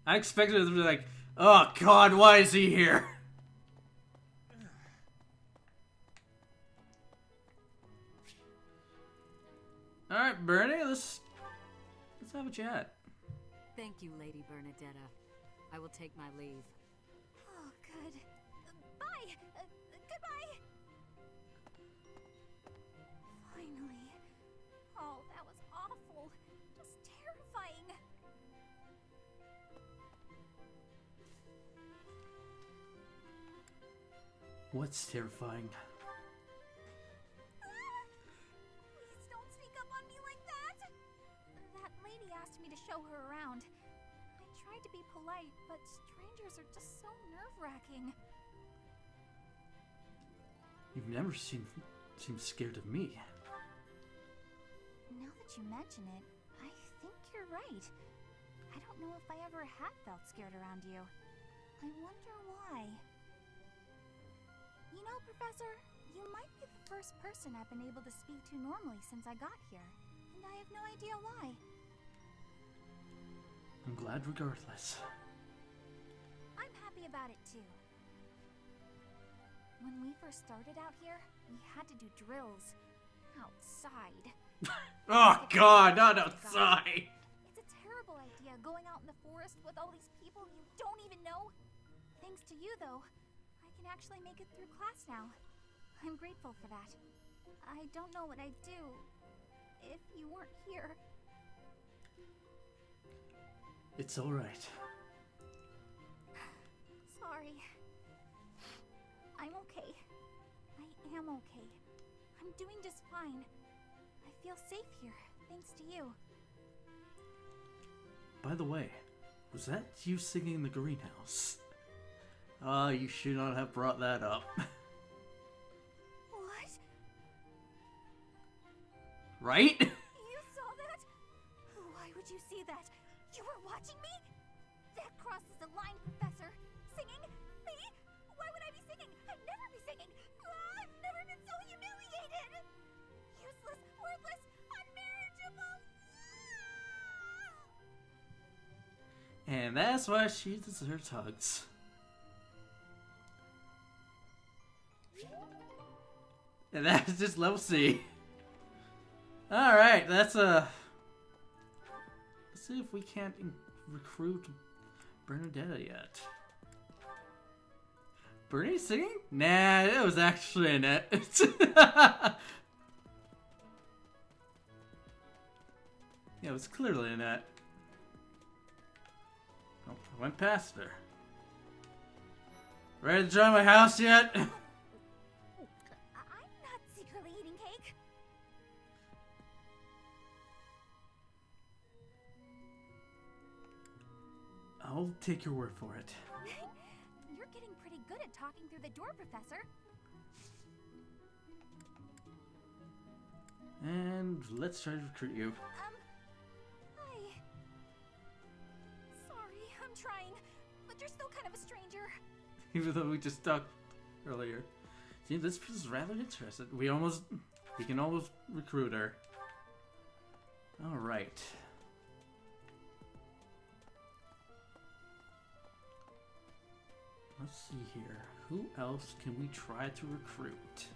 I expected it to be like, oh god, why is he here? Alright, Bernie, let's have a chat. Thank you, Lady Bernadetta. I will take my leave. Oh, good. Bye. Goodbye. Finally. Oh, that was awful. Just terrifying. What's terrifying? Please don't sneak up on me like that. That lady asked me to show her around. I tried to be polite, but strangers are just so nerve-wracking. You've never seemed scared of me. Now that you mention it, I think you're right. I don't know if I ever have felt scared around you. I wonder why. You know, Professor, you might be the first person I've been able to speak to normally since I got here. And I have no idea why. I'm glad regardless. I'm happy about it too. When we first started out here, we had to do drills outside. Oh god, not outside! It's a terrible idea going out in the forest with all these people you don't even know. Thanks to you, though, I can actually make it through class now. I'm grateful for that. I don't know what I'd do if you weren't here. It's alright. Sorry. I'm okay. I am okay. I'm doing just fine. I feel safe here, thanks to you. By the way, was that you singing in the greenhouse? You should not have brought that up. What? Right? You saw that? Why would you see that? You were watching me? That crosses the line, Professor. Singing? Me? Why would I be singing? I'd never be singing. I've never been so humiliated. Useless, worthless, unmarriageable. And that's why she deserves hugs. And that's just level C. Alright, that's let's see if we can't recruit Bernadetta yet. Bernie singing? Nah, it was actually Annette. Yeah, it was clearly Annette. Oh, I went past her. Ready to join my house yet? I'm not secretly eating cake. I'll take your word for it. You're getting pretty good at talking through the door, Professor. And let's try to recruit you. Hi. Sorry, I'm trying, but you're still kind of a stranger. Even though we just talked earlier. See, this is rather interesting. We can almost recruit her. Alright. Let's see here. Who else can we try to recruit?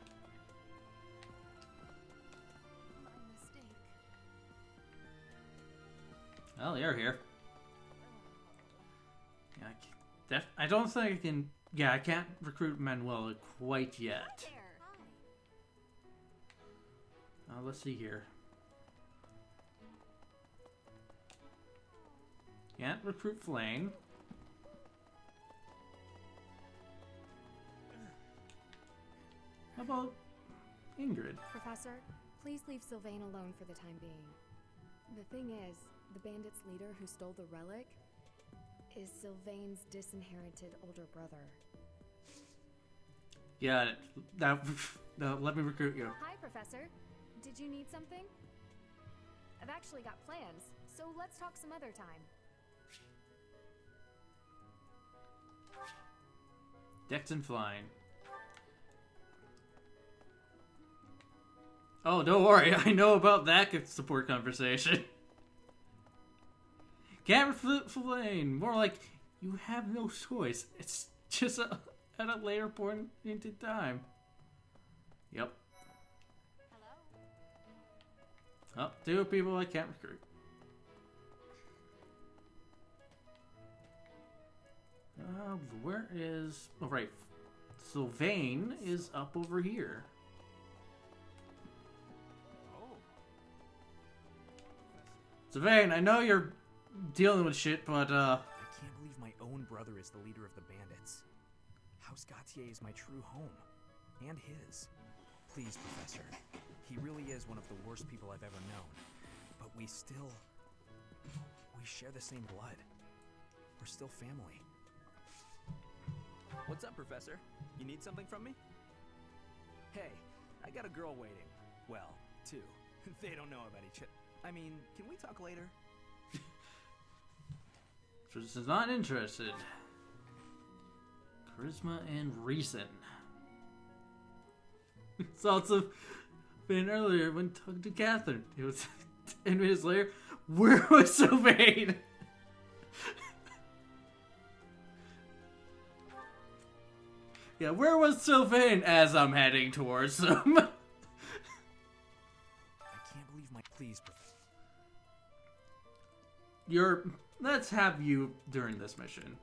My mistake. Well, you're here. Yeah, I don't think I can. Yeah, I can't recruit Manuela quite yet. Let's see here. Can't recruit Flame. How about Ingrid? Professor, please leave Sylvain alone for the time being. The thing is, the bandit's leader who stole the relic is Sylvain's disinherited older brother. Yeah, now let me recruit you. Hi, Professor. Did you need something? I've actually got plans, so let's talk some other time. Dex and Flying. Oh, don't worry. I know about that support conversation. Can't recruit Flame. More like, you have no choice. It's just at a later point into time. Yep. Oh, 2 people I can't recruit. Where is... Oh, right. Sylvain is up over here. Sylvain, I know you're dealing with shit, but I can't believe my own brother is the leader of the bandits. House Gautier is my true home. And his. Please, Professor. He really is one of the worst people I've ever known. But we share the same blood. We're still family. What's up, Professor? You need something from me? Hey, I got a girl waiting. Well, two. They don't know about each other. I mean, can we talk later? This is not interested. Charisma and reason. It's also been earlier when talking to Catherine. It was 10 minutes later. Where was Sylvain? Yeah, where was Sylvain as I'm heading towards him? I can't believe my... Please, Professor. Let's have you during this mission.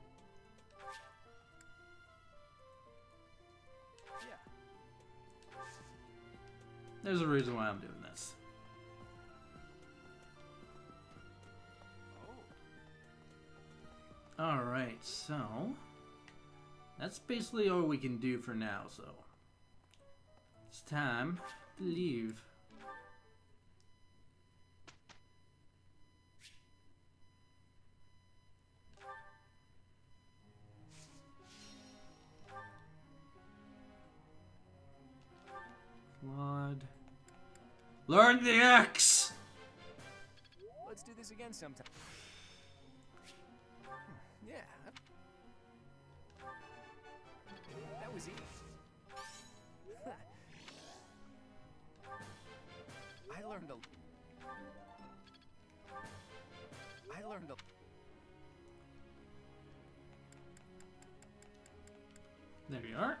Yeah. There's a reason why I'm doing this. Oh. Alright, so... that's basically all we can do for now, so... it's time to leave. Flood. Learn the X! Let's do this again sometime. Yeah. That was easy. I learned a... There you are.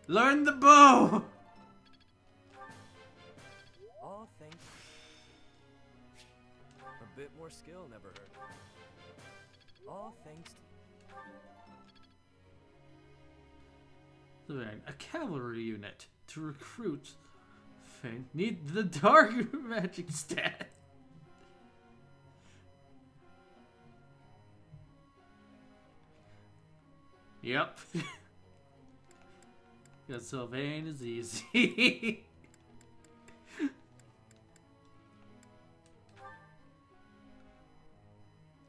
Learn the bow! All thanks. A bit more skill never hurt. All thanks to... A cavalry unit to recruit. Need the dark magic stat. Yep. Because Sylvain is easy.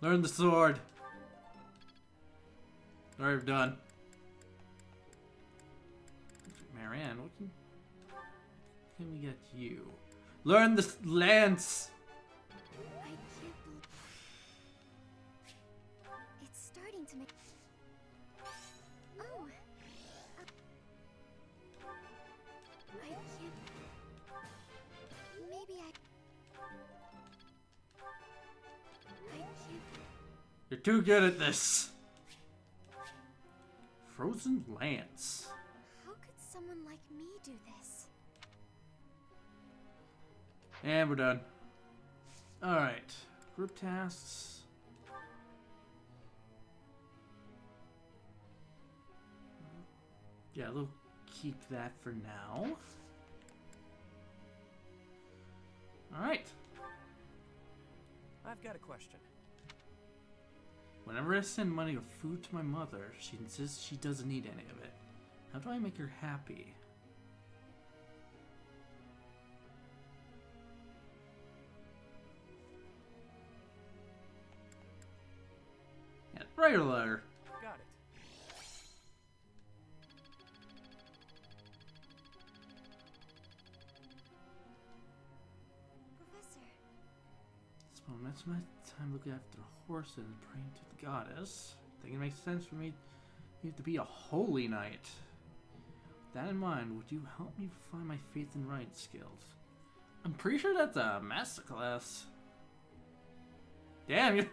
Learn the sword. Alright, we're done. Marianne, what can we get you? Learn the lance! I can't believe... It's starting to make... Oh! I can't... Maybe I can't... You're too good at this. Frozen lance. How could someone like me do this? And we're done. Alright. Group tasks. Yeah, we'll keep that for now. Alright. I've got a question. Whenever I send money or food to my mother, she insists she doesn't need any of it. How do I make her happy? Yeah, write a letter. Got it. Professor. This moment's my time looking after a horse and praying to the goddess. I think it makes sense for me to be a holy knight. With that in mind, would you help me find my faith and writing skills? I'm pretty sure that's a masterclass. Damn,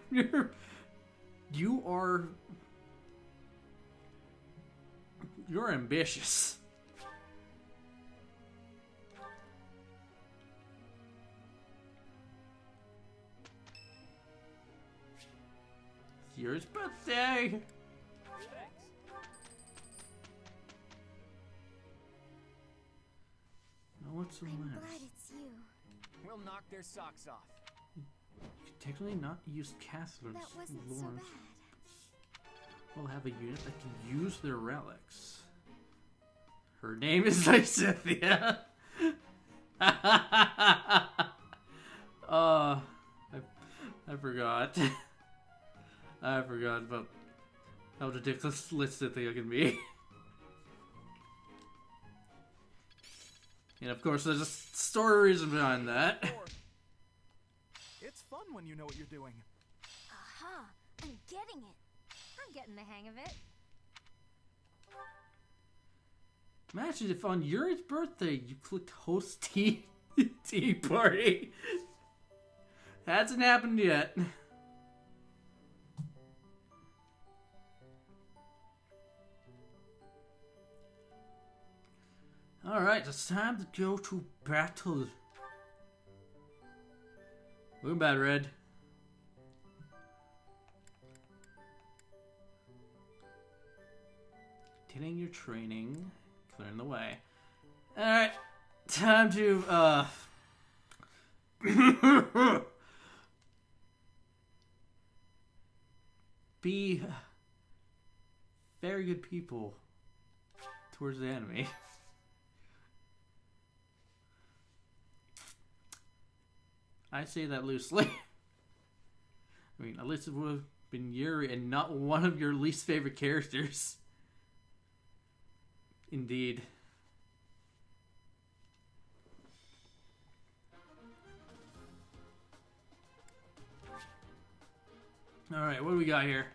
you're ambitious. It's your birthday. Now what's the I'm last? glad it's you. We'll knock their socks off. You can technically not use Catherine's That wasn't so lords. bad. We'll have a unit that can use their relics. Her name is Lysithia. I forgot. I forgot about how ridiculous Lysithia can be. And of course, there's a story reason behind that. It's fun when you know what you're doing. Aha! I'm getting it. I'm getting the hang of it. Imagine if on Yuri's birthday you clicked host tea party. Hasn't happened yet. Alright, it's time to go to battle. We're bad, Red. Getting your training, clearing the way. Alright, time to, be very good people towards the enemy. I say that loosely. I mean, at least it would have been Yuri and not one of your least favorite characters. Indeed. Alright, what do we got here?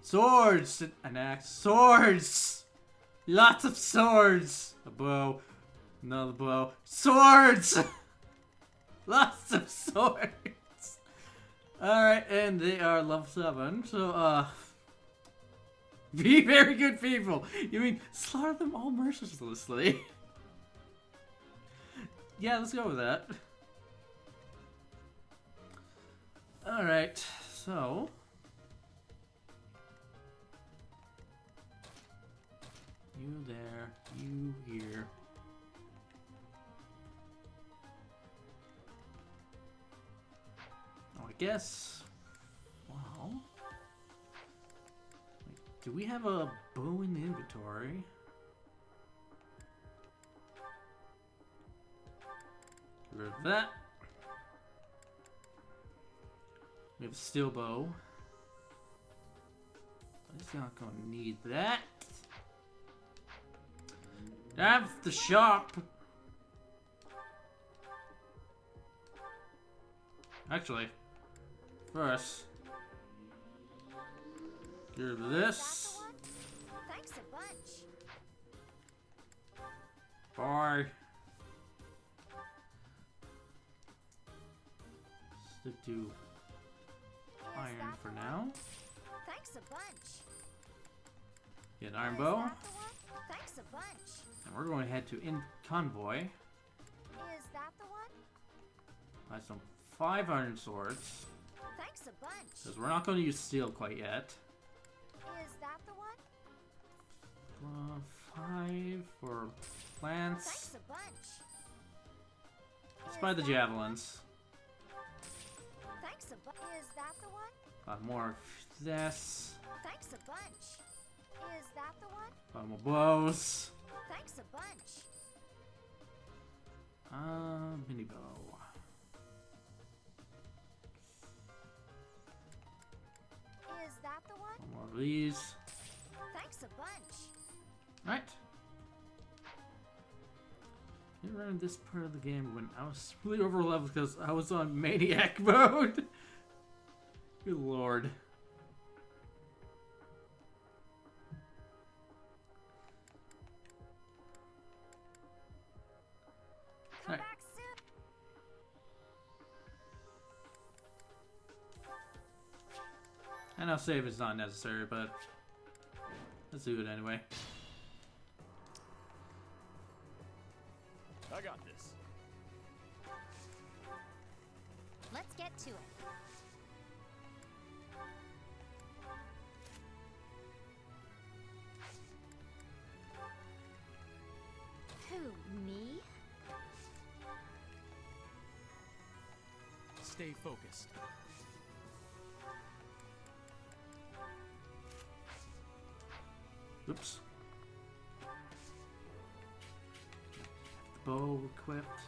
Swords! An axe. Swords! Lots of swords! A bow. Another bow. Swords! Lots of swords! Alright, and they are level 7, so, be very good people! You mean, slaughter them all mercilessly? Yeah, let's go with that. Alright, so... You there, you here. Oh, I guess... Well... Wait, do we have a bow in the inventory? Get rid of that. We have a steel bow. I'm just not gonna need that. Have the shop. Actually, first, get rid of this. Thanks a bunch. Bye. Stick to iron for now. Thanks a bunch. Get an iron bow. Thanks a bunch. And we're going to head to convoy. Is that the one? Buy some 5 iron swords. Thanks a bunch. Because we're not going to use steel quite yet. Is that the one? 5 for plants. Thanks a bunch. Let's buy the javelins. Thanks a bunch. Is that the one? Got more of this. Thanks a bunch. Is that the one? Got more bows. Thanks a bunch. Mini bow. Is that the one? One more of these. Thanks a bunch. Right. I ran this part of the game when I was really over leveled because I was on maniac mode. Good lord. Come back soon. I know save is not necessary, but let's do it anyway. I got this. Let's get to it. Who, me? Stay focused. Oops. The bow equipped.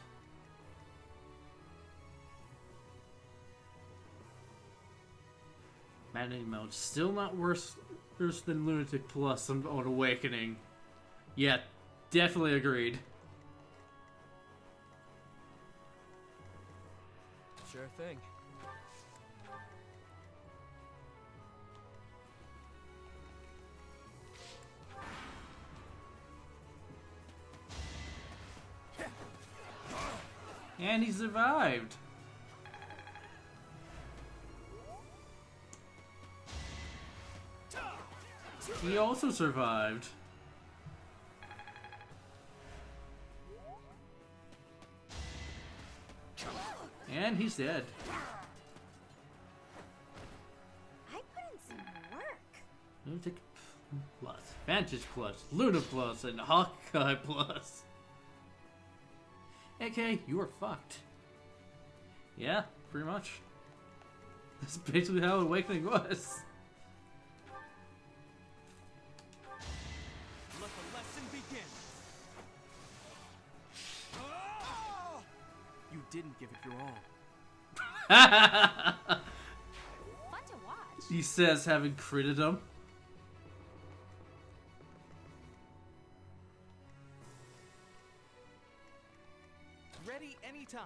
Maddening mode. Still not worse than Lunatic Plus on Awakening. Yet. definitely agreed. Sure thing. And he survived. He also survived. And he's dead. I put in some work. Lunatic Plus, Vantage Plus, Luna Plus, and Hawkeye Plus. AK, you are fucked. Yeah, pretty much. That's basically how Awakening was. Let the lesson begin. You didn't give it your all. Fun to watch. He says, having critted him. Ready anytime.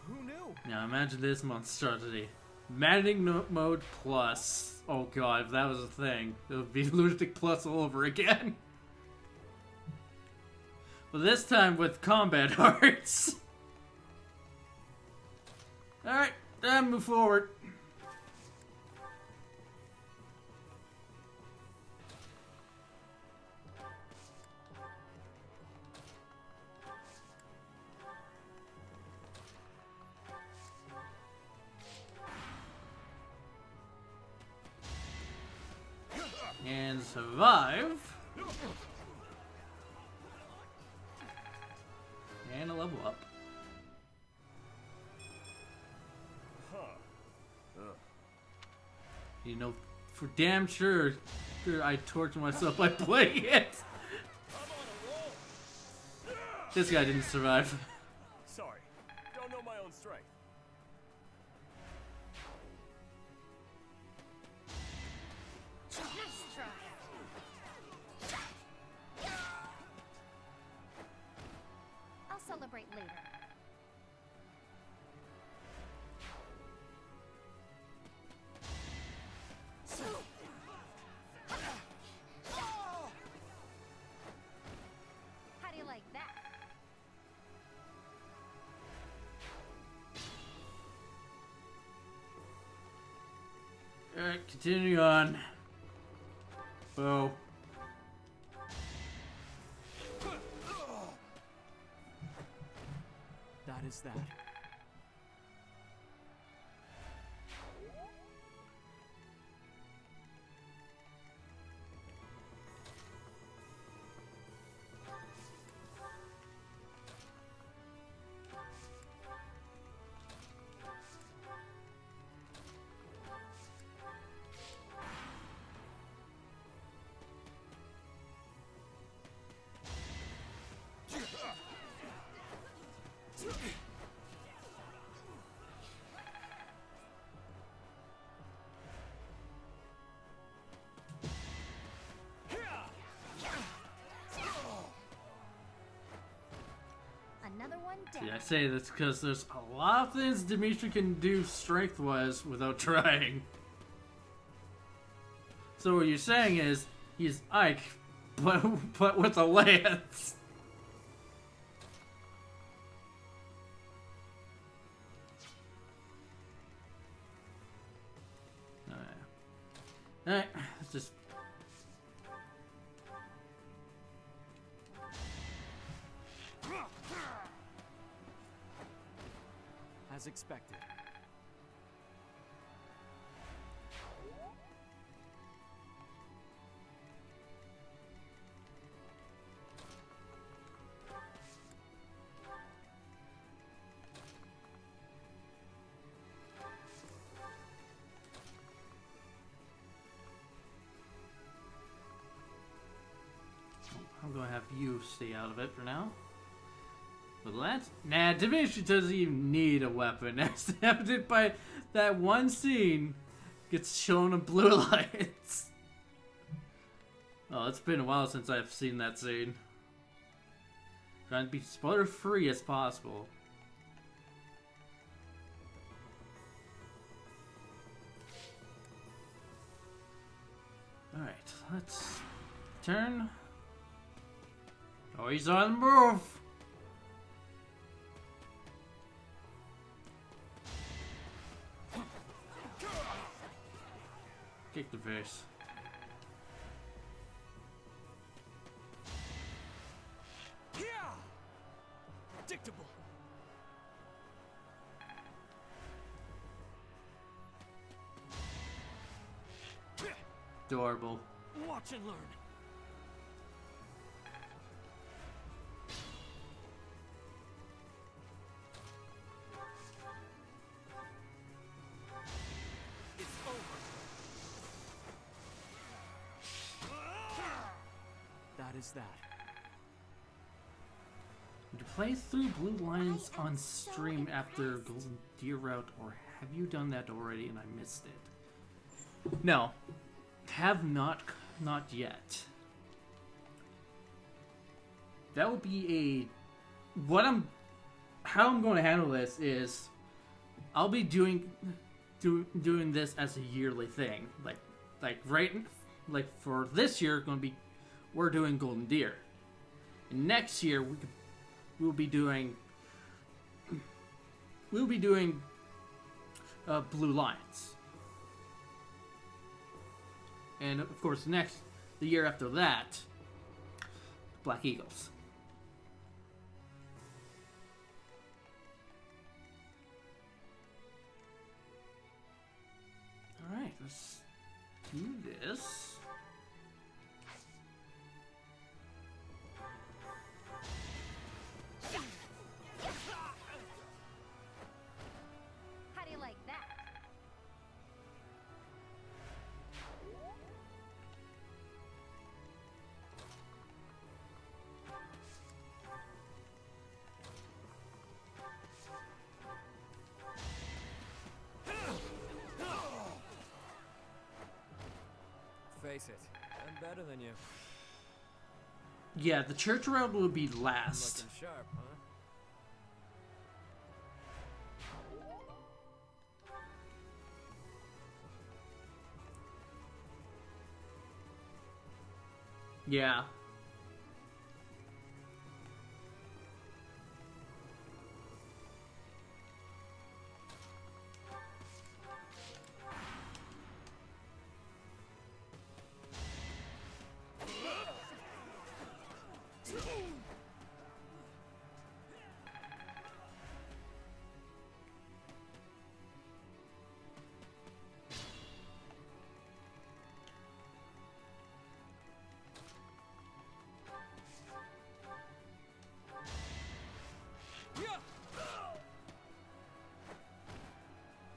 Who knew? Now imagine this monstrosity. Maddening Mode Plus. Oh god, if that was a thing, it would be Lunatic Plus all over again. But this time with combat hearts. Alright, time to move forward. And survive. And a level up. You know, for damn sure I torture myself by playing it. This guy didn't survive. Sorry, don't know my own strength. Nice try. I'll celebrate later. How do you like that? Alright, continue on. Bow. That is that. Another one down. See, I say this because there's a lot of things Dimitri can do strength-wise without trying. So what you're saying is, he's Ike, but with a lance. Alright, let's just... As expected. I'm gonna have you stay out of it for now. Well, that's... Nah, Divinity doesn't even need a weapon. As evident by that one scene, gets shown in blue lights. Oh, it's been a while since I've seen that scene. Trying to be spoiler-free as possible. Alright, let's turn. Oh, he's on the move! Kick the face. Predictable. Adorable. Watch and learn. It's over. That is that. Would you play through Blue Lines on stream after Golden Deer Route, or have you done that already and I missed it? No. Have not yet. That would be how I'm going to handle this is I'll be doing this as a yearly thing. Like for this year we're doing Golden Deer. And next year we'll be doing Blue Lions. And of course, the year after that, Black Eagles. Alright, let's do this. How do you like that? Face it, I'm better than you. Yeah, the church route will be last. Looking sharp, huh? Yeah.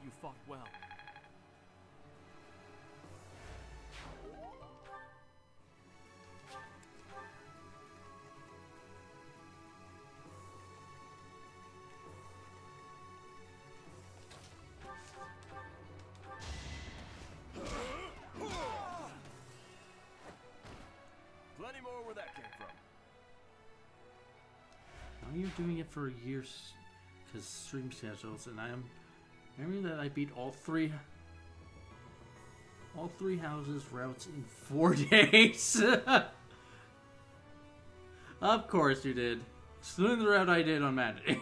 You fought well. Plenty more where that came from. Now you're doing it for years, because stream schedules, and remember that I beat all three houses routes in 4 days. Of course you did, excluding the route I did on Mandy.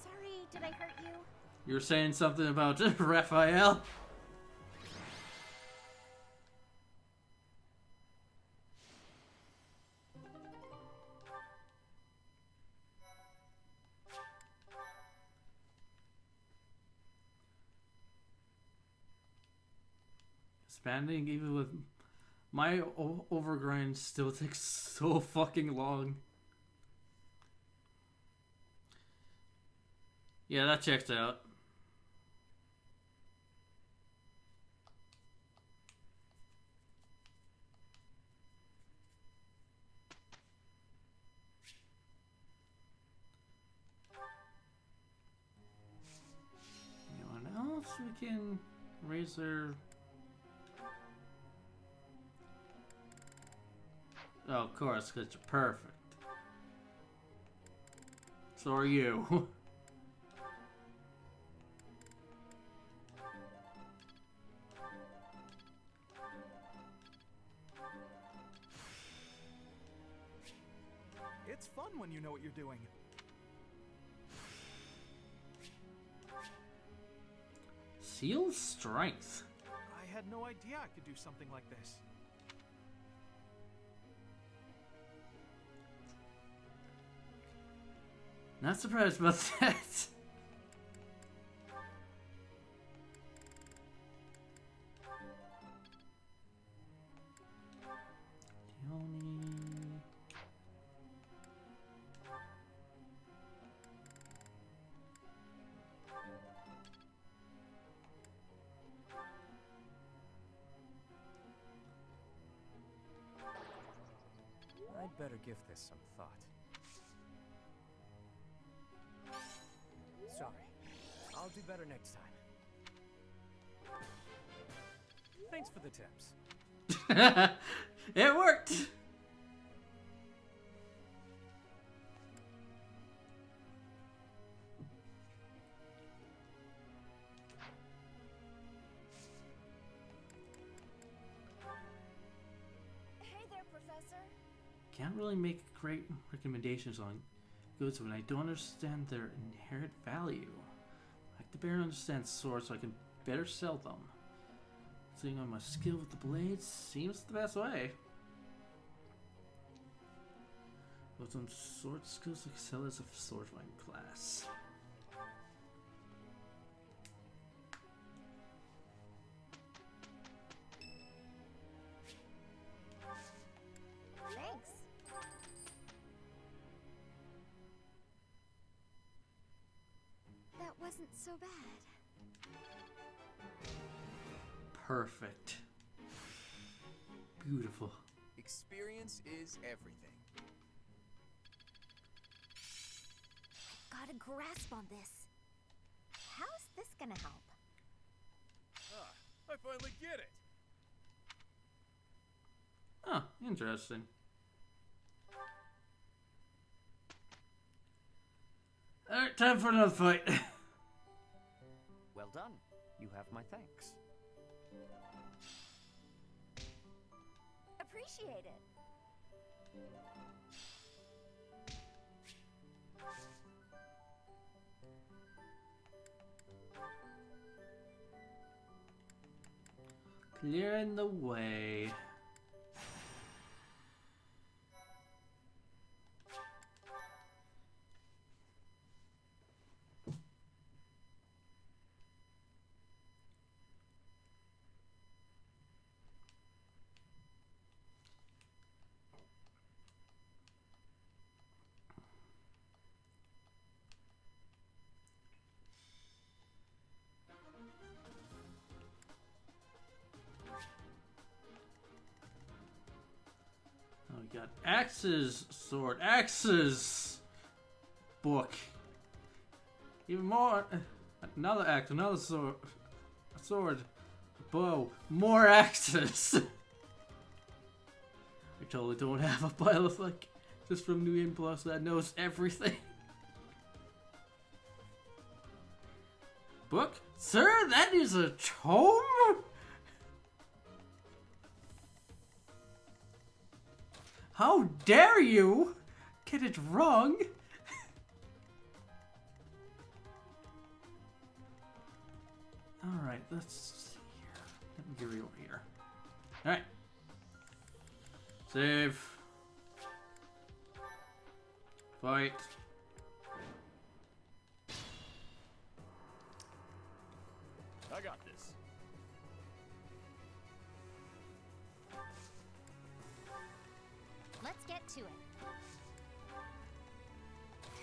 Sorry, did I hurt you? You were saying something about Raphael? Expanding even with my overgrind still takes so fucking long. Yeah, that checks out. Anyone else we can raise their... Oh, of course, because you're perfect. So are you. It's fun when you know what you're doing. Seal strength. I had no idea I could do something like this. Not surprised about that. I'd better give this some thought. Sorry. I'll do better next time. Thanks for the tips. It worked! Hey there, Professor. Can't really make great recommendations on goods when I don't understand their inherent value. I like to better understand swords so I can better sell them. Seeing on my skill with the blades seems the best way. With some sword skills excel as a swordsman class. Thanks. That wasn't so bad. Perfect. Beautiful. Experience is everything. Got a grasp on this. How's this gonna help? Ah, I finally get it. Huh, interesting. Alright, time for another fight. Well done. You have my thanks. Appreciate it. Clearing the way. Oh, we got axes, sword, axes, book. Even more, another axe, another sword, a sword, a bow, more axes. I totally don't have a pile of like, just from New In Plus that knows everything. Book? Sir, that is a tome? How dare you get it wrong? Alright, let's see here. Let me get real here. Alright. Save. Fight. I got this. Let's get to it.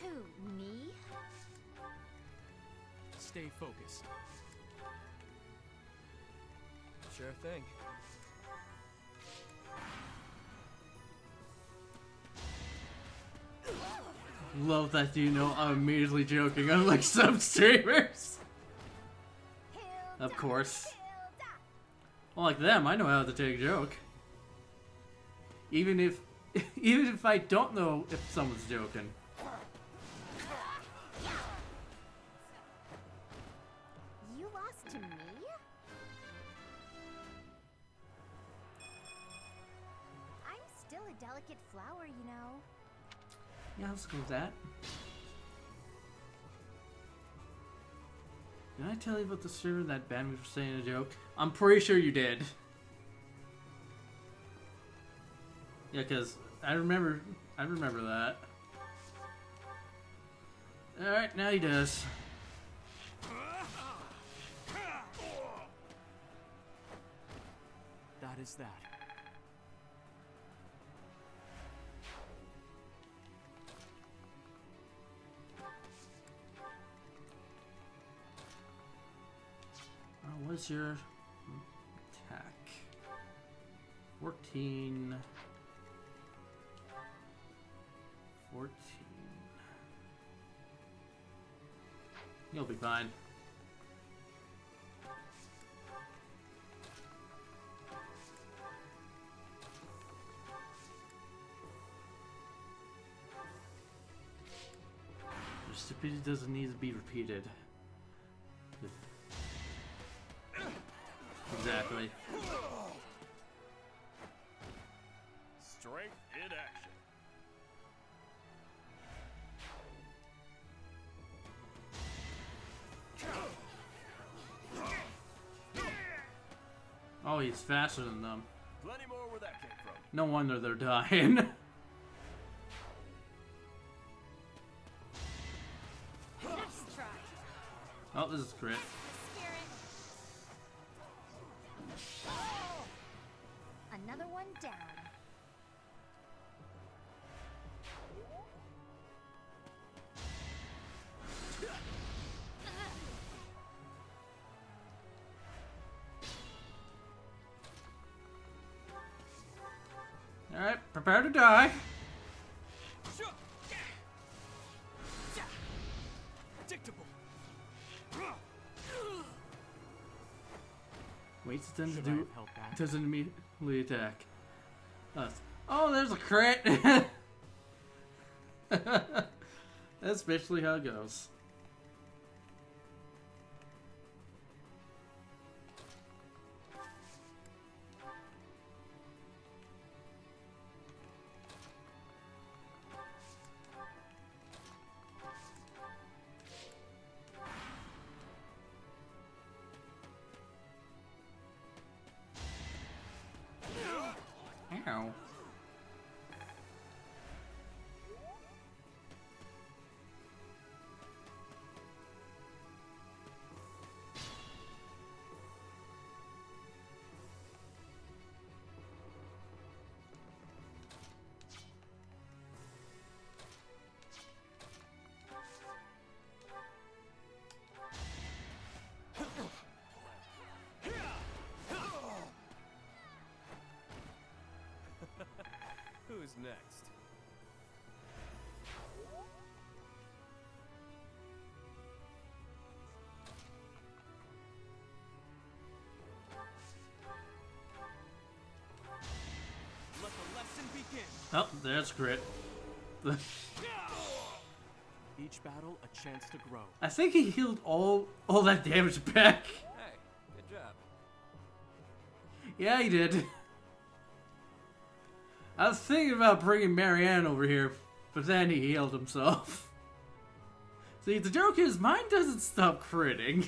Who, me? stay focused. Sure thing. Love that, you know, I'm immediately joking, unlike some streamers. Of course. Unlike them, I know how to take a joke. Even if I don't know if someone's joking. You lost to me? I'm still a delicate flower, you know. Yeah, let's go with that. Did I tell you about the streamer that banned me for saying a joke? I'm pretty sure you did. Yeah, cause I remember that. Alright, now he does. That is that. What's your attack? 14. 14. You'll be fine. Your stupidity doesn't need to be repeated. Exactly. Strength in action. Oh, he's faster than them. Plenty more where that came from. No wonder they're dying. Nice try. Oh, this is crit. Another one down. Alright, prepare to die. Predictable. Waits them to Should I do. have held back? Doesn't immediately attack us. Oh, there's a crit. That's basically how it goes. Ow. Who's next? Let the lesson begin. Oh, there's crit. Each battle a chance to grow. I think he healed all that damage back. Hey, good job. Yeah, he did. I was thinking about bringing Marianne over here, but then he healed himself. See, the joke is, mine doesn't stop critting.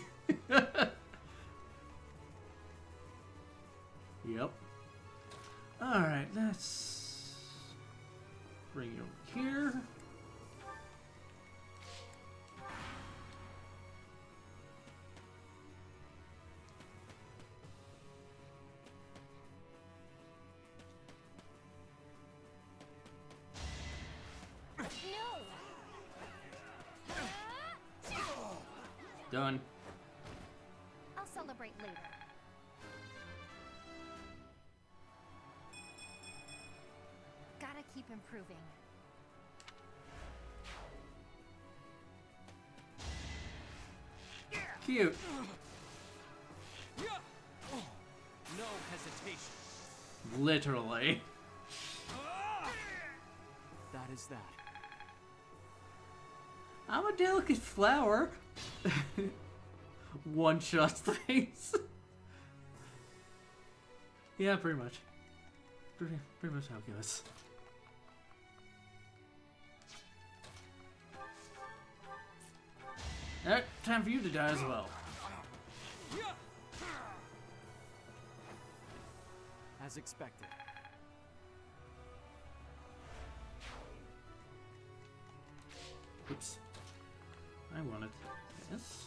Yep. Alright, let's bring you over here. Done. celebrate later. Gotta keep improving. Cute. No hesitation. Literally. That is that. I'm a delicate flower. One shot things. Yeah, pretty much. Pretty much how it goes. Alright, time for you to die as well. As expected. Oops. I wanted this.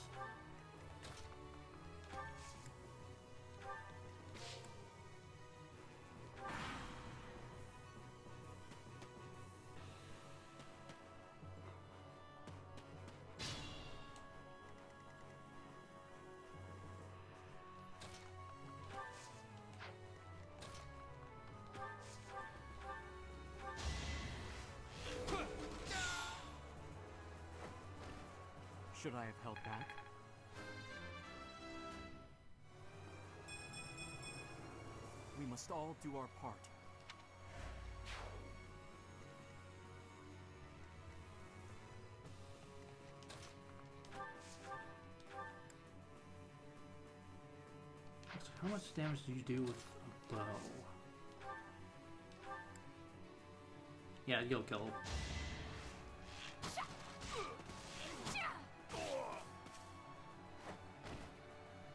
Should I have held back? We must all do our part. How much damage do you do with a bow? Yeah, you'll kill him.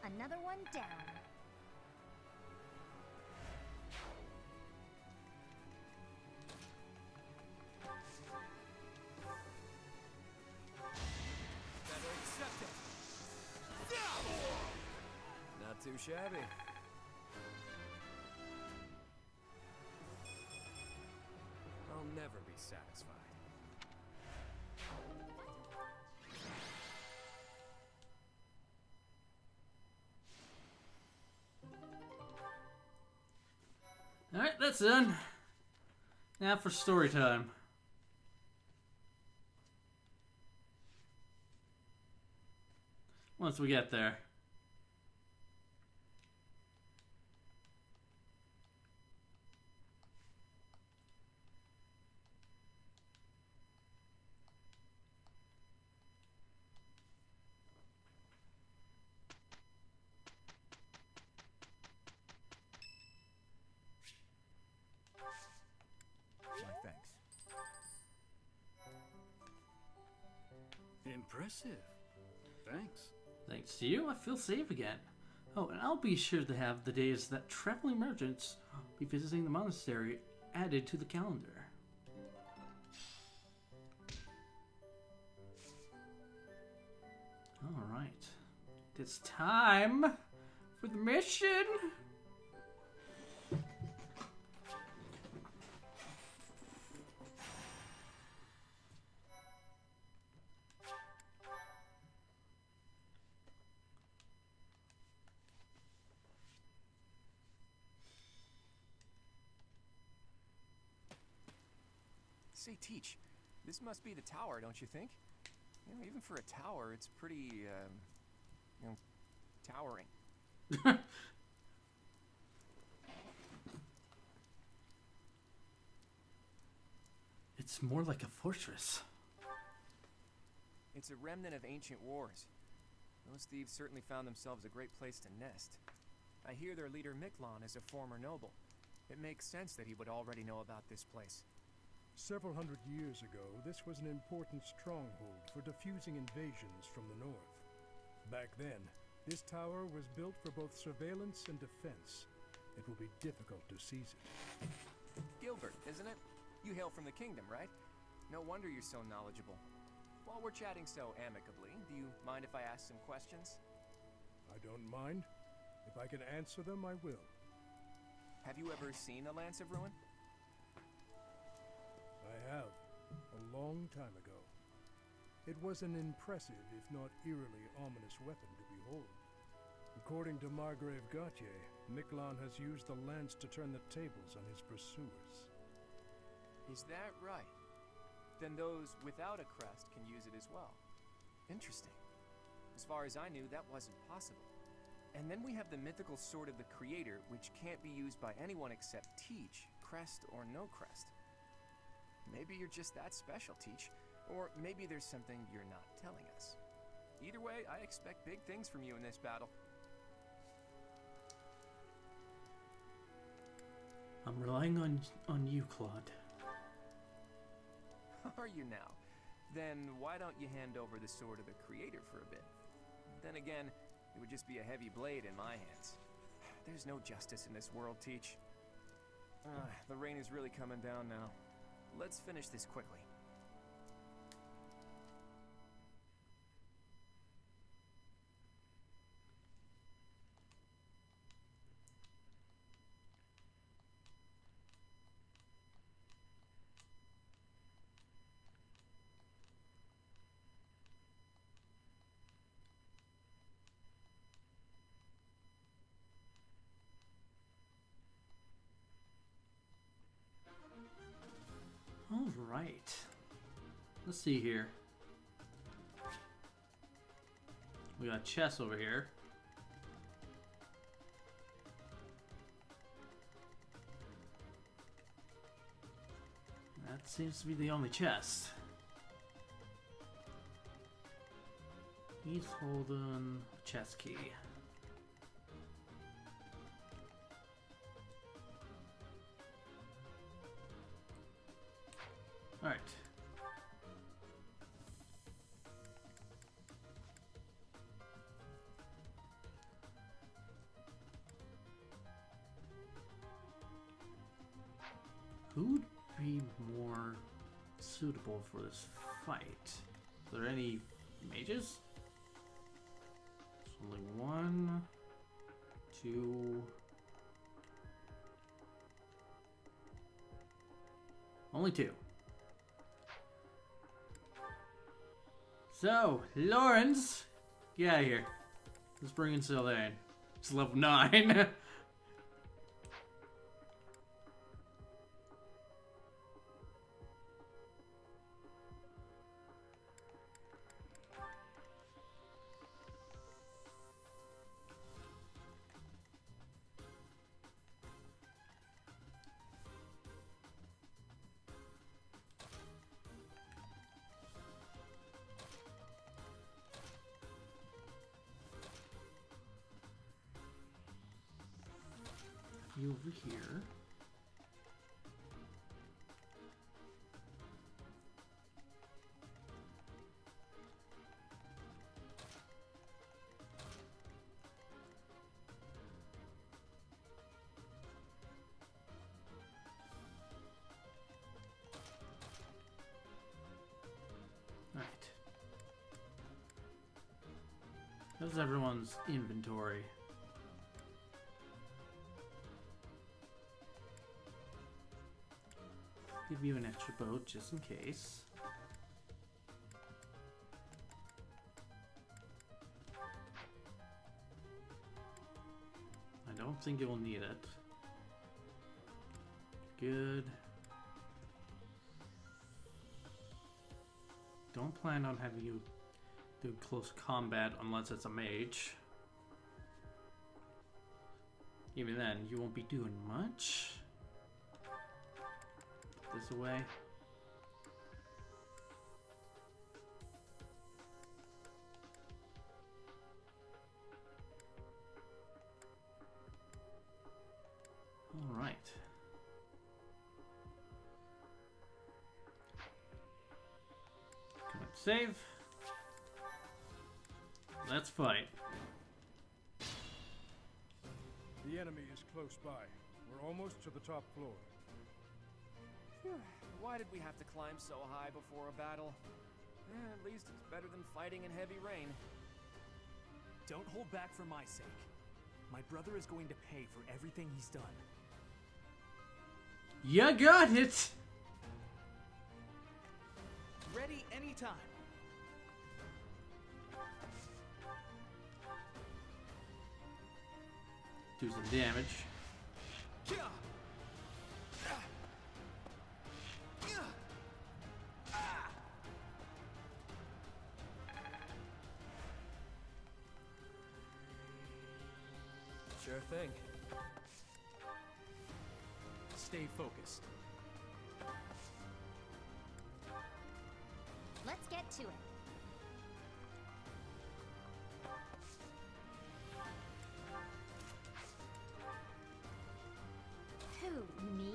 Another one down. Better accept it. Not too shabby. I'll never be satisfied. Alright, that's done. Now for story time. Once we get there. My thanks. Impressive. Thanks. Thanks to you, I feel safe again. Oh, and I'll be sure to have the days that traveling merchants be visiting the monastery added to the calendar. Alright. It's time for the mission! Say, Teach, this must be the tower, don't you think? You know, even for a tower, it's pretty, you know, towering. It's more like a fortress. It's a remnant of ancient wars. Those thieves certainly found themselves a great place to nest. I hear their leader Miklon is a former noble. It makes sense that he would already know about this place. Several hundred years ago, this was an important stronghold for diffusing invasions from the north. Back then, this tower was built for both surveillance and defense. It will be difficult to seize it. Gilbert, isn't it? You hail from the kingdom, right? No wonder you're so knowledgeable. While we're chatting so amicably, do you mind if I ask some questions? I don't mind. If I can answer them, I will. Have you ever seen a Lance of Ruin? I have, a long time ago. It was an impressive, if not eerily ominous weapon to behold. Of According to Margrave Gautier, Miquelon has used the lance to turn the tables on his pursuers. Is that right? Then those without a crest can use it as well. Interesting. As far as I knew, that wasn't possible. And then we have the mythical Sword of the Creator, which can't be used by anyone except Teach, crest or no crest. Maybe you're just that special, Teach, or maybe there's something you're not telling us. Either way, I expect big things from you in this battle. I'm relying on you, Claude. Are you now? Then why don't you hand over the Sword of the Creator for a bit? Then again, it would just be a heavy blade in my hands. There's no justice in this world, Teach. The rain is really coming down now. Let's finish this quickly. Alright. Let's see here. We got chests over here. That seems to be the only chest. He's holding a chest key. Alright. Who would be more suitable for this fight? Are there any mages? There's only one, two. Only two. So, Lawrence, get out of here. Let's bring in Sylvain. It's level 9. You over here. All right. How's everyone's inventory? Give you an extra boat just in case. I don't think you'll need it. Good. Don't plan on having you do close combat unless it's a mage. Even then, you won't be doing much. This away. All right. Come on, save. Let's fight. The enemy is close by. We're almost to the top floor. Phew. Why did we have to climb so high before a battle? At least it's better than fighting in heavy rain. Don't hold back for my sake. My brother is going to pay for everything he's done. You got it! Ready anytime. do some damage. Sure thing. Stay focused. Let's get to it. Who, me?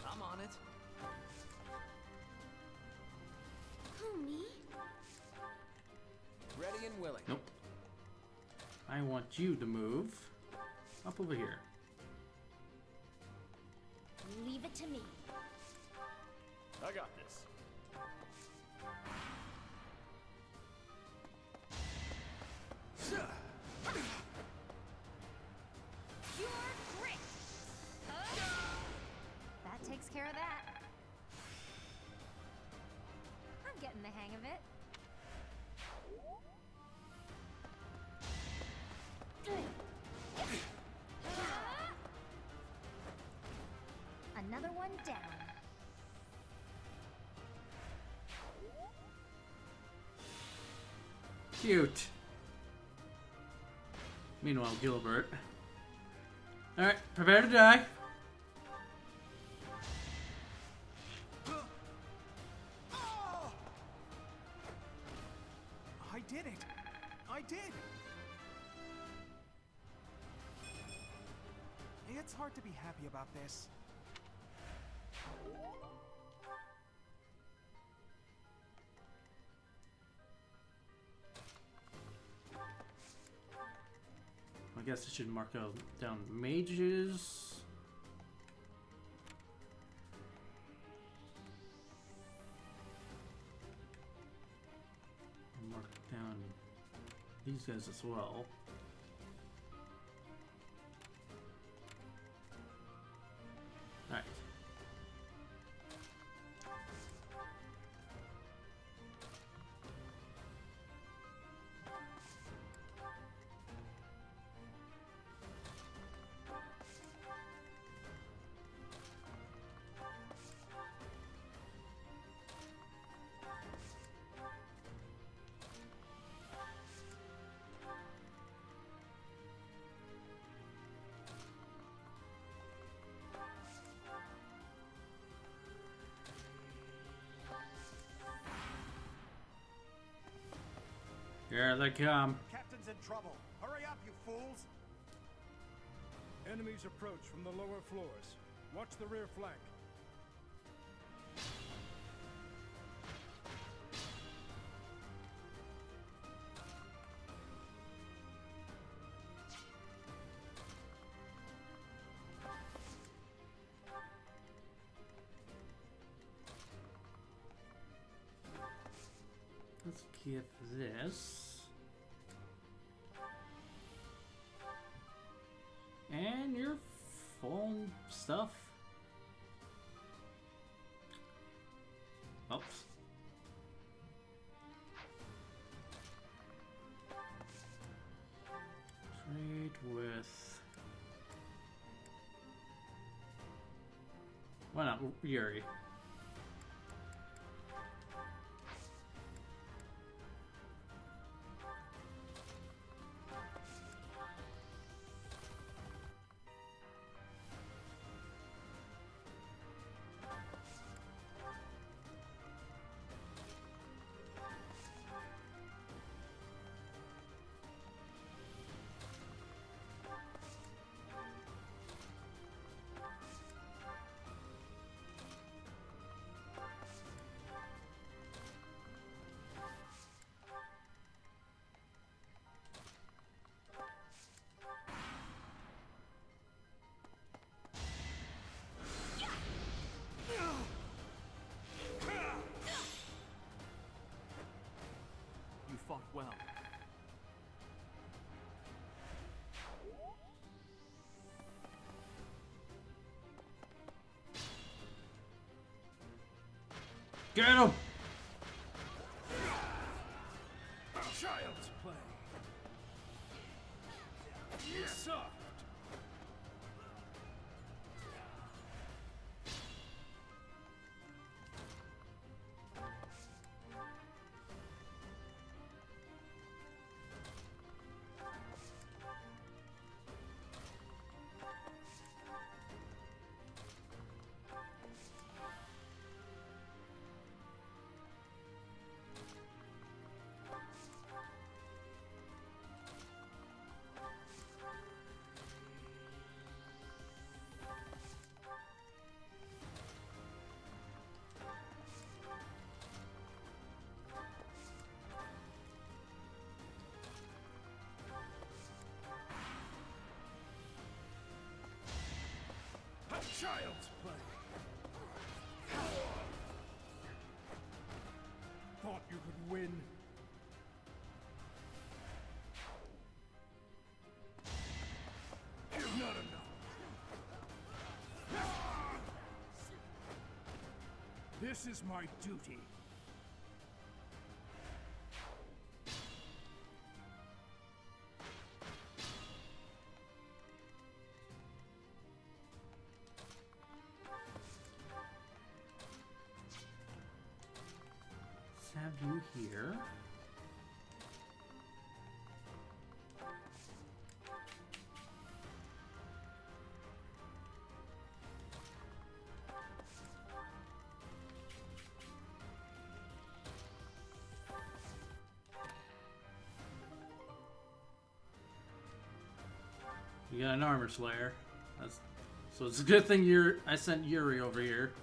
I'm on it. Who, me? Ready and willing. Nope. I want you to move up over here. Leave it to me. I got this. Pure grit. That takes care of that. I'm getting the hang of it. Another one down. Cute. Meanwhile, Gilbert. Alright, prepare to die. I did it! I did! It's hard to be happy about this. I guess I should mark out down mages. And mark down these guys as well. Alright. Here they come. Captain's in trouble. Hurry up, you fools! Enemies approach from the lower floors. Watch the rear flank. Let's give this. And your phone stuff. Oops. Trade with. Why not Yuri? You fought well. Get him! Child's play. soft. Child's play. Thought you could win. You've not enough. This is my duty. Have you here. You got an armor slayer. So it's a good thing I sent Yuri over here.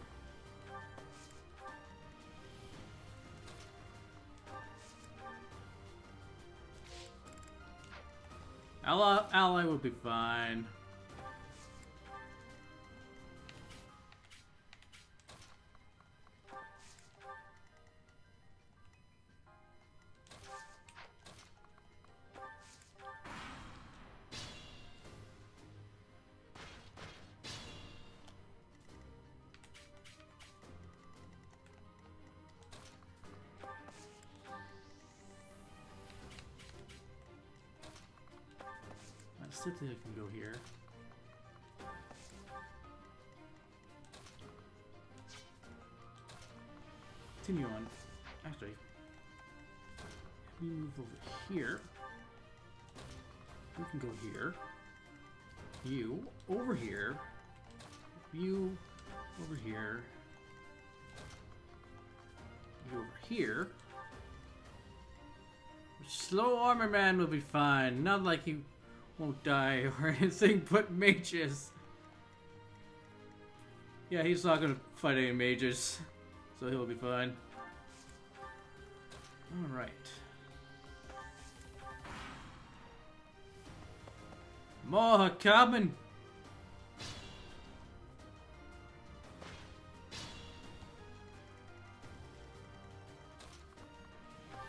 Ally will be fine. I think I can go here. Continue on. Actually, if we move over here, we can go here. You over here. You over here. You over here. Slow armor man will be fine. Not like he won't die or anything but mages. Yeah, he's not gonna fight any mages, so he'll be fine. Alright. More coming!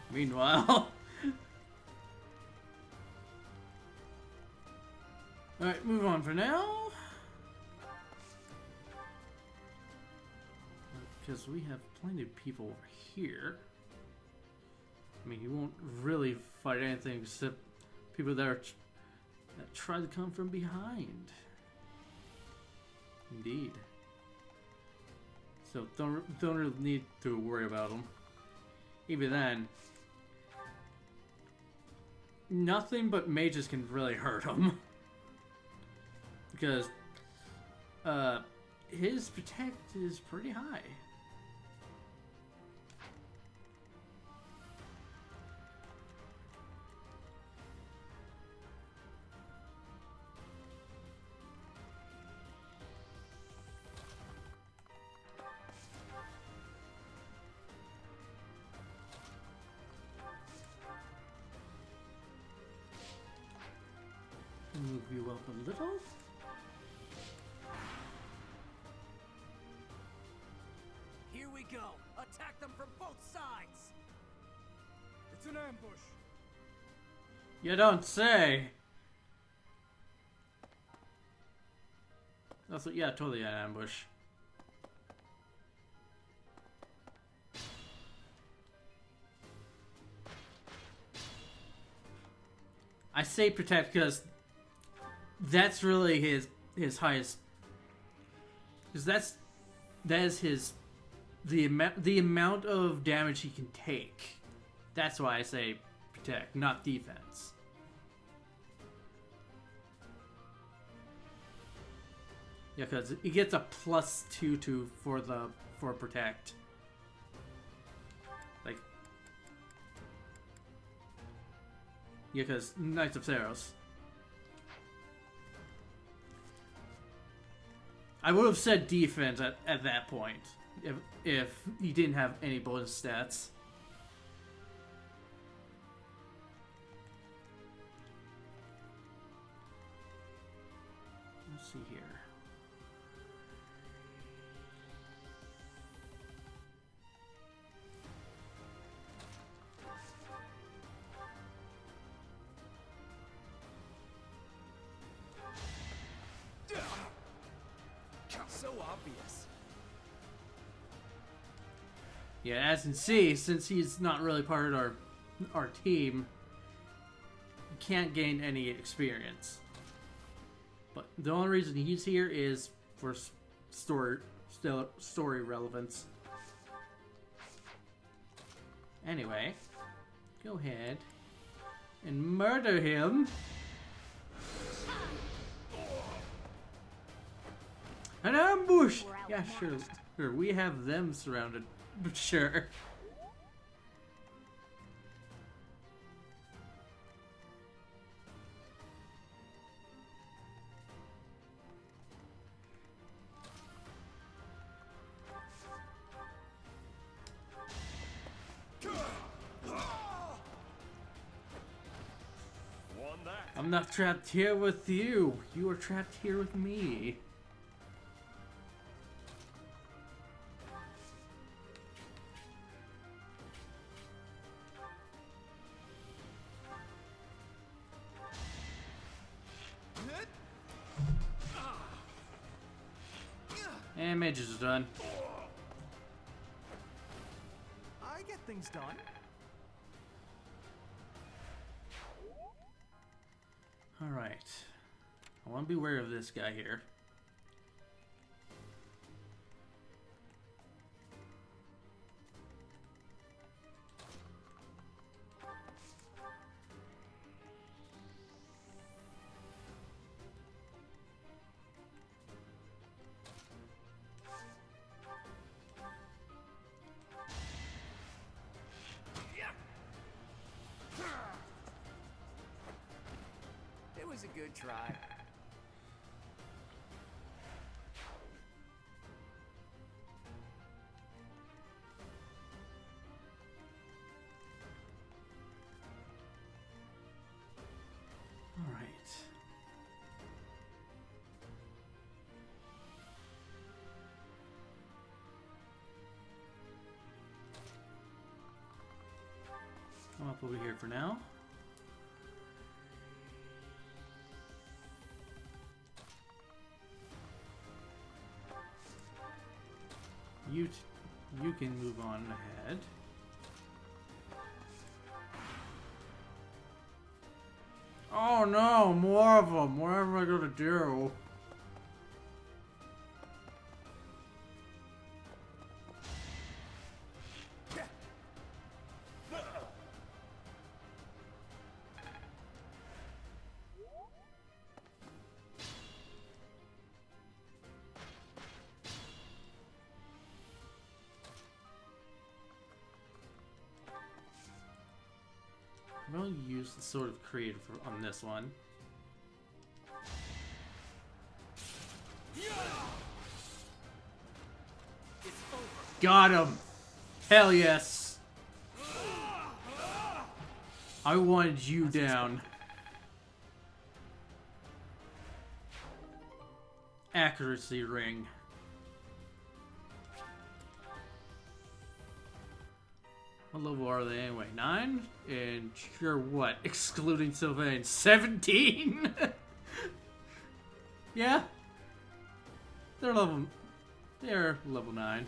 Meanwhile... Alright, move on for now. Because we have plenty of people over here. I mean, he won't really fight anything except people that try to come from behind. Indeed. So don't really need to worry about them. Even then, nothing but mages can really hurt him. Because his protect is pretty high. Move you up a little. Here we go. Attack them from both sides. It's an ambush. You don't say. That's what, yeah, totally an ambush. I say protect because that's really his highest, because that is his the amount of damage he can take. That's why I say protect, not defense. Yeah, because he gets a +2 for protect. Like, yeah, because Knights of Theros. I would have said defense at that point if he didn't have any bonus stats. Let's see here. So obvious. Yeah, as you can see, since he's not really part of our team, he can't gain any experience. But the only reason he's here is for story relevance. Anyway, go ahead and murder him. An ambush! Yeah, sure. Sure, we have them surrounded. Sure. I'm not trapped here with you. You are trapped here with me. And mages are done. I get things done. Alright. I want to be aware of this guy here. It was a good try. All right. Come up over here for now. You can move on ahead. Oh no, more of them. What am I gonna do? I'm going to use the Sword of Creative on this one. Got him! Hell yes! I wanted you down. Accuracy ring. What level are they anyway? 9? And sure what? Excluding Sylvain. 17? Yeah. They're level 9.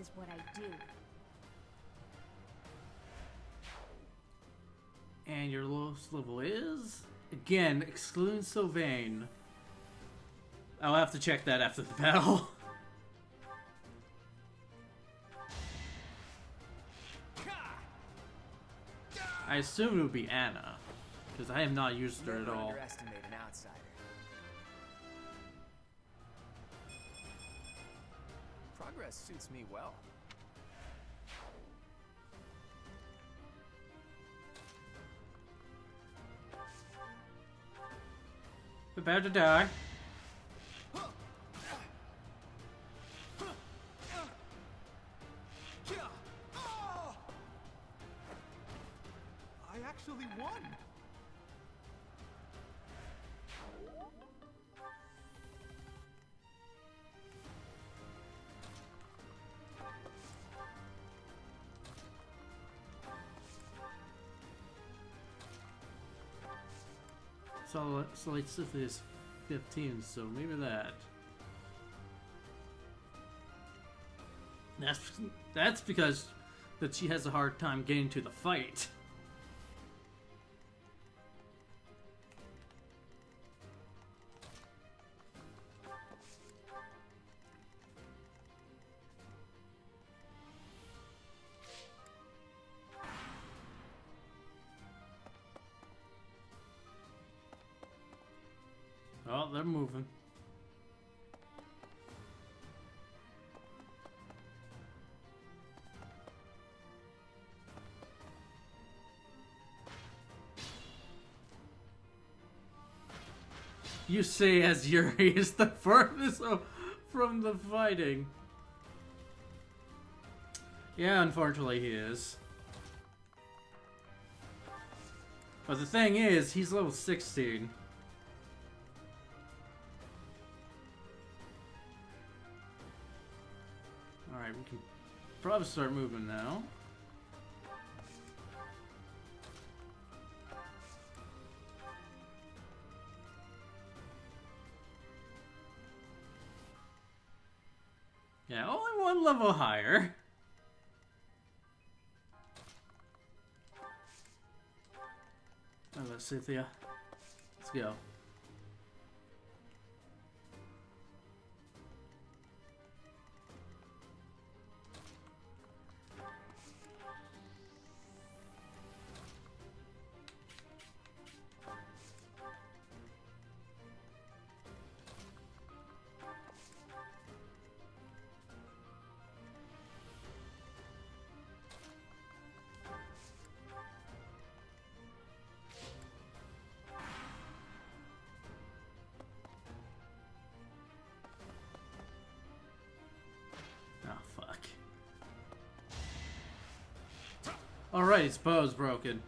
is what I do. And your lowest level is? Again, excluding Sylvain. I'll have to check that after the battle. I assume it would be Anna, because I have not used her at all. Underestimate an outsider. Progress suits me well. Prepare to die. I actually won! So like Sith is 15, so maybe that. That's because that she has a hard time getting to the fight. Oh, they're moving. You say as Yuri is the furthest from the fighting. Yeah, unfortunately he is. But the thing is, he's level 16. Alright, we can probably start moving now. Yeah, only one level higher. Alright, Cynthia. Let's go. Alright, his bow's broken.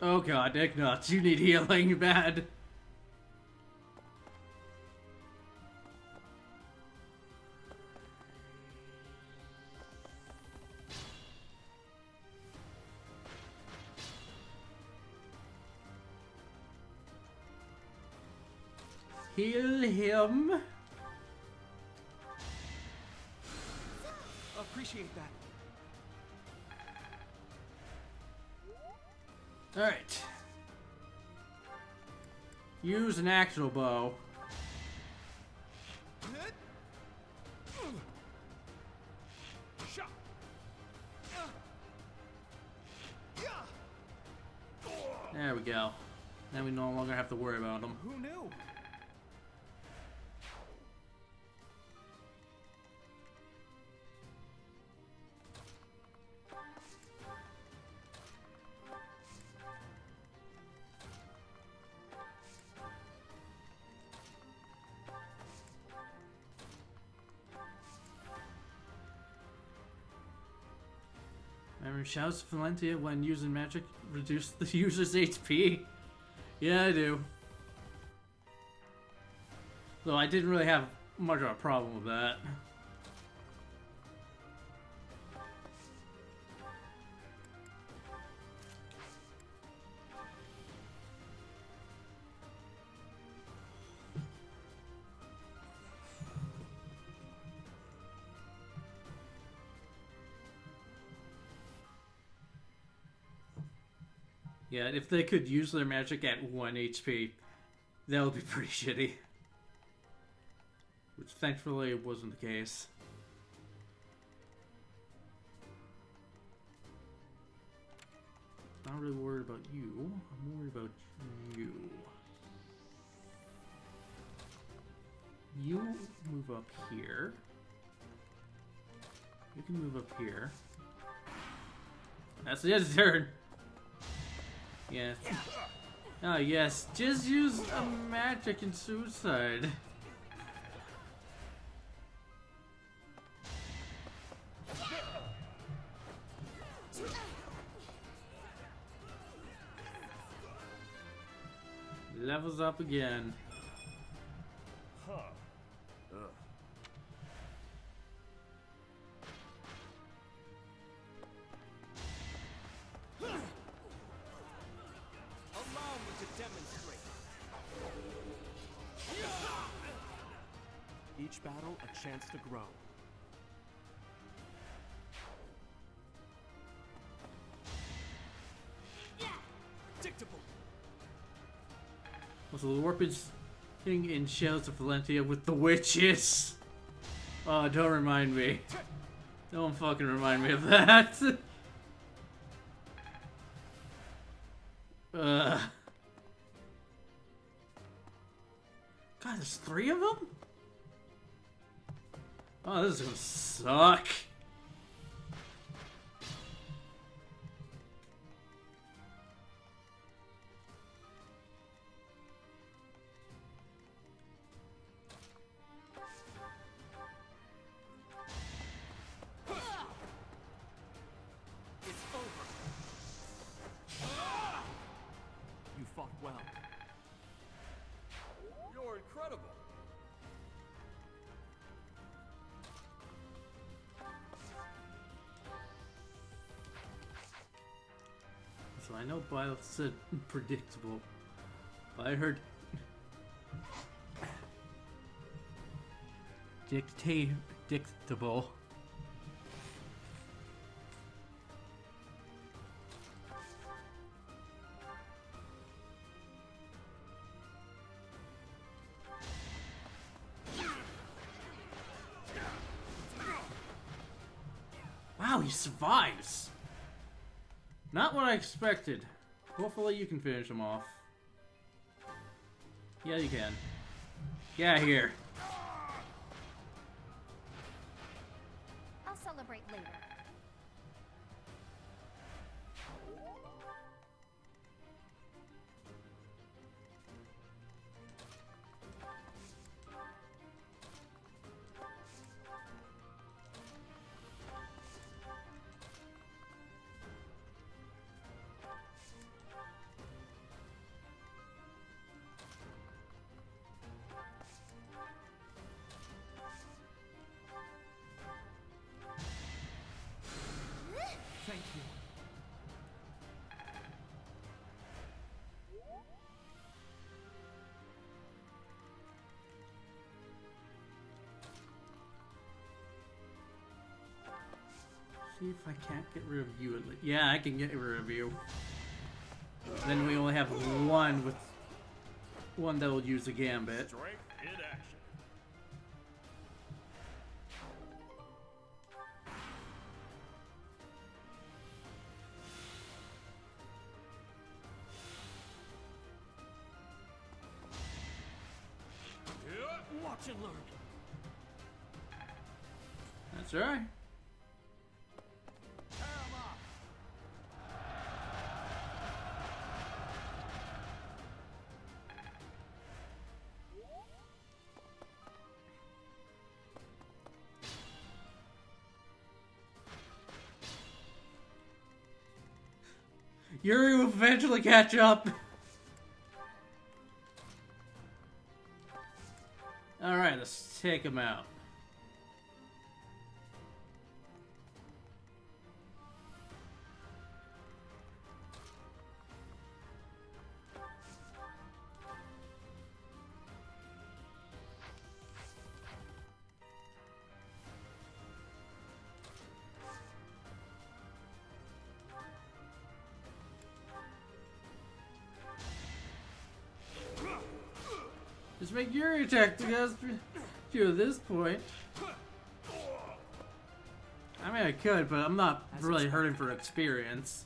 Oh god, Nick Nuts, you need healing bad. Heal him. Appreciate that. Alright. Use an actual bow. There we go. Now we no longer have to worry about them. Who knew? Remember shouts of Valentia when using magic reduce the user's HP? Yeah, I do. Though I didn't really have much of a problem with that. Yeah, if they could use their magic at 1 HP, that would be pretty shitty. Which thankfully wasn't the case. Not really worried about you. I'm worried about you. You move up here. You can move up here. That's his turn. Yes. Oh yes, just use a magic and suicide. Levels up again. Huh. Ugh. Allow me to demonstrate. Each battle a chance to grow. Predictable. Also, the warpage thing in Shells of Valentia with the witches. Oh, don't remind me. Don't fucking remind me of that. God, there's 3 of them? Oh, this is gonna suck. It's over. You fought well. You're incredible. So I know Bile said predictable, but I heard dictable. Wow, he survives. Not what I expected. Hopefully you can finish him off. Yeah, you can. Get out of here. I'll celebrate later. Thank you. See if I can't get rid of you. Yeah, I can get rid of you. Then we only have one with one that will use a gambit. Strength in action. Watch and learn. That's right. Yuri will eventually catch up. Alright, let's take him out. Just make your attack to you at this point. I mean, I could, but I'm not really hurting for experience.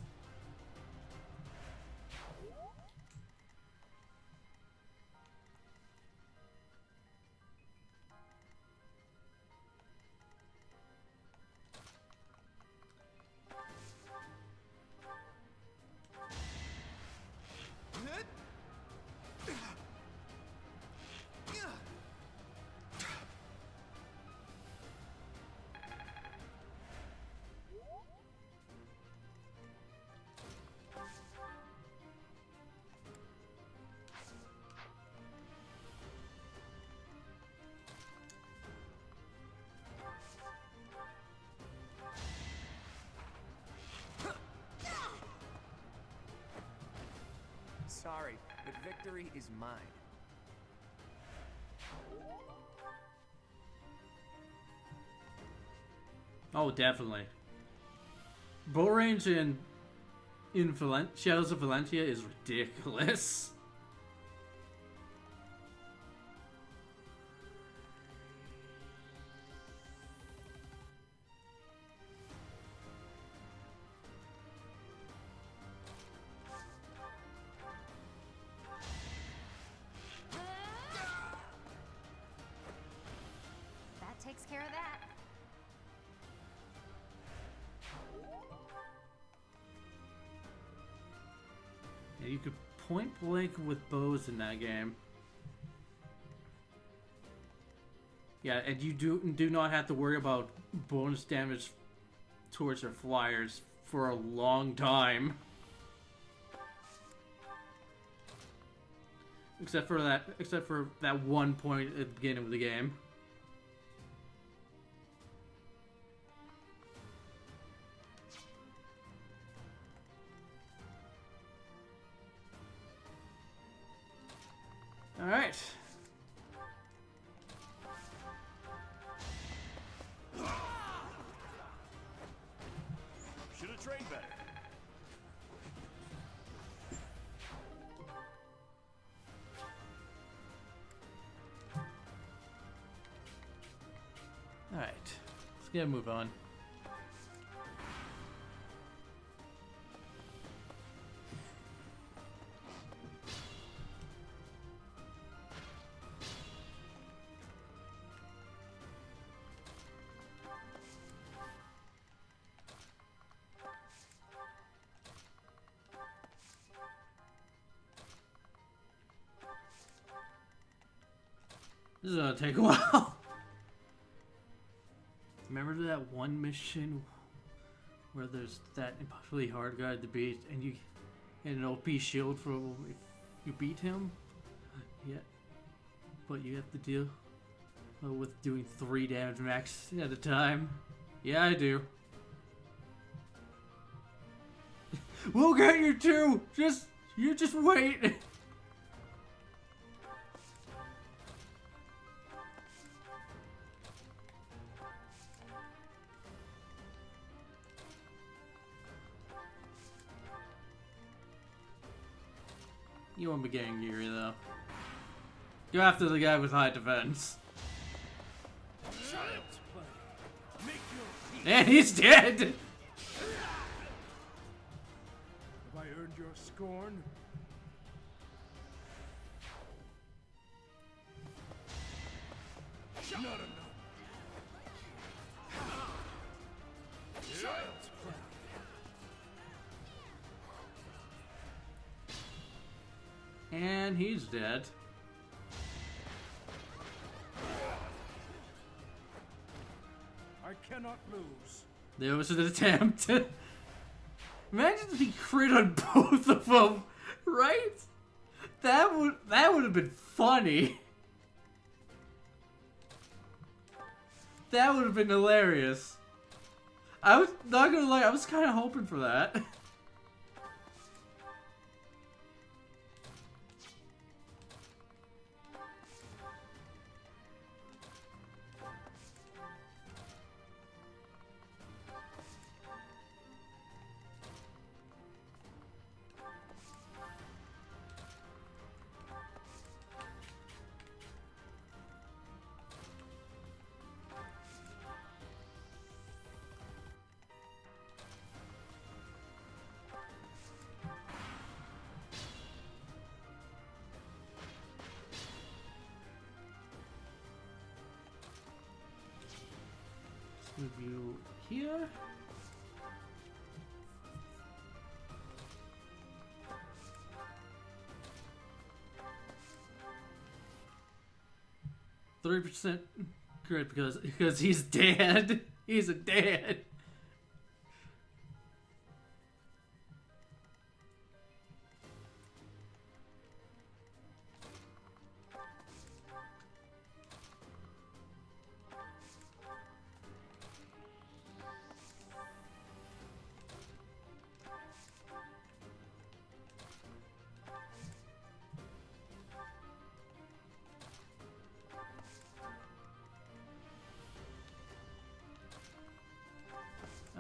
Sorry, but victory is mine. Oh, definitely. Bow range in Shadows of Valentia is ridiculous. That takes care of that. Yeah, you could point blank with bows in that game. Yeah, and you do not have to worry about bonus damage towards your flyers for a long time. Except for that one point at the beginning of the game. All right. Should have trained better. All right. Let's get a move on. This is gonna take a while. Remember that one mission where there's that impossibly hard guy to beat and you get an OP shield for if you beat him? Yeah. But you have to deal with doing 3 damage max at a time. Yeah, I do. We'll get you too! You just wait! You won't be getting Geary though. Go after the guy with high defense. And he's dead! Have I earned your scorn? Not enough. Child's play. And he's dead. I cannot lose. There was an attempt. Imagine if he crit on both of them, right? That would have been funny. That would have been hilarious. I was not gonna lie, I was kind of hoping for that. Move you here. %. Great, because he's dead. He's a dad.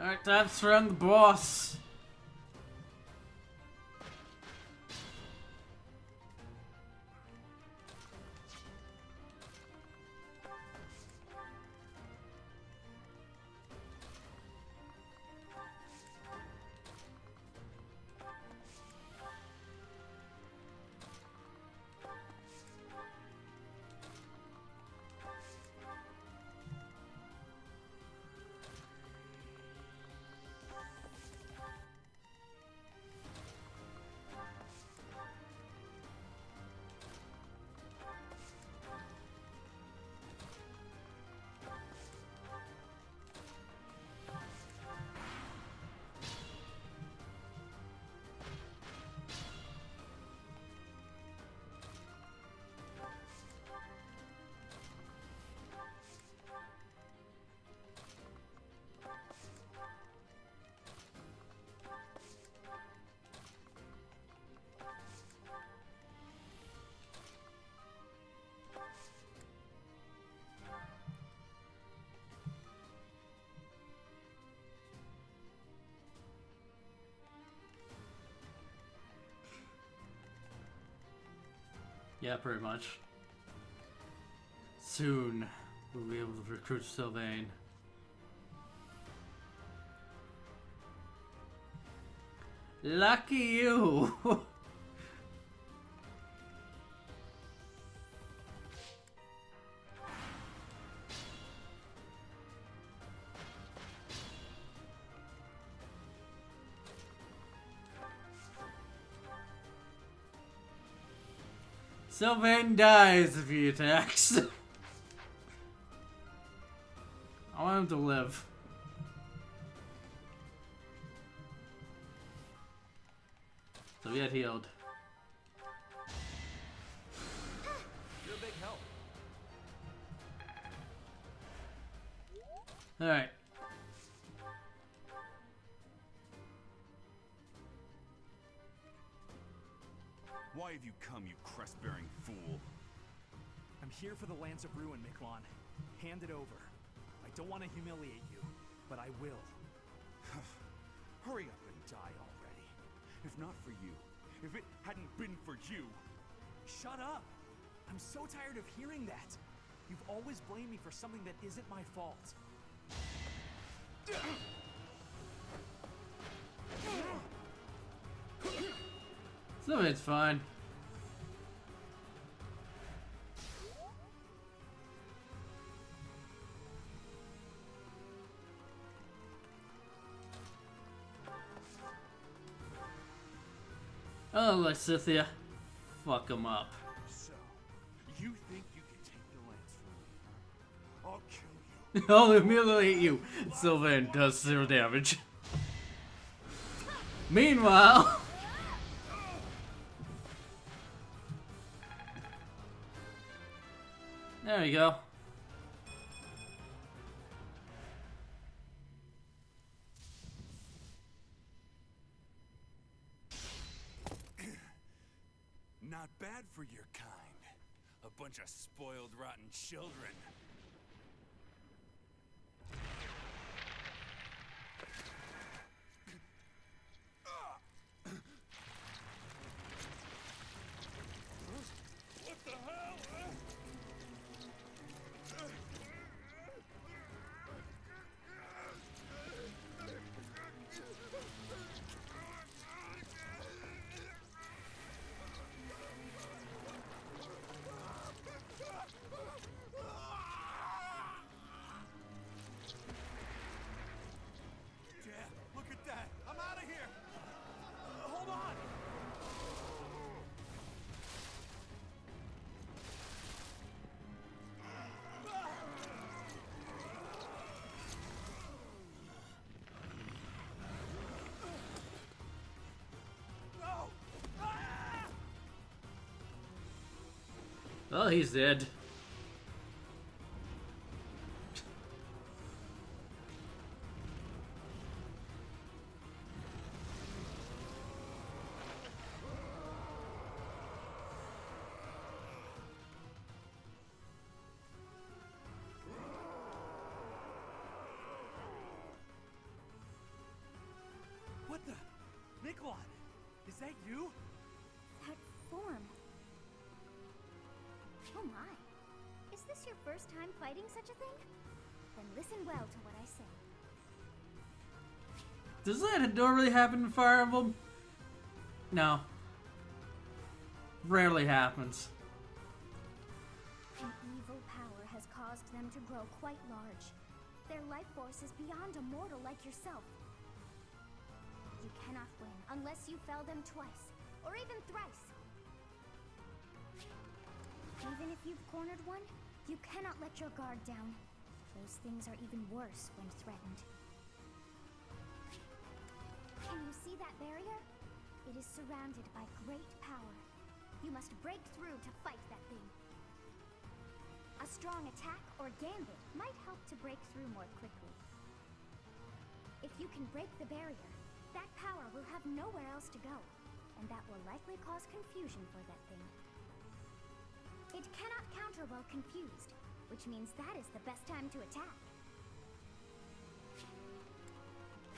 Alright, time to surround the boss. Yeah, pretty much. Soon, we'll be able to recruit Sylvain. Lucky you! Sylvain dies if he attacks. I want him to live. So we had healed. You're a big help. Alright. Why have you come, you crest-bearing fool? I'm here for the Lance of Ruin, Miklon. Hand it over. I don't want to humiliate you, but I will. Hurry up and die already. If not for you, if it hadn't been for you... Shut up! I'm so tired of hearing that. You've always blamed me for something that isn't my fault. Sylvain's fine. Oh, Lysithia. Fuck him up. So, you think you can take the lance from me, huh? I'll kill you. I'll humiliate you. Sylvain does 0 damage. Meanwhile... There you go. Not bad for your kind. A bunch of spoiled, rotten children. What the hell? Oh, he's dead. What the? Nikolai! Is that you? That form. Oh my. Is this your first time fighting such a thing? Then listen well to what I say. Does that normally happen in Fire Emblem? No. Rarely happens. An evil power has caused them to grow quite large. Their life force is beyond a mortal like yourself. You cannot win unless you fell them twice, or even thrice. Even if you've cornered one, you cannot let your guard down. Those things are even worse when threatened. Can you see that barrier? It is surrounded by great power. You must break through to fight that thing. A strong attack or gambit might help to break through more quickly. If you can break the barrier, that power will have nowhere else to go, and that will likely cause confusion for that thing. It cannot counter while confused, which means that is the best time to attack.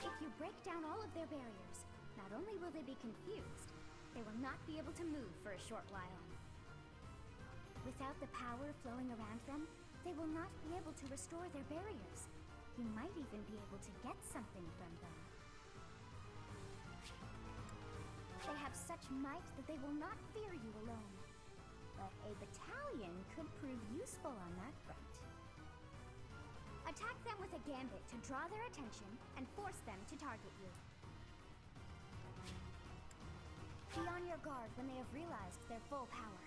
If you break down all of their barriers, not only will they be confused, they will not be able to move for a short while. Without the power flowing around them, they will not be able to restore their barriers. You might even be able to get something from them. They have such might that they will not fear you alone. But a battalion could prove useful on that front. Attack them with a gambit to draw their attention and force them to target you. Be on your guard when they have realized their full power.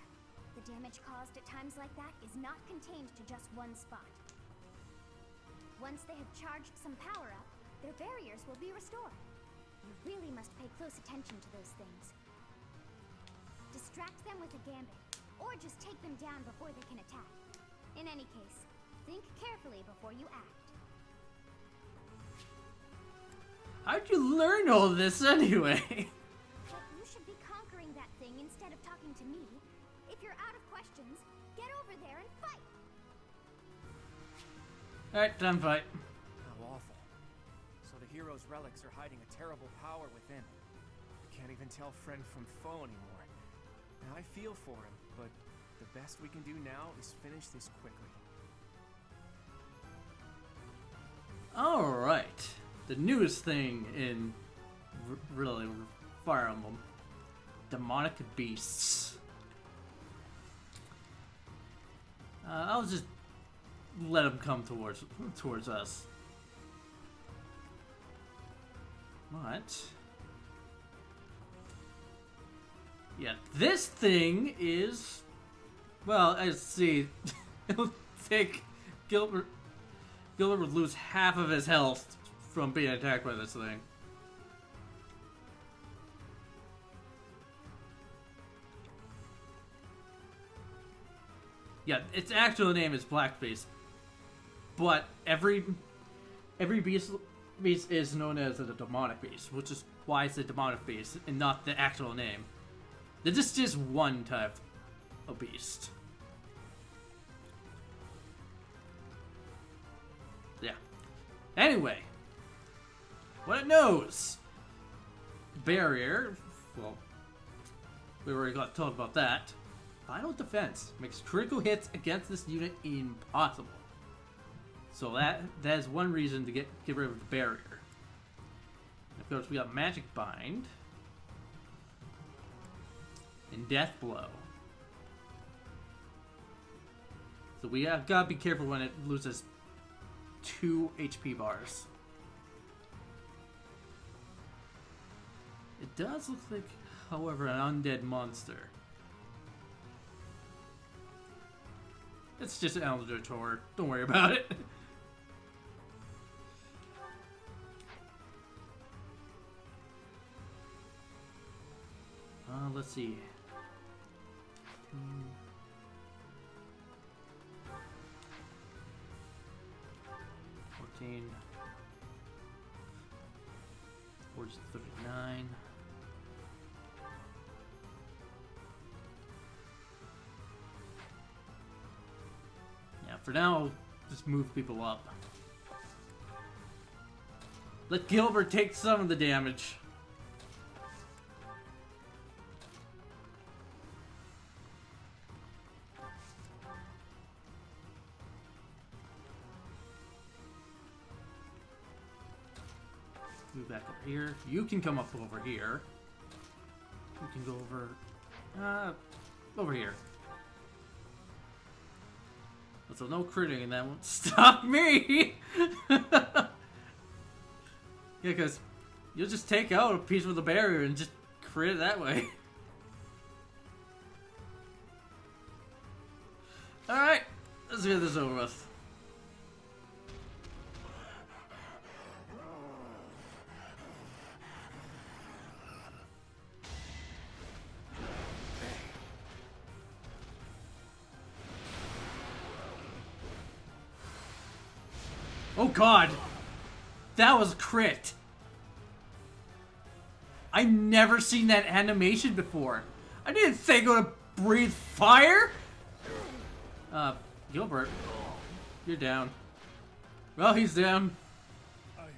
The damage caused at times like that is not contained to just one spot. Once they have charged some power up, their barriers will be restored. You really must pay close attention to those things. Distract them with a gambit, or just take them down before they can attack. In any case, think carefully before you act. How'd you learn all this anyway? But you should be conquering that thing instead of talking to me. If you're out of questions, get over there and fight! Alright, time fight. How awful. So the hero's relics are hiding a terrible power within. I can't even tell friend from foe anymore. Now I feel for him, but the best we can do now is finish this quickly. Alright. The newest thing in really Fire Emblem. Demonic beasts. I'll just let them come towards us. What? Yeah, this thing is... Well, I see. It'll take... Gilbert would lose half of his health from being attacked by this thing. Yeah, its actual name is Blackface, but every beast is known as a demonic beast, which is why it's a demonic beast and not the actual name. There just is one type of beast. Yeah. Anyway, what it knows. Barrier. Well, we already got told about that. Final defense makes critical hits against this unit impossible. So that is one reason to get rid of the barrier. And of course, we got Magic Bind and Death Blow. So we have got to be careful when it loses 2 HP bars. It does look like, however, an undead monster. It's just an Elder Tor. Don't worry about it. Let's see. 13. Forge 39. Yeah, for now, just move people up. Let Gilbert take some of the damage. Move back up here. You can come up over here. You can go over here. So no critting, and that won't stop me. Yeah, because you'll just take out a piece of the barrier and just crit it that way. Alright, let's get this over with. Oh god! That was crit! I've never seen that animation before. I didn't think it would breathe fire! Gilbert, you're down. Well, he's down. I have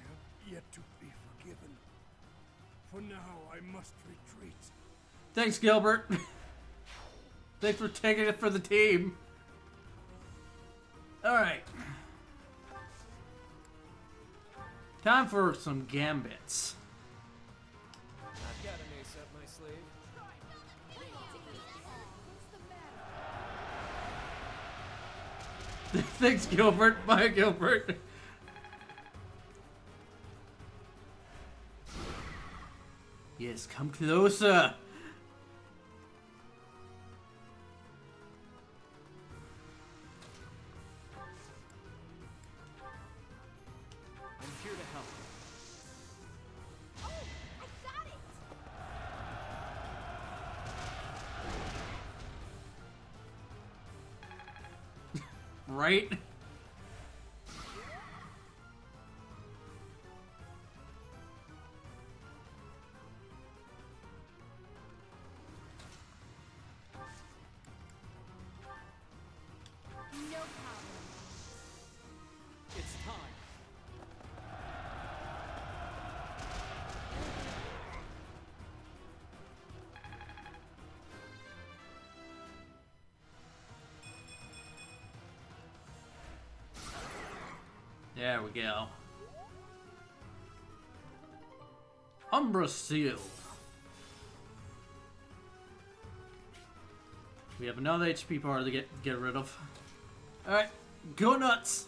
yet to be forgiven. For now, I must retreat. Thanks, Gilbert. Thanks for taking it for the team. Alright. Time for some gambits. I've got an ace up my sleeve. Thanks, Gilbert. Bye, Gilbert. Yes, come closer. I'm here to help. Oh, I got it! Right? No problem. It's time. There we go. Umbra Seal. We have another HP bar to get rid of. Alright, go nuts!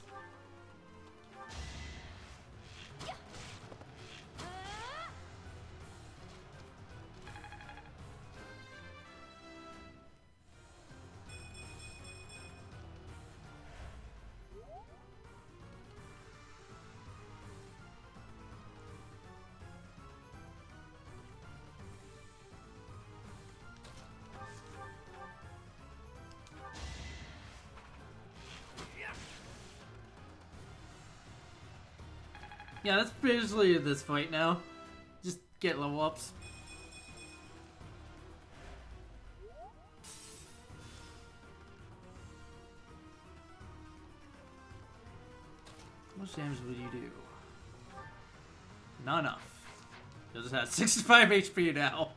Yeah, that's basically this fight now. Just get level ups. How much damage would you do? Not enough. You'll just have 65 HP now.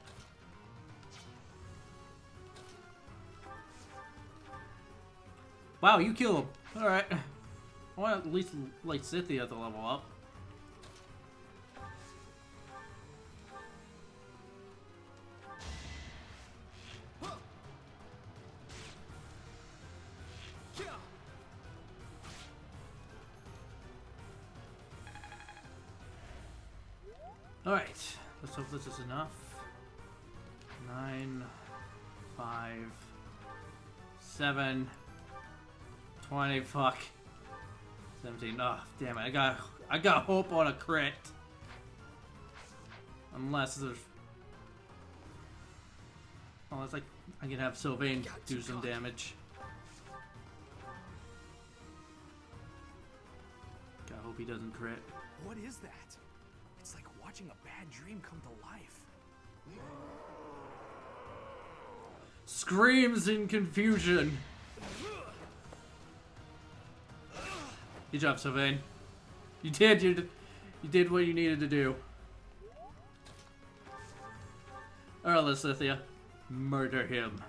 Wow, you kill him. Alright. I want at least like Cynthia to level up. Alright, let's hope this is enough. 9, 5, 7, 20, fuck. 17, oh, damn it, I got hope on a crit. Unless there's... Unless I can have Sylvain do some damage. Got hope hope he doesn't crit. What is that? It's like watching a bad dream come to life. Screams in confusion. Good job, Sylvain. You did what you needed to do. Alright, Lysithia. Murder him.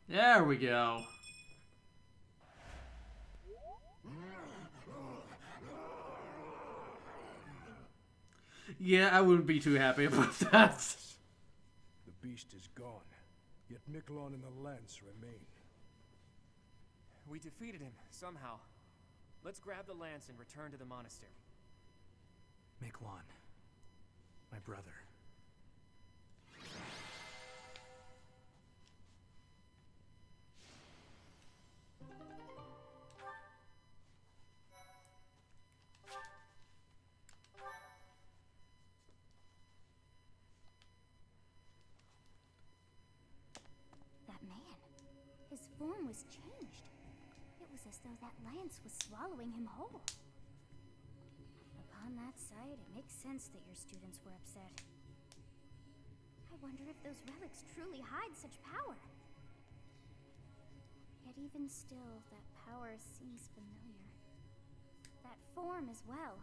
There we go. Yeah, I wouldn't be too happy about that. The beast is gone, yet Miklon and the lance remain. We defeated him, somehow. Let's grab the lance and return to the monastery. Miklon, my brother. That man, his form was changed. It was as though that lance was swallowing him whole. Upon that sight, it makes sense that your students were upset. I wonder if those relics truly hide such power. Yet even still, that power seems familiar. That form as well.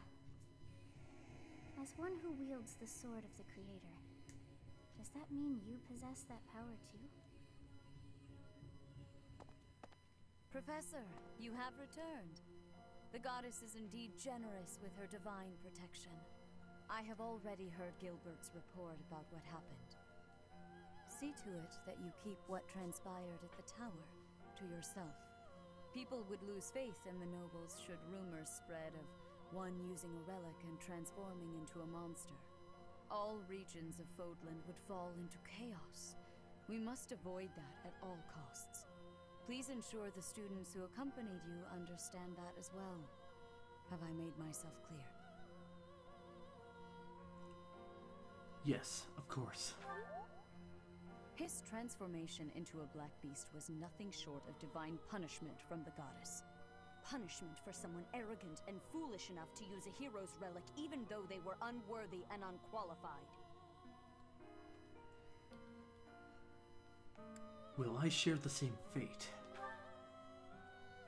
As one who wields the sword of the Creator, does that mean you possess that power too? Professor, you have returned. The goddess is indeed generous with her divine protection. I have already heard Gilbert's report about what happened. See to it that you keep what transpired at the tower to yourself. People would lose faith in the nobles should rumors spread of one using a relic and transforming into a monster. All regions of Fodlan would fall into chaos. We must avoid that at all costs. Please ensure the students who accompanied you understand that as well. Have I made myself clear? Yes, of course. His transformation into a black beast was nothing short of divine punishment from the goddess. Punishment for someone arrogant and foolish enough to use a hero's relic even though they were unworthy and unqualified. Will I share the same fate?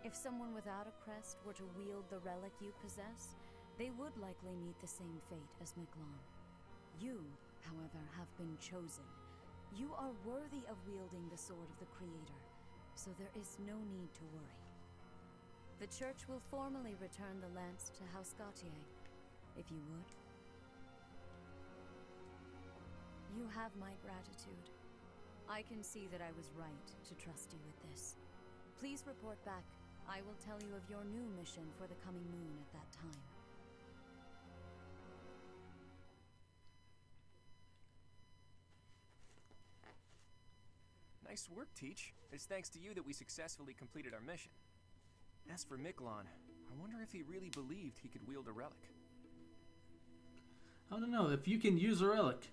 If someone without a crest were to wield the relic you possess, they would likely meet the same fate as Miklon. You, however, have been chosen. You are worthy of wielding the sword of the Creator, so there is no need to worry. The church will formally return the lance to House Gautier, if you would. You have my gratitude. I can see that I was right to trust you with this. Please report back. I will tell you of your new mission for the coming moon at that time. Nice work, Teach. It's thanks to you that we successfully completed our mission. As for Miklon, I wonder if he really believed he could wield a relic. I don't know. If you can use a relic,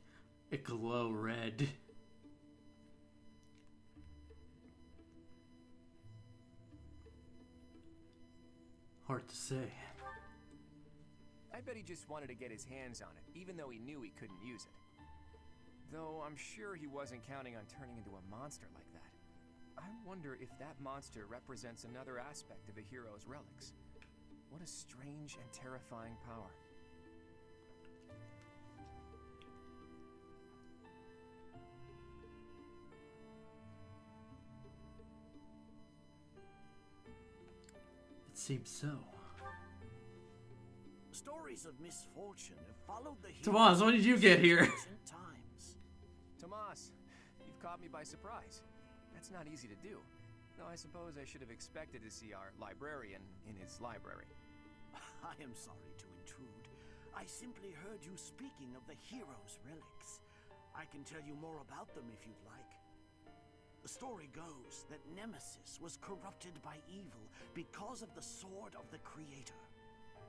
it glow red. Hard to say. I bet he just wanted to get his hands on it, even though he knew he couldn't use it. Though I'm sure he wasn't counting on turning into a monster like that. I wonder if that monster represents another aspect of a hero's relics. What a strange and terrifying power. It seems so. Stories of misfortune have followed the Tomas, when did you get here? times. Tomas, you've caught me by surprise. That's not easy to do. Though I suppose I should have expected to see our librarian in his library. I am sorry to intrude. I simply heard you speaking of the hero's relics. I can tell you more about them if you'd like. The story goes that Nemesis was corrupted by evil because of the sword of the Creator.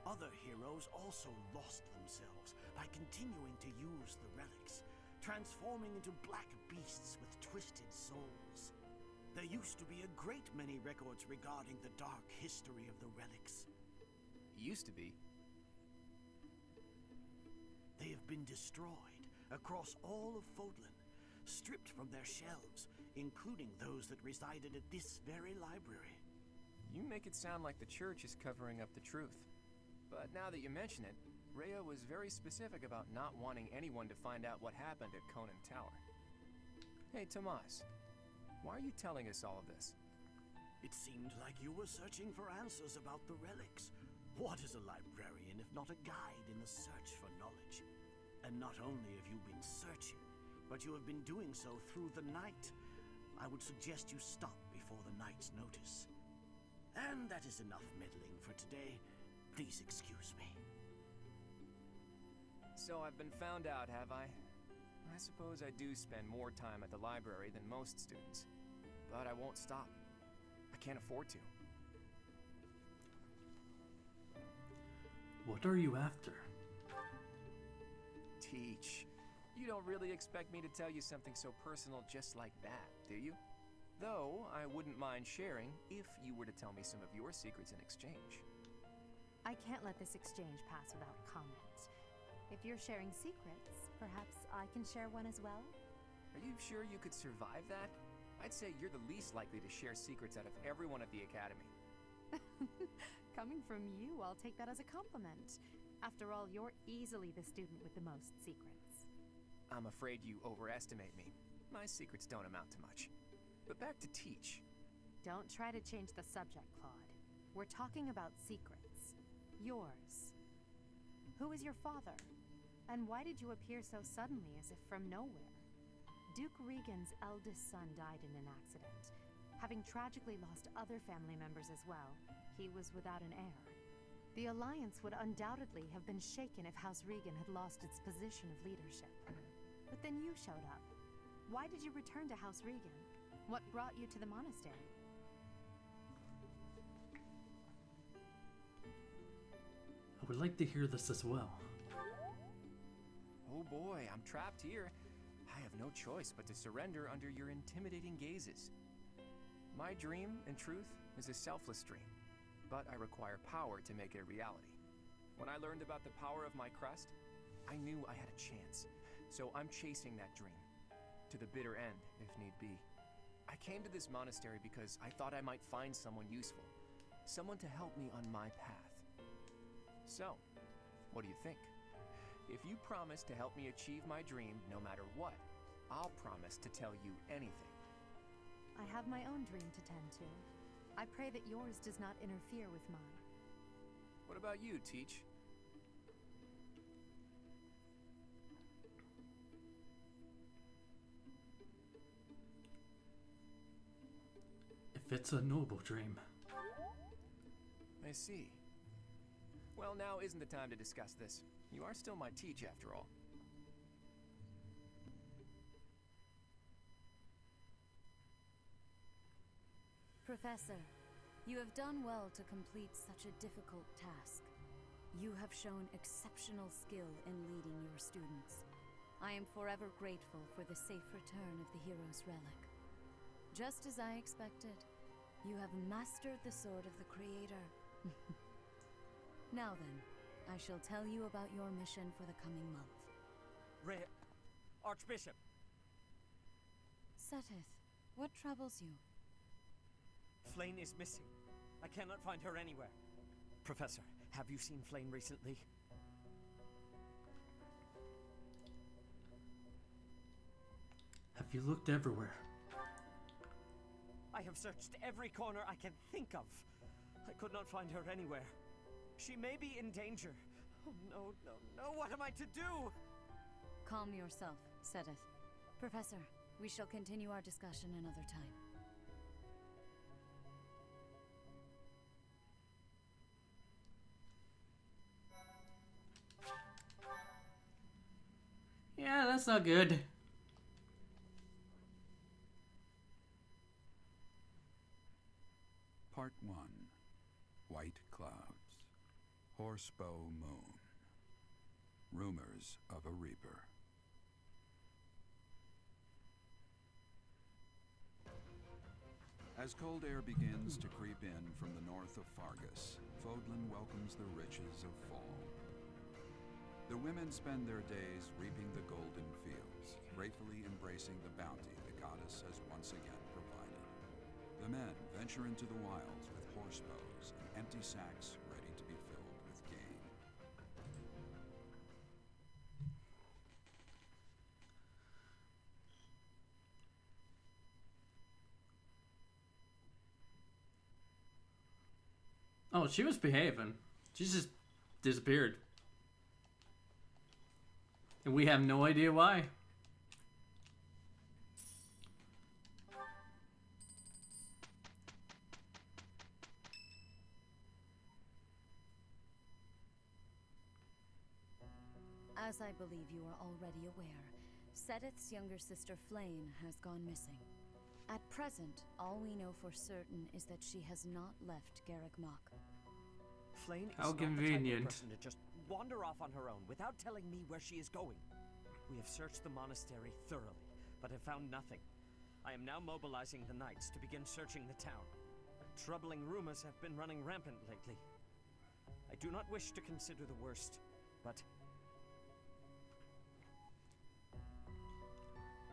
Other heroes also lost themselves by continuing to use the relics, transforming into black beasts with twisted souls. There used to be a great many records regarding the dark history of the relics. Used to be. They have been destroyed across all of Fodlan, stripped from their shelves, including those that resided at this very library. You make it sound like the church is covering up the truth. But now that you mention it, Rhea was very specific about not wanting anyone to find out what happened at Conan Tower. Hey, Tomas, why are you telling us all of this? It seemed like you were searching for answers about the relics. What is a librarian if not a guide in the search for knowledge? And not only have you been searching, but you have been doing so through the night. I would suggest you stop before the night's notice. And that is enough meddling for today. Please excuse me. So I've been found out, have I? I suppose I do spend more time at the library than most students. But I won't stop. I can't afford to. What are you after? Teach. You don't really expect me to tell you something so personal just like that, do you? Though, I wouldn't mind sharing if you were to tell me some of your secrets in exchange. I can't let this exchange pass without comment. If you're sharing secrets, perhaps I can share one as well? Are you sure you could survive that? I'd say you're the least likely to share secrets out of everyone at the academy. Coming from you, I'll take that as a compliment. After all, you're easily the student with the most secrets. I'm afraid you overestimate me. My secrets don't amount to much. But back to Teach. Don't try to change the subject, Claude. We're talking about secrets. Yours. Who is your father? And why did you appear so suddenly, as if from nowhere? Duke Regan's eldest son died in an accident. Having tragically lost other family members as well, he was without an heir. The Alliance would undoubtedly have been shaken if House Regan had lost its position of leadership. But then you showed up. Why did you return to House Regan? What brought you to the monastery? I would like to hear this as well. Oh boy, I'm trapped here. I have no choice but to surrender under your intimidating gazes. My dream, in truth, is a selfless dream, but I require power to make it a reality. When I learned about the power of my crest, I knew I had a chance, so I'm chasing that dream, to the bitter end, if need be. I came to this monastery because I thought I might find someone useful, someone to help me on my path. So, what do you think? If you promise to help me achieve my dream no matter what, I'll promise to tell you anything. I have my own dream to tend to. I pray that yours does not interfere with mine. What about you, Teach? If it's a noble dream. I see. Well, now isn't the time to discuss this. You are still my Teach, after all. Professor, you have done well to complete such a difficult task. You have shown exceptional skill in leading your students. I am forever grateful for the safe return of the hero's relic. Just as I expected, you have mastered the sword of the Creator. Now then, I shall tell you about your mission for the coming month. Archbishop! Seteth, what troubles you? Flayn is missing. I cannot find her anywhere. Professor, have you seen Flayn recently? Have you looked everywhere? I have searched every corner I can think of. I could not find her anywhere. She may be in danger. Oh no, no, no, what am I to do? Calm yourself, Seteth. Professor, we shall continue our discussion another time. Yeah, that's not good. Part 1. White Clouds. Horsebow Moon. Rumors of a Reaper. As cold air begins to creep in from the north of Fargus, Fodlan welcomes the riches of fall. The women spend their days reaping the golden fields, gratefully embracing the bounty the goddess has once again provided. The men venture into the wilds with horse bows and empty sacks ready to be filled with game. Oh, she was behaving. She just disappeared. And we have no idea why. As I believe you are already aware, Seteth's younger sister Flame has gone missing. At present, all we know for certain is that she has not left Garreg Mach. Flame is How not the type of convenient. person to just wander off on her own without telling me where she is going. We have searched the monastery thoroughly, but have found nothing. I am now mobilizing the knights to begin searching the town. Troubling rumors have been running rampant lately. I do not wish to consider the worst, but...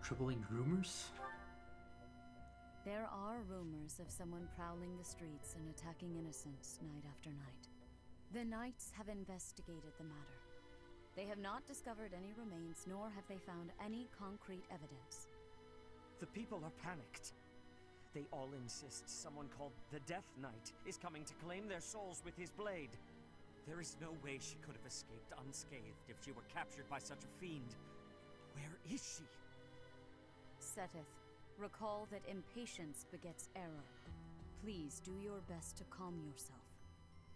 Troubling rumors? There are rumors of someone prowling the streets and attacking innocents night after night. The knights have investigated the matter. They have not discovered any remains, nor have they found any concrete evidence. The people are panicked. They all insist someone called the Death Knight is coming to claim their souls with his blade. There is no way she could have escaped unscathed if she were captured by such a fiend. Where is she? Seteth, recall that impatience begets error. Please do your best to calm yourself.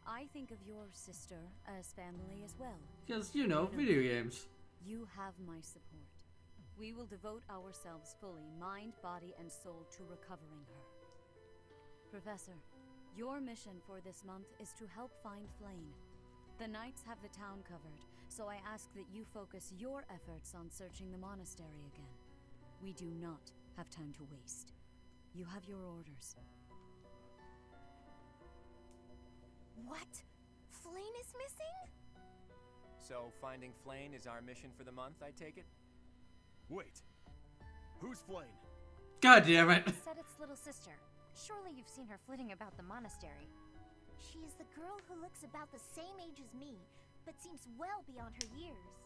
I think of your sister as family as well. Because, you know, video games. You have my support. We will devote ourselves fully, mind, body, and soul to recovering her. Professor, your mission for this month is to help find Flame. The knights have the town covered, so I ask that you focus your efforts on searching the monastery again. We do not have time to waste. You have your orders. What? Flame is missing? So finding Flame is our mission for the month, I take it? Wait. Who's Flame? God damn it. Seteth's little sister. Surely you've seen her flitting about the monastery. She is the girl who looks about the same age as me, but seems well beyond her years.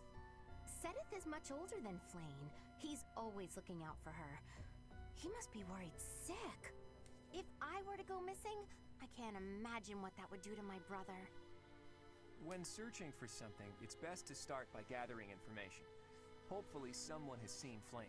Seteth is much older than Flame. He's always looking out for her. He must be worried sick. If I were to go missing, I can't imagine what that would do to my brother. When searching for something, it's best to start by gathering information. Hopefully someone has seen Flame.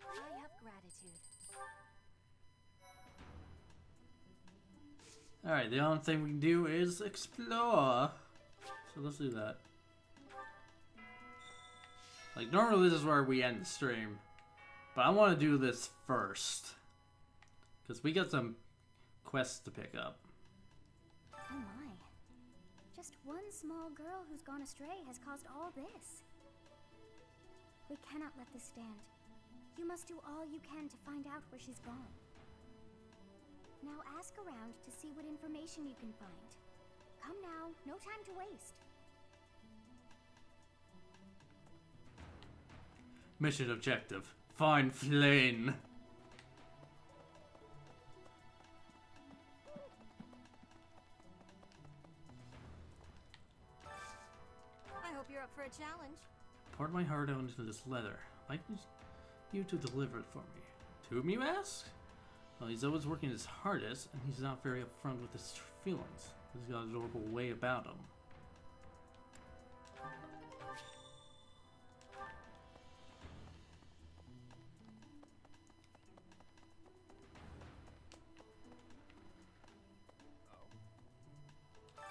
I have gratitude. Alright, the only thing we can do is explore. So let's do that. Like, normally this is where we end the stream. But I want to do this first. Because we got some quests to pick up. Oh my. Just one small girl who's gone astray has caused all this. We cannot let this stand. You must do all you can to find out where she's gone. Now ask around to see what information you can find. Come now, no time to waste. Mission objective. Find Flame. I hope you're up for a challenge. Poured my heart out into this letter. I'd like you to deliver it for me. To whom, you ask? Well, he's always working his hardest, and he's not very upfront with his feelings. He's got an adorable way about him.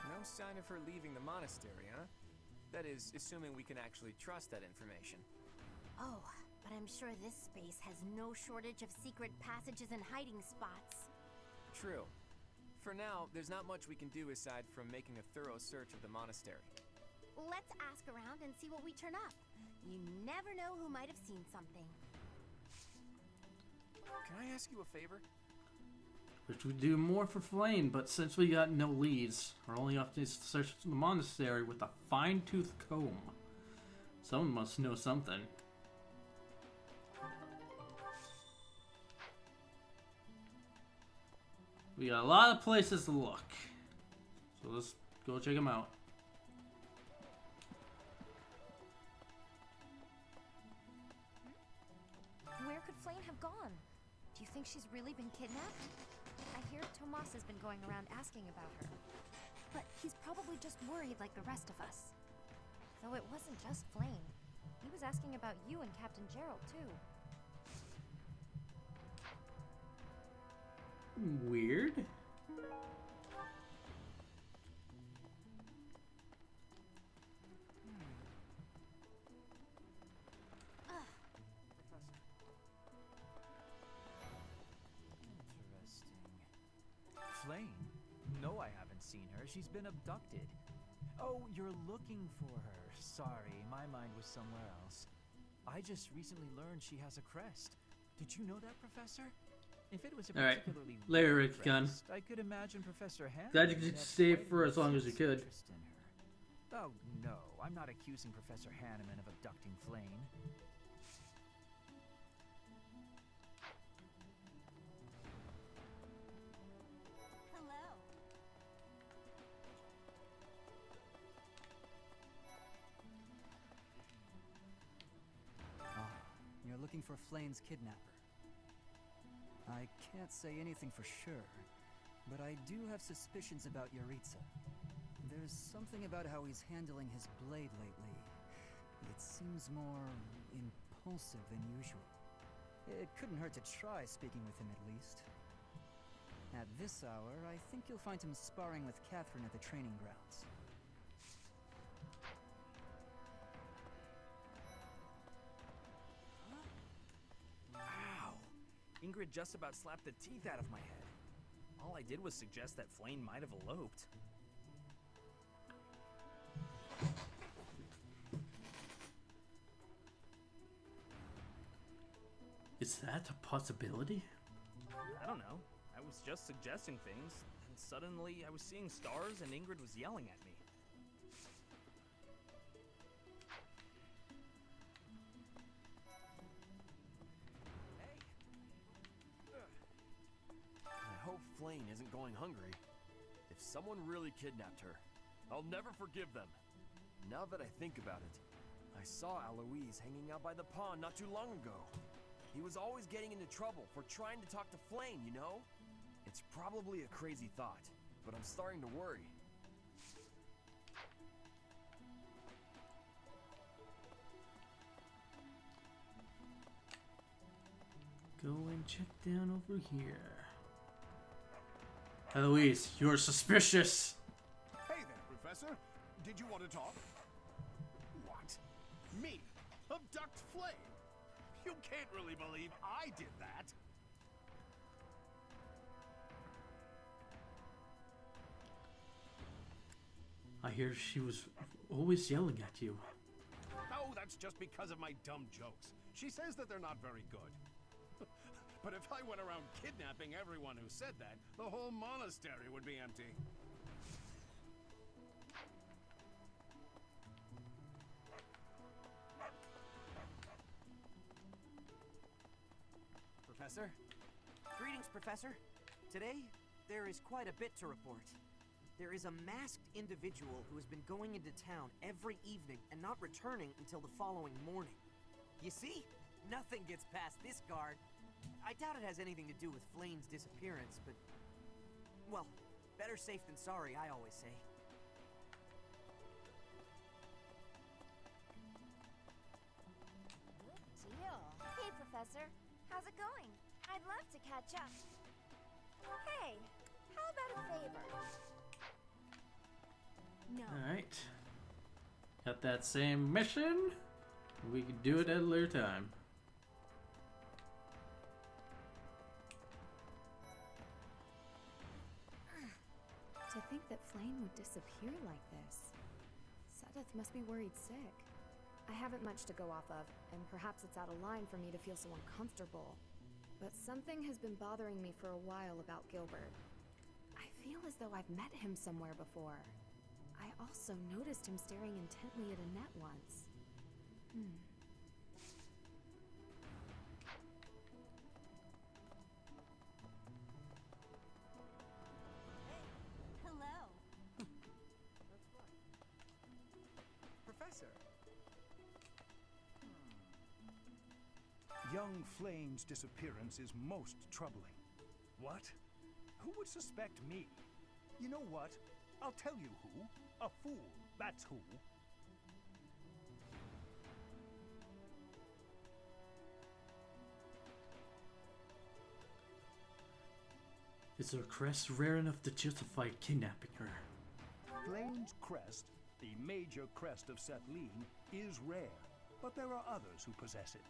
No sign of her leaving the monastery, huh? That is, assuming we can actually trust that information. Oh, but I'm sure this space has no shortage of secret passages and hiding spots. True. For now, there's not much we can do aside from making a thorough search of the monastery. Let's ask around and see what we turn up. You never know who might have seen something. Can I ask you a favor? Which would do more for Flame, but since we got no leads, we're only up to search the monastery with a fine-tooth comb. Someone must know something. We got a lot of places to look. So let's go check them out. Where could Flame have gone? Do you think she's really been kidnapped? I hear Tomas has been going around asking about her. But he's probably just worried like the rest of us. Though it wasn't just Flame. He was asking about you and Captain Gerald, too. Weird. Flame? No, I haven't seen her. She's been abducted. Oh, you're looking for her. Sorry, my mind was somewhere else. I just recently learned she has a crest. Did you know that, Professor? If it was a particularly later, rare Rick Gunn. crest, I could imagine Professor Hammond Glad you would could have stay quite for an as long as you intense could. interest in her. Oh, no, I'm not accusing Professor Hanneman of abducting Flame. Hello. Ah, you're looking for Flame's kidnapper. I can't say anything for sure, but I do have suspicions about Yaritza. There's something about how he's handling his blade lately. It seems more impulsive than usual. It couldn't hurt to try speaking with him at least. At this hour, I think you'll find him sparring with Catherine at the training grounds. Ow! Ingrid just about slapped the teeth out of my head. All I did was suggest that Flame might have eloped. Is that a possibility? I don't know. I was just suggesting things, and suddenly I was seeing stars and Ingrid was yelling at me. I hope Flame isn't going hungry. If someone really kidnapped her, I'll never forgive them. Now that I think about it, I saw Aloise hanging out by the pond not too long ago. He was always getting into trouble for trying to talk to Flame, you know? It's probably a crazy thought, but I'm starting to worry. Go and check down over here. Eloise, you're suspicious. Hey there, Professor. Did you want to talk? What? Me? Abduct Flame? You can't really believe I did that. I hear she was always yelling at you. Oh, that's just because of my dumb jokes. She says that they're not very good. But if I went around kidnapping everyone who said that, the whole monastery would be empty. Professor? Greetings, Professor. Today, there is quite a bit to report. There is a masked individual who has been going into town every evening and not returning until the following morning. You see? Nothing gets past this guard. I doubt it has anything to do with Flame's disappearance, but... well, better safe than sorry, I always say. Good deal. Hey, Professor. How's it going? I'd love to catch up. Hey, how about a favor? No. Alright. Got that same mission. We can do it at a later time. To think that Flame would disappear like this. Sedith must be worried sick. I haven't much to go off of, and perhaps it's out of line for me to feel so uncomfortable. But something has been bothering me for a while about Gilbert. I feel as though I've met him somewhere before. I also noticed him staring intently at Annette once. Hello. Professor. Young Flame's disappearance is most troubling. What? Who would suspect me? You know what? I'll tell you who. A fool, that's who. Is her crest rare enough to justify kidnapping her? Flame's crest, the major crest of Setleen, is rare, but there are others who possess it.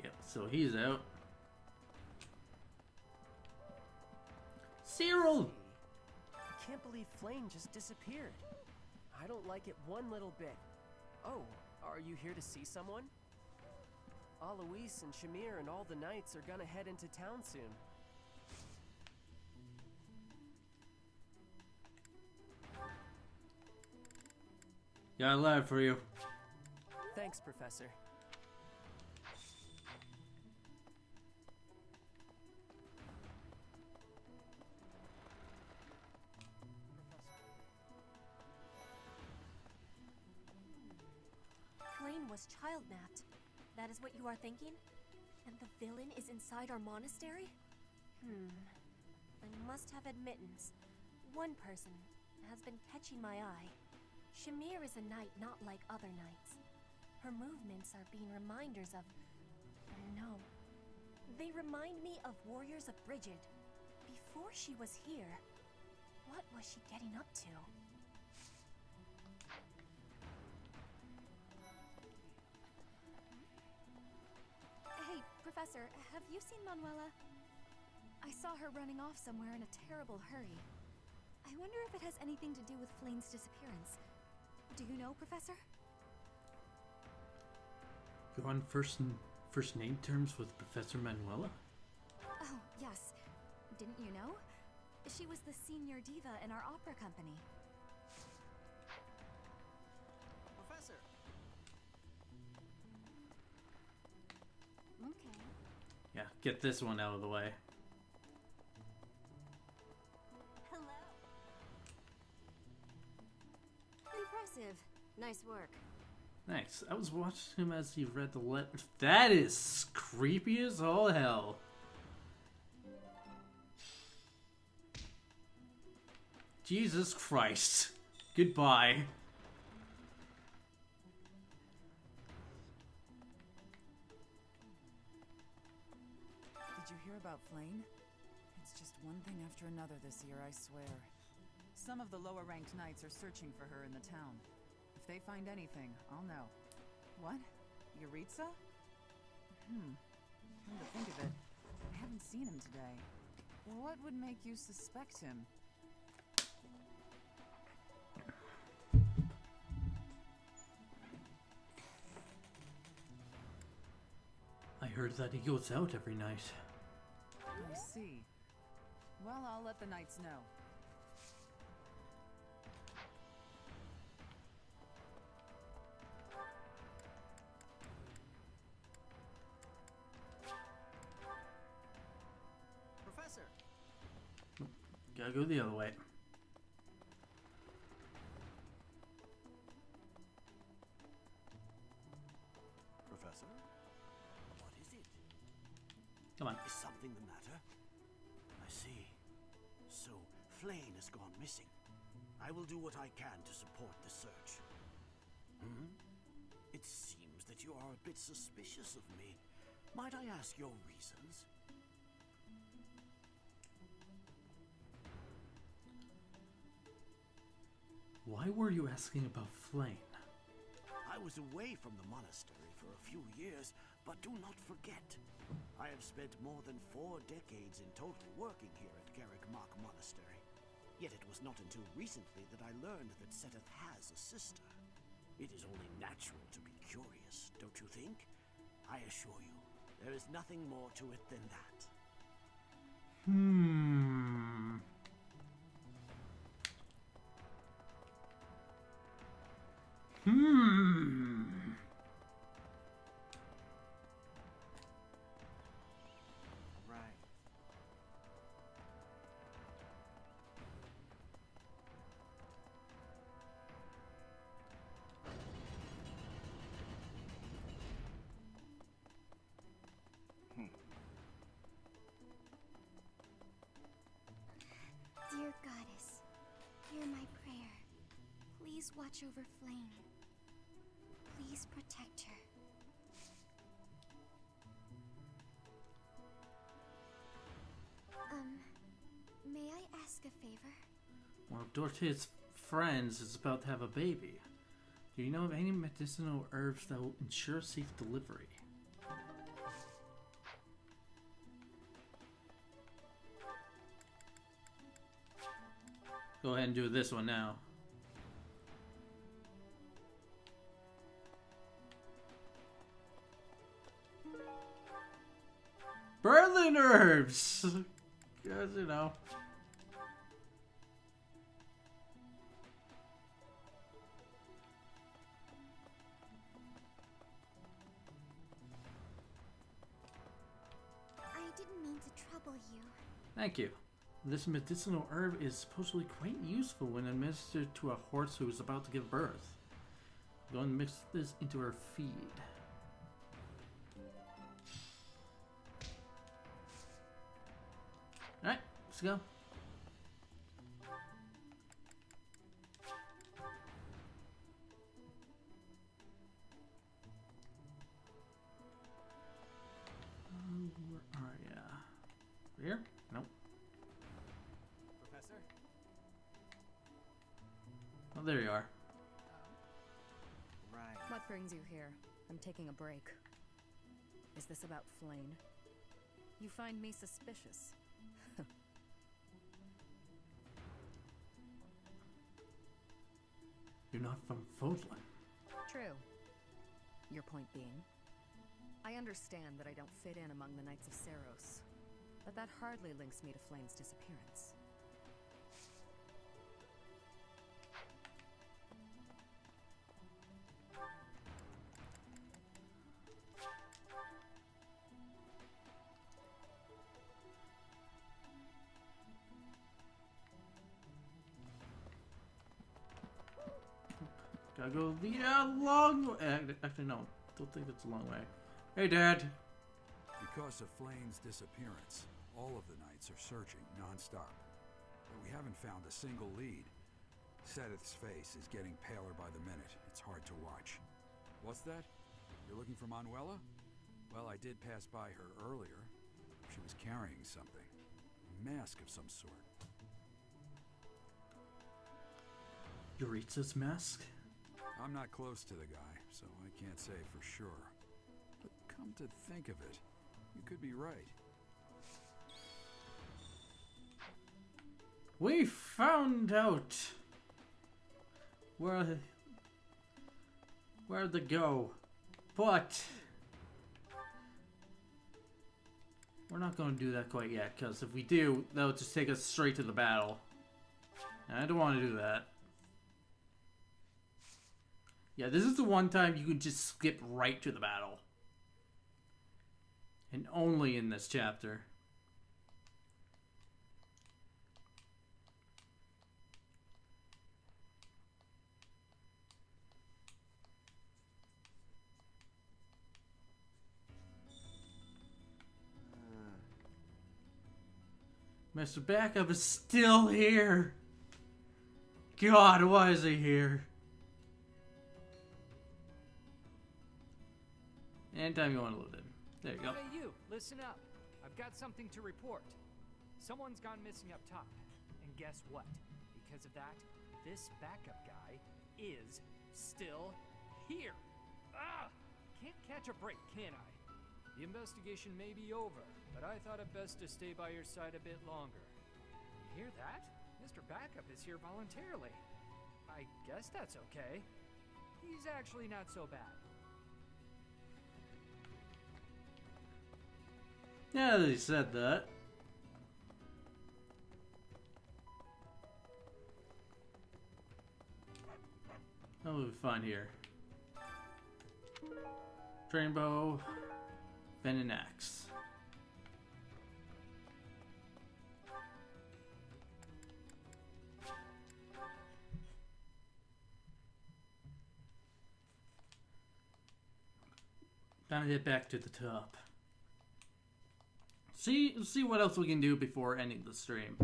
Yep, so he's out. Cyril! I can't believe Flame just disappeared. I don't like it one little bit. Oh, are you here to see someone? Alois and Shamir and all the knights are gonna head into town soon. Yeah, I lied for you. Thanks, Professor. Flame was child-napped. That is what you are thinking? And the villain is inside our monastery? I must have admittance. One person has been catching my eye. Shamir is a knight not like other knights. Her movements are being reminders of... No. They remind me of Warriors of Brigid. Before she was here, what was she getting up to? Hey, Professor, have you seen Manuela? I saw her running off somewhere in a terrible hurry. I wonder if it has anything to do with Flame's disappearance. Do you know, Professor? You're on first name terms with Professor Manuela? Oh, yes. Didn't you know? She was the senior diva in our opera company. Professor! Okay. Yeah, get this one out of the way. Hello. Impressive. Nice work. Nice. I was watching him as he read the letter. That is creepy as all hell. Jesus Christ. Goodbye. Did you hear about Flame? It's just one thing after another this year, I swear. Some of the lower-ranked knights are searching for her in the town. If they find anything, I'll know. What? Yuritsa? Come to think of it, I haven't seen him today. What would make you suspect him? I heard that he goes out every night. I see. Well, I'll let the knights know. Professor! Gotta go the other way. Professor? What is it? Come on. Is something the matter? I see. So, Flame has gone missing. I will do what I can to support the search. It seems that you are a bit suspicious of me. Might I ask your reasons? Why were you asking about Flame? I was away from the monastery for a few years, but do not forget, I have spent more than 4 decades in total working here at Garreg-Mach Monastery. Yet it was not until recently that I learned that Seteth has a sister. It is only natural to be curious, don't you think? I assure you, there is nothing more to it than that. Right. Dear Goddess, hear my prayer. Please watch over Flame. Please protect her. May I ask a favor? One of Dorothea's friends is about to have a baby. Do you know of any medicinal herbs that will ensure safe delivery? Go ahead and do this one now. Berlin herbs! Because, you know. I didn't mean to trouble you. Thank you. This medicinal herb is supposedly quite useful when administered to a horse who is about to give birth. Go and mix this into her feed. Alright, let's go. Where are ya? Here? Nope. Professor? Oh, there you are. Right. What brings you here? I'm taking a break. Is this about Flame? You find me suspicious. You're not from Fodlan. True. Your point being? I understand that I don't fit in among the Knights of Seiros, but that hardly links me to Flame's disappearance. Gotta go the long way. Actually, no. Don't think it's a long way. Hey, Dad. Because of Flame's disappearance, all of the knights are searching non-stop. But we haven't found a single lead. Seteth's face is getting paler by the minute. It's hard to watch. What's that? You're looking for Manuela? Well, I did pass by her earlier. She was carrying something. A mask of some sort. Yuritsa's mask? I'm not close to the guy, so I can't say for sure. But come to think of it, you could be right. We found out where to go, but we're not going to do that quite yet, because if we do, that'll just take us straight to the battle. And I don't want to do that. Yeah, this is the one time you can just skip right to the battle. And only in this chapter. Mr. Backup is still here. God, why is he here? Anytime you want to load it. There you go. Hey, you, listen up. I've got something to report. Someone's gone missing up top. And guess what? because of that, this backup guy is still here. Ah! Can't catch a break, can I? The investigation may be over, but I thought it best to stay by your side a bit longer. You hear that? Mr. Backup is here voluntarily. I guess that's okay. He's actually not so bad. Yeah, they said that. That will be fun here. Rainbow, Ven and Axe. Time to get back to the top. See what else we can do before ending the stream.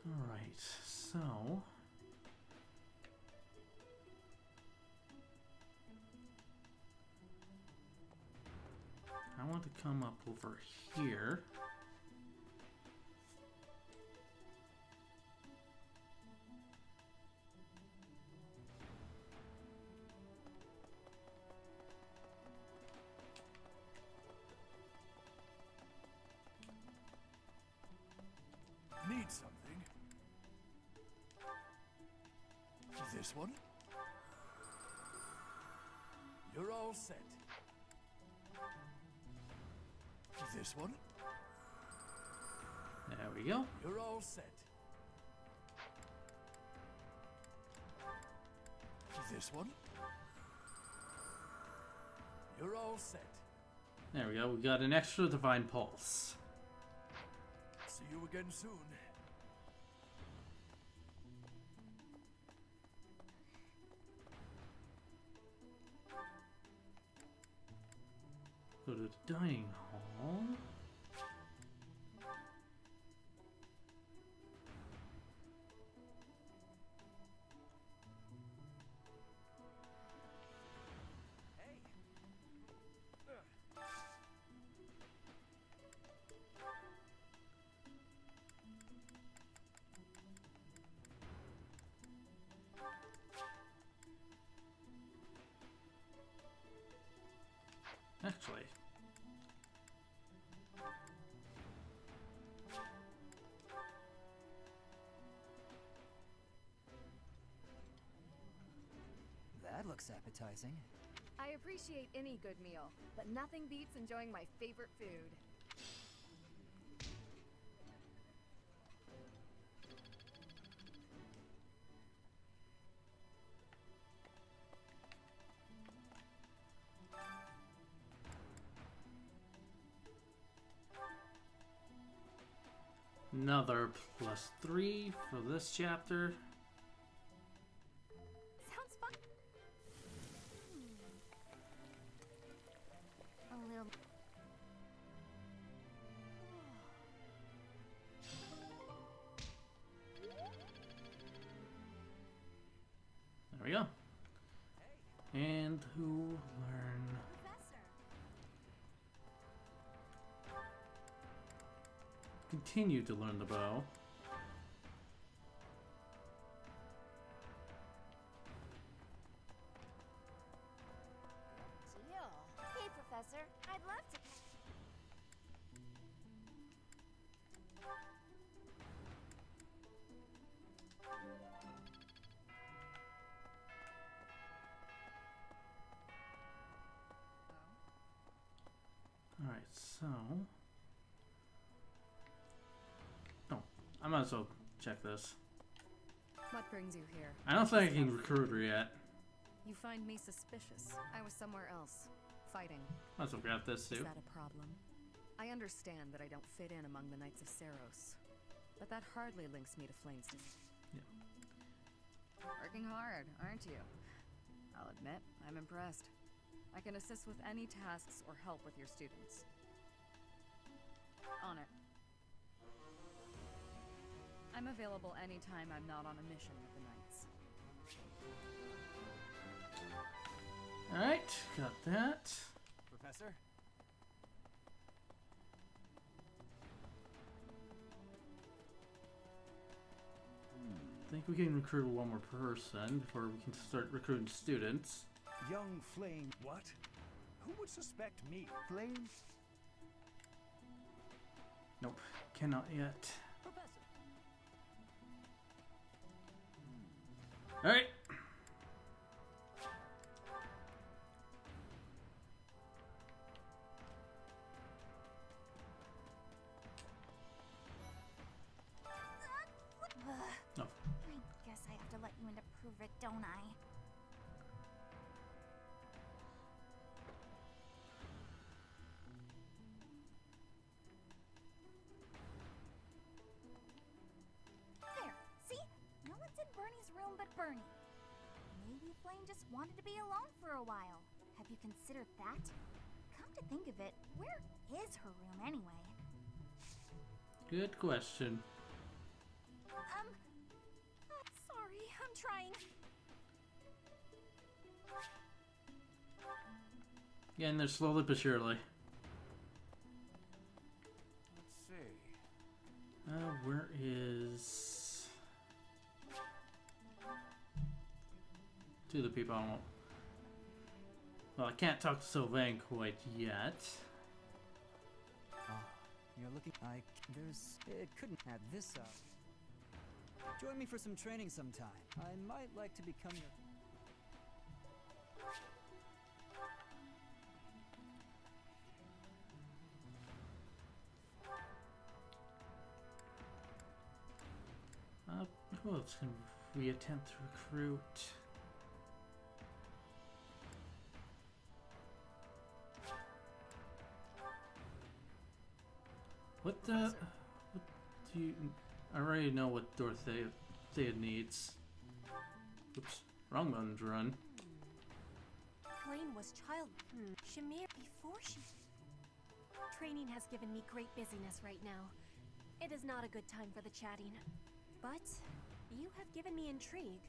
Alright, so I want to come up over here. Need something? This one? You're all set. This one? There we go. You're all set. This one? You're all set. There we go. We got an extra divine pulse. See you again soon. Go to the dining hall. Actually, that looks appetizing. I appreciate any good meal, but nothing beats enjoying my favorite food. another +3 for this chapter. Sounds fun. A little. There we go. And who learn? Continue to learn the bow. Deal. Hey, Professor. I'd love to. Alright, so... Oh, I might as well check this. What brings you here? I don't think I can recruit her yet. You find me suspicious. I was somewhere else, fighting. Might as well grab this too. Is that a problem? I understand that I don't fit in among the Knights of Seros, but that hardly links me to Flame's. Yeah. Working hard, aren't you? I'll admit, I'm impressed. I can assist with any tasks or help with your students. I'm available anytime I'm not on a mission with the Knights. Alright, got that. Professor? I think we can recruit one more person before we can start recruiting students. Young Flame. What? Who would suspect me? Flame? Nope, cannot yet. Alright. No. I guess I have to let you in to prove it, don't I? There, see? No one's in Bernie's room but Bernie. Maybe Flame just wanted to be alone for a while. Have you considered that? Come to think of it, where is her room anyway? Good question. Sorry, I'm trying. Getting there slowly but surely. Let's see. Where is... Two of the people I won't... Well, I can't talk to Sylvain quite yet. Oh, you're looking like there's... It couldn't have this out. Join me for some training sometime. I might like to become your... Who else can we attempt to recruit? What the... What do you... I already know what Dorothea needs. Oops, wrong button to run. Flame was child... Shamir before she... Training has given me great busyness right now. It is not a good time for the chatting. But you have given me intrigue.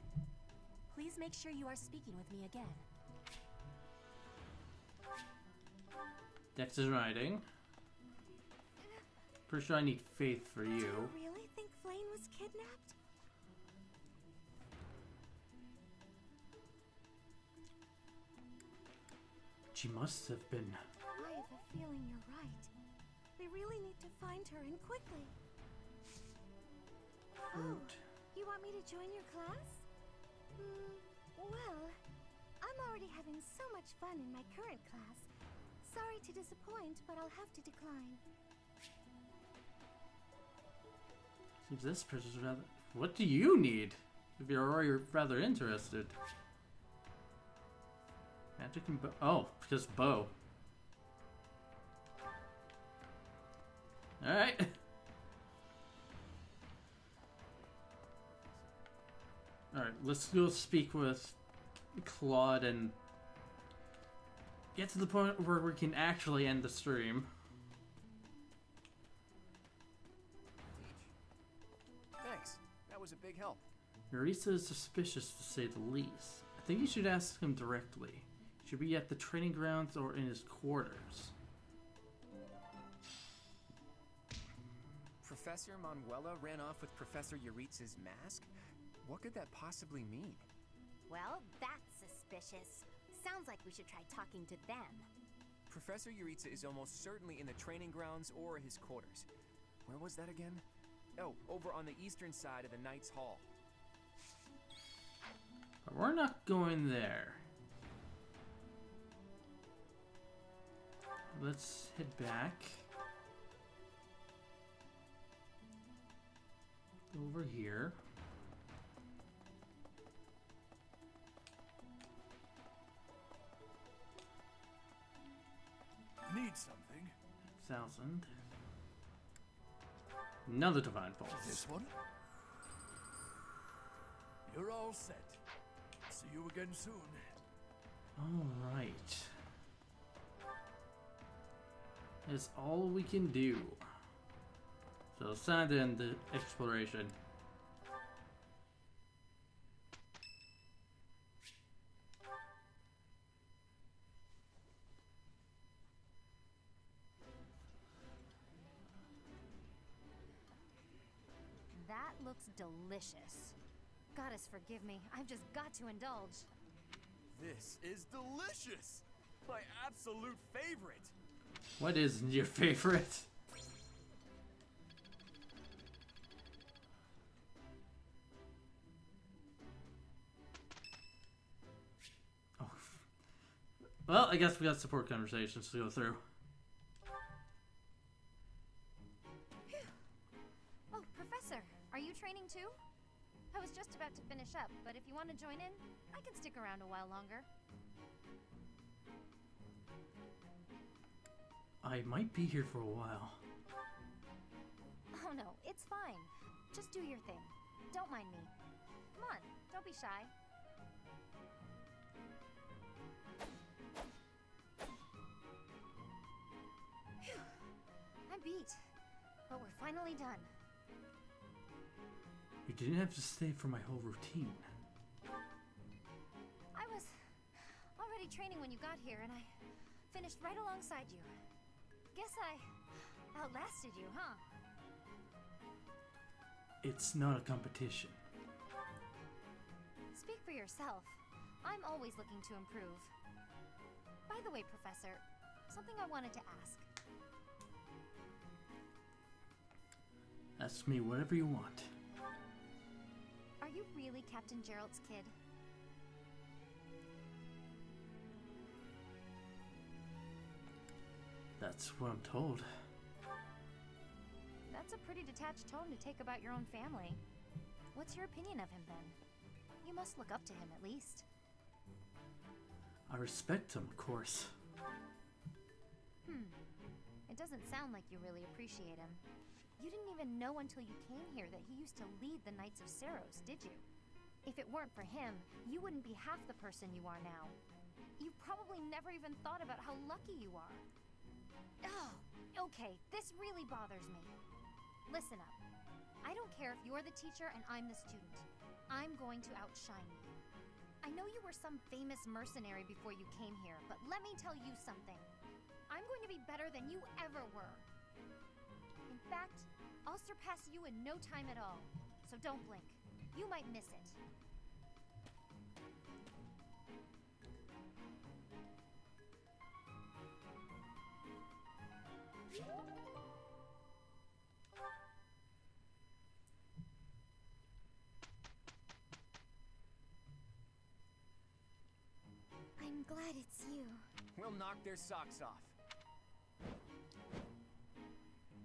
Please make sure you are speaking with me again. Dex is riding. Pretty sure I need faith for you. Do you really think Flame was kidnapped? She must have been. I have a feeling you're right. We really need to find her and quickly. Oh, you want me to join your class? Well, I'm already having so much fun in my current class. Sorry to disappoint, but I'll have to decline. Seems this person's rather... What do you need? If you're already rather interested. Magic and bow. Oh, because bow. Alright. Alright, let's go speak with Claude and get to the point where we can actually end the stream. Thanks. That was a big help. Marisa is suspicious to say the least. I think you should ask him directly. Should be at the training grounds or in his quarters. Professor Manuela ran off with Professor Yuritsa's mask? What could that possibly mean? Well, that's suspicious. Sounds like we should try talking to them. Professor Yuritsa is almost certainly in the training grounds or his quarters. Where was that again? Oh, over on the eastern side of the Knight's Hall. But we're not going there. Let's head back. Over here. Need something? 1,000. Another divine pulse. This one? You're all set. See you again soon. All right. That's all we can do. So it's time to end the exploration. That looks delicious. Goddess, forgive me. I've just got to indulge. This is delicious! My absolute favorite! What is your favorite? Oh. Well, I guess we got support conversations to go through. Oh, Professor, are you training too? I was just about to finish up, but if you want to join in, I can stick around a while longer. I might be here for a while. Oh no, it's fine. Just do your thing. Don't mind me. Come on, don't be shy. Phew. I'm beat, but we're finally done. You didn't have to stay for my whole routine. I was already training when you got here, and I finished right alongside you. Guess I outlasted you, huh? It's not a competition. Speak for yourself. I'm always looking to improve. By the way, Professor, something I wanted to ask. Ask me whatever you want. Are you really Captain Gerald's kid? That's what I'm told. That's a pretty detached tone to take about your own family. What's your opinion of him, then? You must look up to him, at least. I respect him, of course. It doesn't sound like you really appreciate him. You didn't even know until you came here that he used to lead the Knights of Seros, did you? If it weren't for him, you wouldn't be half the person you are now. You probably never even thought about how lucky you are. Oh, okay, this really bothers me. Listen up. I don't care if you're the teacher and I'm the student. I'm going to outshine you. I know you were some famous mercenary before you came here, but let me tell you something. I'm going to be better than you ever were. In fact, I'll surpass you in no time at all. So don't blink. You might miss it. I'm glad it's you. We'll knock their socks off.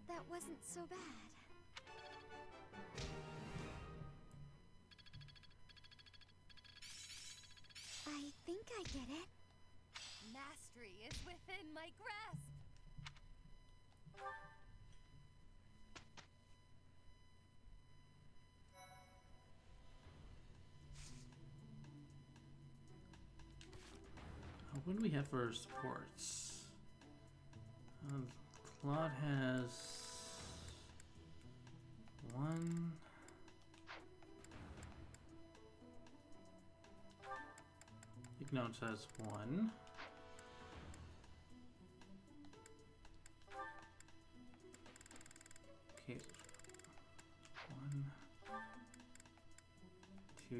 That wasn't so bad. I think I get it. Mastery is within my grasp. What do we have for supports? Claude has one. Ignatius has one. Okay. 1, 2.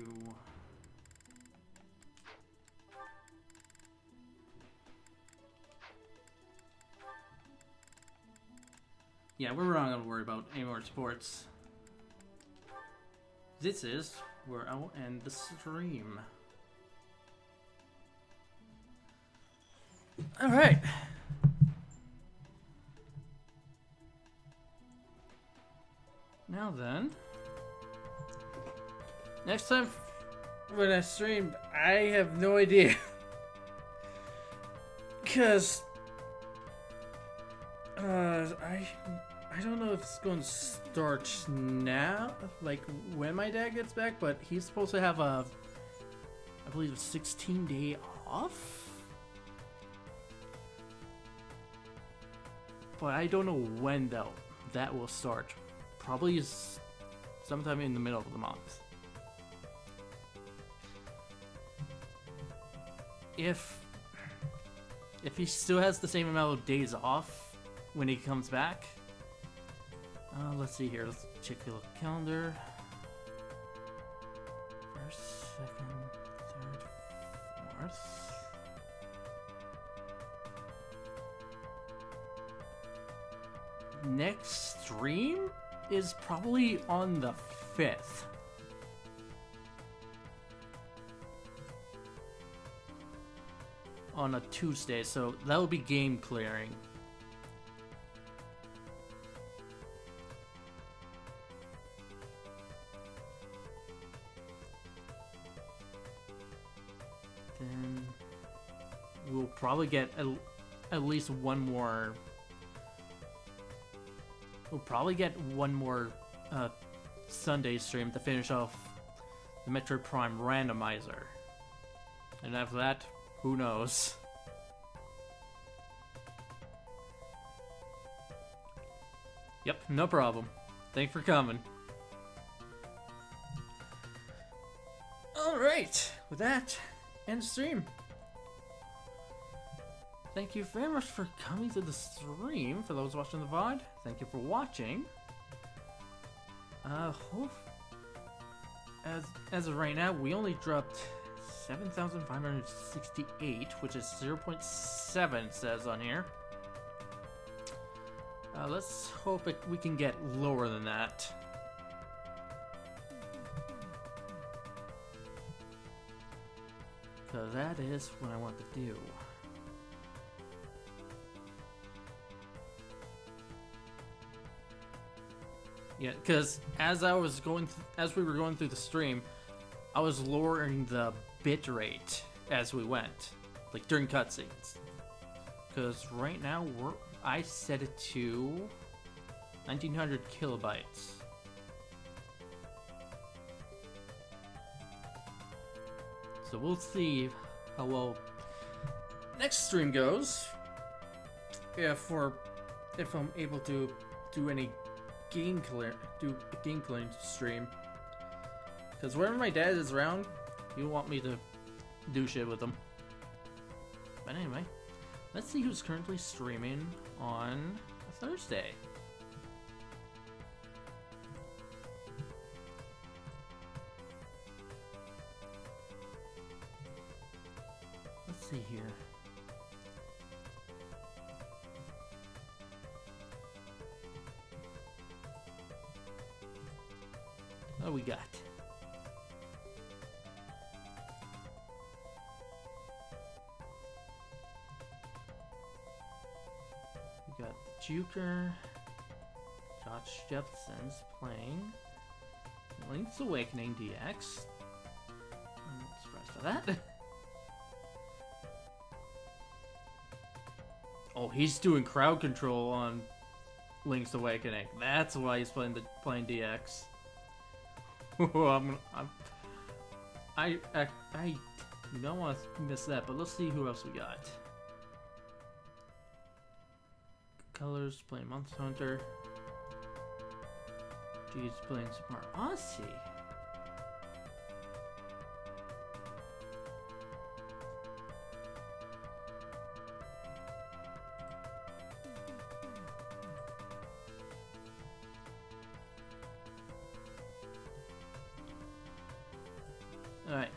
Yeah, we're not gonna worry about any more sports. This is where I will end the stream. Alright. Now then. Next time when I stream, I have no idea. Because I don't know if it's going to start now, like when my dad gets back, but he's supposed to have I believe, a 16-day off? But I don't know when, though, that will start. Probably sometime in the middle of the month. If he still has the same amount of days off when he comes back, let's see here. Let's check the calendar. First, second, third, fourth. Next stream is probably on the 5th. On a Tuesday, so that will be game clearing. Then we'll probably get at least one more. We'll probably get one more Sunday stream to finish off the Metroid Prime randomizer. And after that, who knows? Yep, no problem. Thanks for coming. Alright, with that, end stream. Thank you very much for coming to the stream. For those watching the VOD, thank you for watching. As of right now, we only dropped 7,568, which is 0.7 it says on here. Let's hope we can get lower than that. Because that is what I want to do. Yeah, because as we were going through the stream, I was lowering the bit rate as we went, like during cutscenes. Because right now I set it to 1900 kilobytes. So we'll see how well next stream goes. If I'm able to do any game clearing stream. Because whenever my dad is around, he'll want me to do shit with him. But anyway, let's see who's currently streaming on a Thursday. Let's see here. What do we got? We got the Juker. Josh Jefferson's playing Link's Awakening DX. I'm not surprised by that. Oh, he's doing crowd control on Link's Awakening. That's why he's playing DX. I don't want to miss that, but let's see who else we got. Colors playing Monster Hunter. G's playing Super Mario Odyssey. Alright.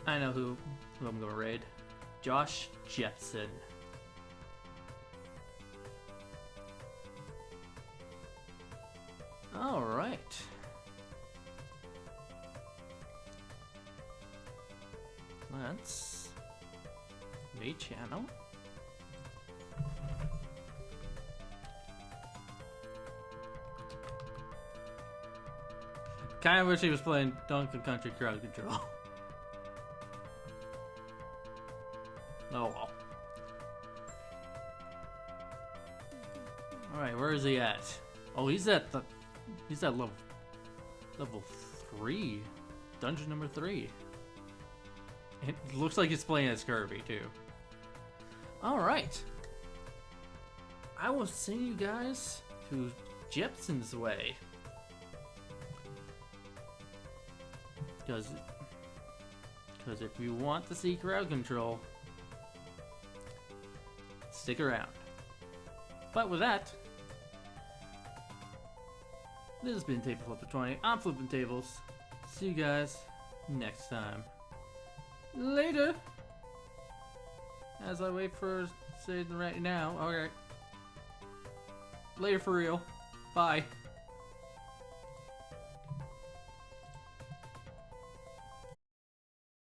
I know who I'm gonna raid. Josh Jepson. Alright. Let's raid channel. Kind of wish he was playing Donkey Country Crowd Control. Oh well. Alright, where is he at? Oh, he's at level 3. Dungeon number 3. It looks like he's playing as Kirby too. Alright. I will send you guys to Jepson's Way. Because if you want to see crowd control, stick around. But with that, this has been Table Flipper 20. I'm flipping tables. See you guys next time. Later! As I wait for say right now. Okay. Later for real. Bye.